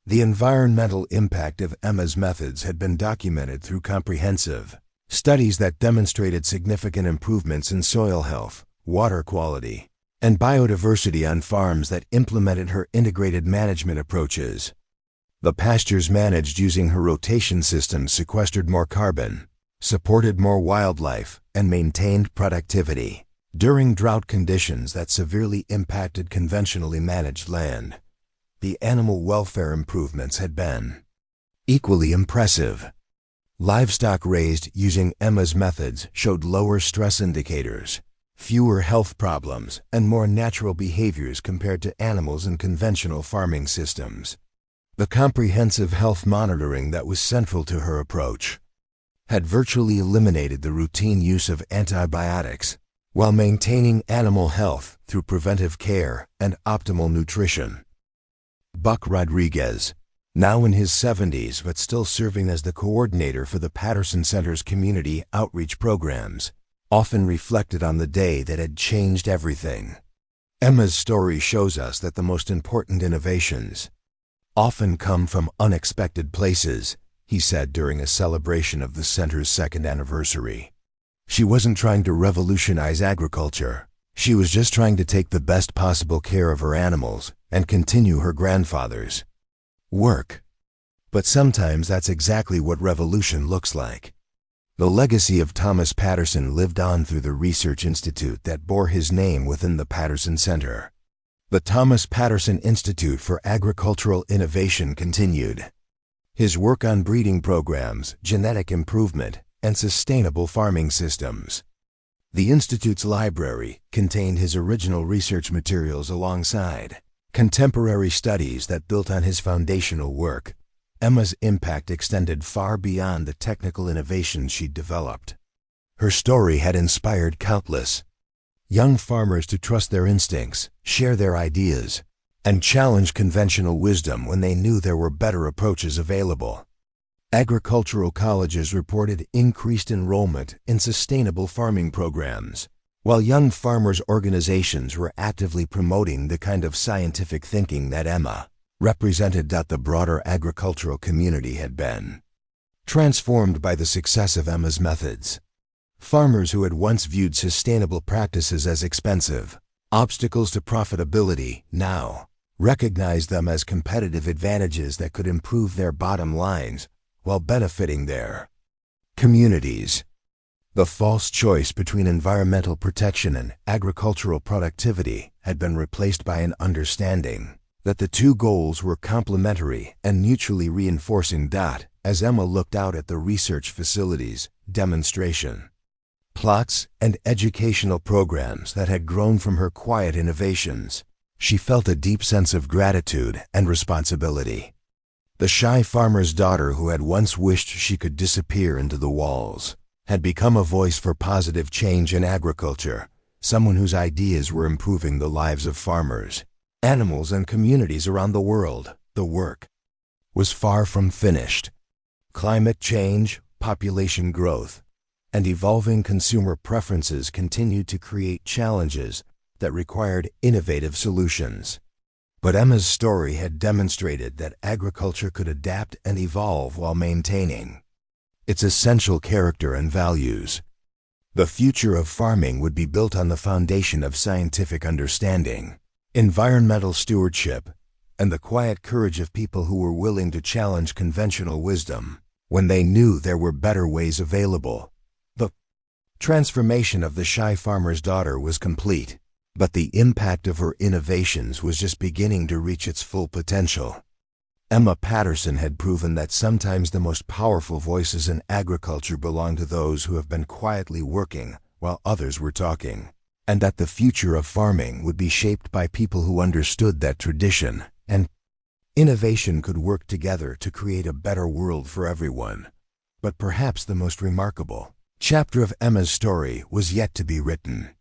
The environmental impact of Emma's methods had been documented through comprehensive studies that demonstrated significant improvements in soil health, water quality, and biodiversity on farms that implemented her integrated management approaches. The pastures managed using her rotation system sequestered more carbon, supported more wildlife, and maintained productivity during drought conditions that severely impacted conventionally managed land. The animal welfare improvements had been equally impressive. Livestock raised using Emma's methods showed lower stress indicators, fewer health problems, and more natural behaviors compared to animals in conventional farming systems. The comprehensive health monitoring that was central to her approach had virtually eliminated the routine use of antibiotics while maintaining animal health through preventive care and optimal nutrition. Buck Rodriguez, now in his 70s but still serving as the coordinator for the Patterson Center's community outreach programs, often reflected on the day that had changed everything. Emma's story shows us that the most important innovations often come from unexpected places, he said during a celebration of the center's second anniversary. She wasn't trying to revolutionize agriculture. She was just trying to take the best possible care of her animals and continue her grandfather's work. But sometimes that's exactly what revolution looks like. The legacy of Thomas Patterson lived on through the research institute that bore his name within the Patterson Center. The Thomas Patterson Institute for Agricultural Innovation continued his work on breeding programs, genetic improvement, and sustainable farming systems. The Institute's library contained his original research materials alongside contemporary studies that built on his foundational work. Emma's impact extended far beyond the technical innovations she'd developed. Her story had inspired countless young farmers to trust their instincts, share their ideas, and challenge conventional wisdom when they knew there were better approaches available. Agricultural colleges reported increased enrollment in sustainable farming programs, While young farmers' organizations were actively promoting the kind of scientific thinking that Emma represented, the broader agricultural community had been transformed by the success of Emma's methods. Farmers who had once viewed sustainable practices as expensive obstacles to profitability now recognized them as competitive advantages that could improve their bottom lines while benefiting their communities. The false choice between environmental protection and agricultural productivity had been replaced by an understanding that the two goals were complementary and mutually reinforcing. As Emma looked out at the research facilities, demonstration plots, and educational programs that had grown from her quiet innovations, she felt a deep sense of gratitude and responsibility. The shy farmer's daughter who had once wished she could disappear into the walls had become a voice for positive change in agriculture, someone whose ideas were improving the lives of farmers, animals, and communities around the world. The work was far from finished. Climate change, population growth, and evolving consumer preferences continued to create challenges that required innovative solutions. But Emma's story had demonstrated that agriculture could adapt and evolve while maintaining its essential character and values. The future of farming would be built on the foundation of scientific understanding, environmental stewardship, and the quiet courage of people who were willing to challenge conventional wisdom when they knew there were better ways available. The transformation of the shy farmer's daughter was complete, but the impact of her innovations was just beginning to reach its full potential. Emma Patterson had proven that sometimes the most powerful voices in agriculture belong to those who have been quietly working while others were talking, and that the future of farming would be shaped by people who understood that tradition and innovation could work together to create a better world for everyone. But perhaps the most remarkable chapter of Emma's story was yet to be written.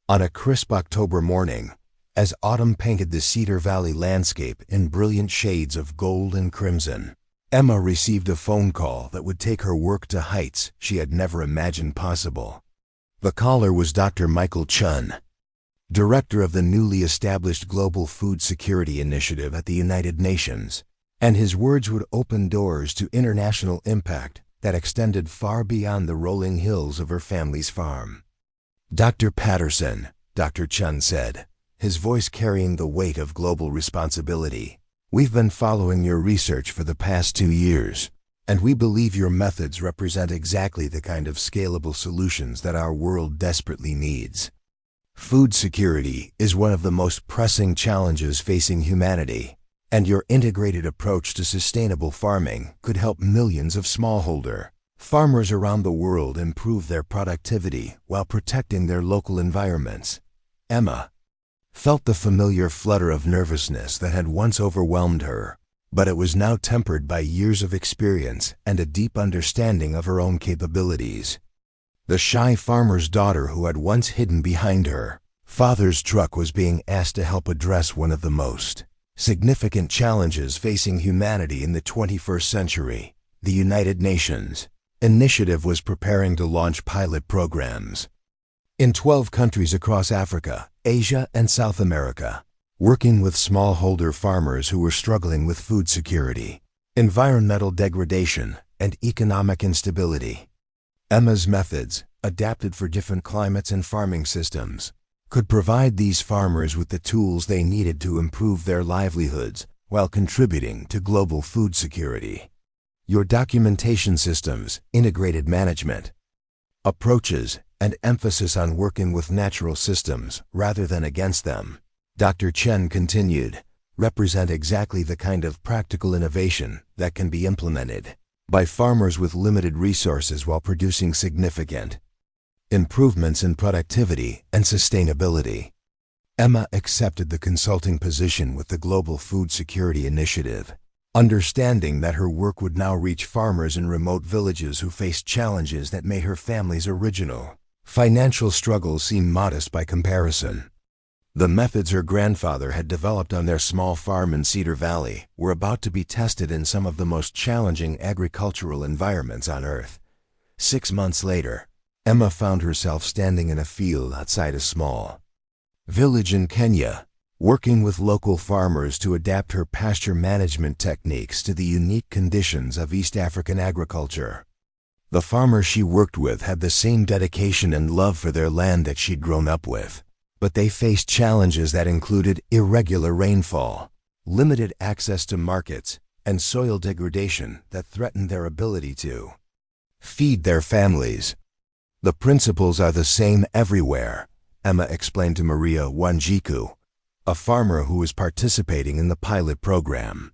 On a crisp October morning, as autumn painted the Cedar Valley landscape in brilliant shades of gold and crimson, Emma received a phone call that would take her work to heights she had never imagined possible. The caller was Dr. Michael Chun, director of the newly established Global Food Security Initiative at the United Nations, and his words would open doors to international impact that extended far beyond the rolling hills of her family's farm. Dr. Patterson, Dr. Chun said, his voice carrying the weight of global responsibility, we've been following your research for the past 2 years, and we believe your methods represent exactly the kind of scalable solutions that our world desperately needs. Food security is one of the most pressing challenges facing humanity, and your integrated approach to sustainable farming could help millions of smallholder farmers around the world improve their productivity while protecting their local environments. Emma felt the familiar flutter of nervousness that had once overwhelmed her, but it was now tempered by years of experience and a deep understanding of her own capabilities. The shy farmer's daughter who had once hidden behind her father's truck was being asked to help address one of the most significant challenges facing humanity in the 21st century. The United Nations initiative was preparing to launch pilot programs in 12 countries across Africa, Asia, and South America, working with smallholder farmers who were struggling with food security, environmental degradation, and economic instability. Emma's methods, adapted for different climates and farming systems, could provide these farmers with the tools they needed to improve their livelihoods while contributing to global food security. Your documentation systems, integrated management approaches, and emphasis on working with natural systems rather than against them, Dr. Chen continued, represent exactly the kind of practical innovation that can be implemented by farmers with limited resources while producing significant improvements in productivity and sustainability. Emma accepted the consulting position with the Global Food Security Initiative, understanding that her work would now reach farmers in remote villages who faced challenges that made her family's original financial struggles seem modest by comparison. The methods her grandfather had developed on their small farm in Cedar Valley were about to be tested in some of the most challenging agricultural environments on Earth. 6 months later, Emma found herself standing in a field outside a small village in Kenya, working with local farmers to adapt her pasture management techniques to the unique conditions of East African agriculture. The farmers she worked with had the same dedication and love for their land that she'd grown up with, but they faced challenges that included irregular rainfall, limited access to markets, and soil degradation that threatened their ability to feed their families. "The principles are the same everywhere," Emma explained to Maria Wanjiku, a farmer who was participating in the pilot program.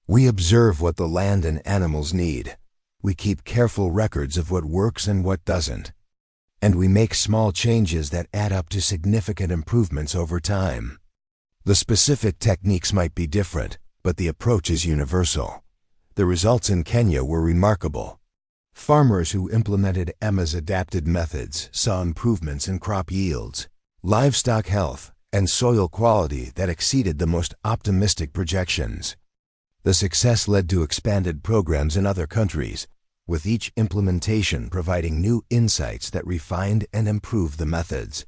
"We observe what the land and animals need. We keep careful records of what works and what doesn't. And we make small changes that add up to significant improvements over time. The specific techniques might be different, but the approach is universal." The results in Kenya were remarkable. Farmers who implemented Emma's adapted methods saw improvements in crop yields, livestock health, and soil quality that exceeded the most optimistic projections. The success led to expanded programs in other countries, with each implementation providing new insights that refined and improved the methods.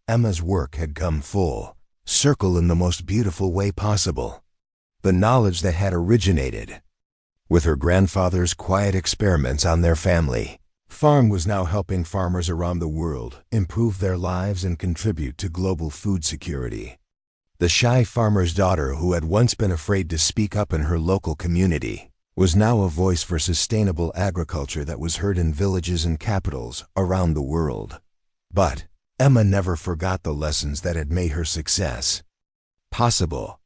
Emma's work had come full circle in the most beautiful way possible. The knowledge that had originated with her grandfather's quiet experiments on their family farm was now helping farmers around the world improve their lives and contribute to global food security. The shy farmer's daughter, who had once been afraid to speak up in her local community, was now a voice for sustainable agriculture that was heard in villages and capitals around the world. But Emma never forgot the lessons that had made her success possible.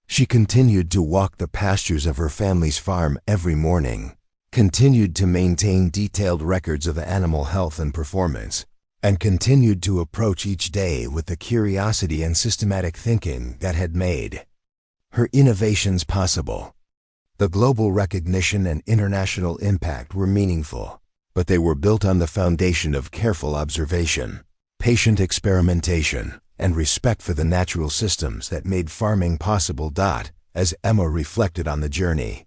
She continued to walk the pastures of her family's farm every morning, continued to maintain detailed records of animal health and performance, and continued to approach each day with the curiosity and systematic thinking that had made her innovations possible. The global recognition and international impact were meaningful, but they were built on the foundation of careful observation, patient experimentation, and respect for the natural systems that made farming possible. As Emma reflected on the journey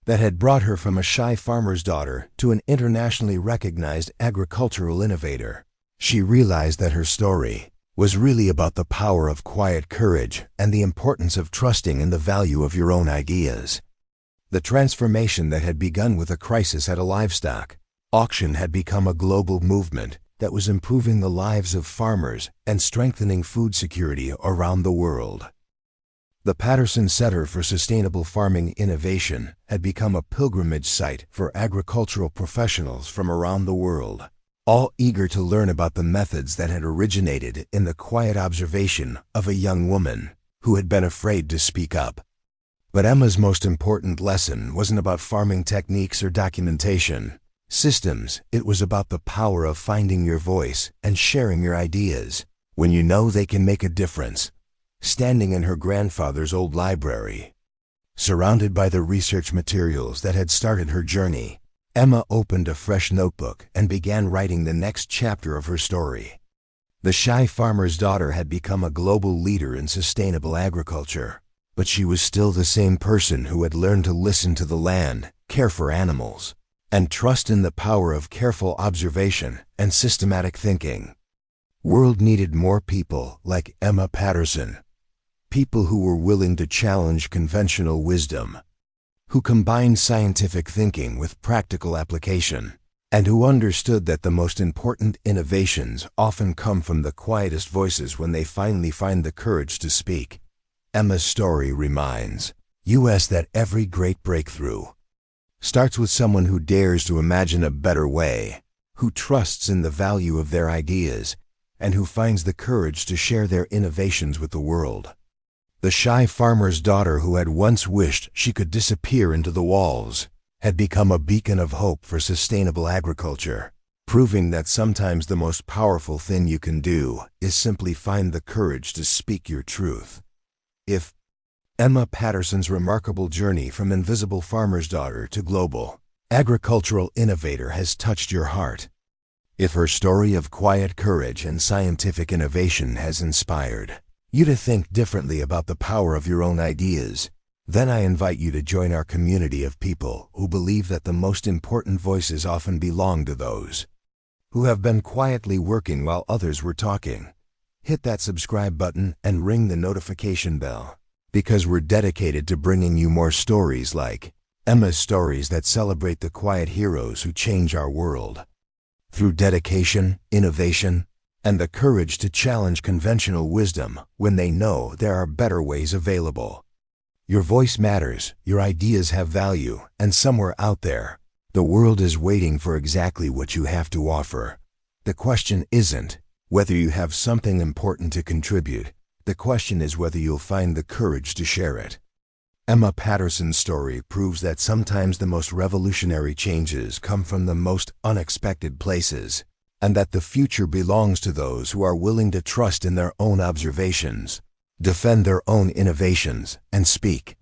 that had brought her from a shy farmer's daughter to an internationally recognized agricultural innovator, she realized that her story was really about the power of quiet courage and the importance of trusting in the value of your own ideas. The transformation that had begun with a crisis at a livestock auction had become a global movement that was improving the lives of farmers and strengthening food security around the world. The Patterson Center for Sustainable Farming Innovation had become a pilgrimage site for agricultural professionals from around the world, all eager to learn about the methods that had originated in the quiet observation of a young woman who had been afraid to speak up. But Emma's most important lesson wasn't about farming techniques or documentation systems. It was about the power of finding your voice and sharing your ideas when you know they can make a difference. Standing in her grandfather's old library, surrounded by the research materials that had started her journey, Emma opened a fresh notebook and began writing the next chapter of her story. The shy farmer's daughter had become a global leader in sustainable agriculture, but she was still the same person who had learned to listen to the land, care for animals, and trust in the power of careful observation and systematic thinking. World needed more people like Emma Patterson, people who were willing to challenge conventional wisdom, who combined scientific thinking with practical application, and who understood that the most important innovations often come from the quietest voices when they finally find the courage to speak. Emma's story reminds us that every great breakthrough starts with someone who dares to imagine a better way, who trusts in the value of their ideas, and who finds the courage to share their innovations with the world. The shy farmer's daughter, who had once wished she could disappear into the walls, had become a beacon of hope for sustainable agriculture, proving that sometimes the most powerful thing you can do is simply find the courage to speak your truth. If Emma Patterson's remarkable journey from invisible farmer's daughter to global agricultural innovator has touched your heart, if her story of quiet courage and scientific innovation has inspired you to think differently about the power of your own ideas, then I invite you to join our community of people who believe that the most important voices often belong to those who have been quietly working while others were talking. Hit that subscribe button and ring the notification bell, because we're dedicated to bringing you more stories like Emma's stories that celebrate the quiet heroes who change our world. Through dedication, innovation, and the courage to challenge conventional wisdom when they know there are better ways available. Your voice matters, your ideas have value, and somewhere out there, the world is waiting for exactly what you have to offer. The question isn't whether you have something important to contribute. The question is whether you'll find the courage to share it. Emma Patterson's story proves that sometimes the most revolutionary changes come from the most unexpected places, and that the future belongs to those who are willing to trust in their own observations, defend their own innovations, and speak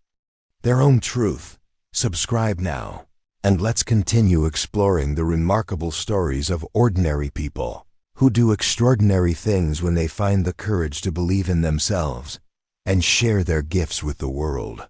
their own truth. Subscribe now, and let's continue exploring the remarkable stories of ordinary people who do extraordinary things when they find the courage to believe in themselves and share their gifts with the world.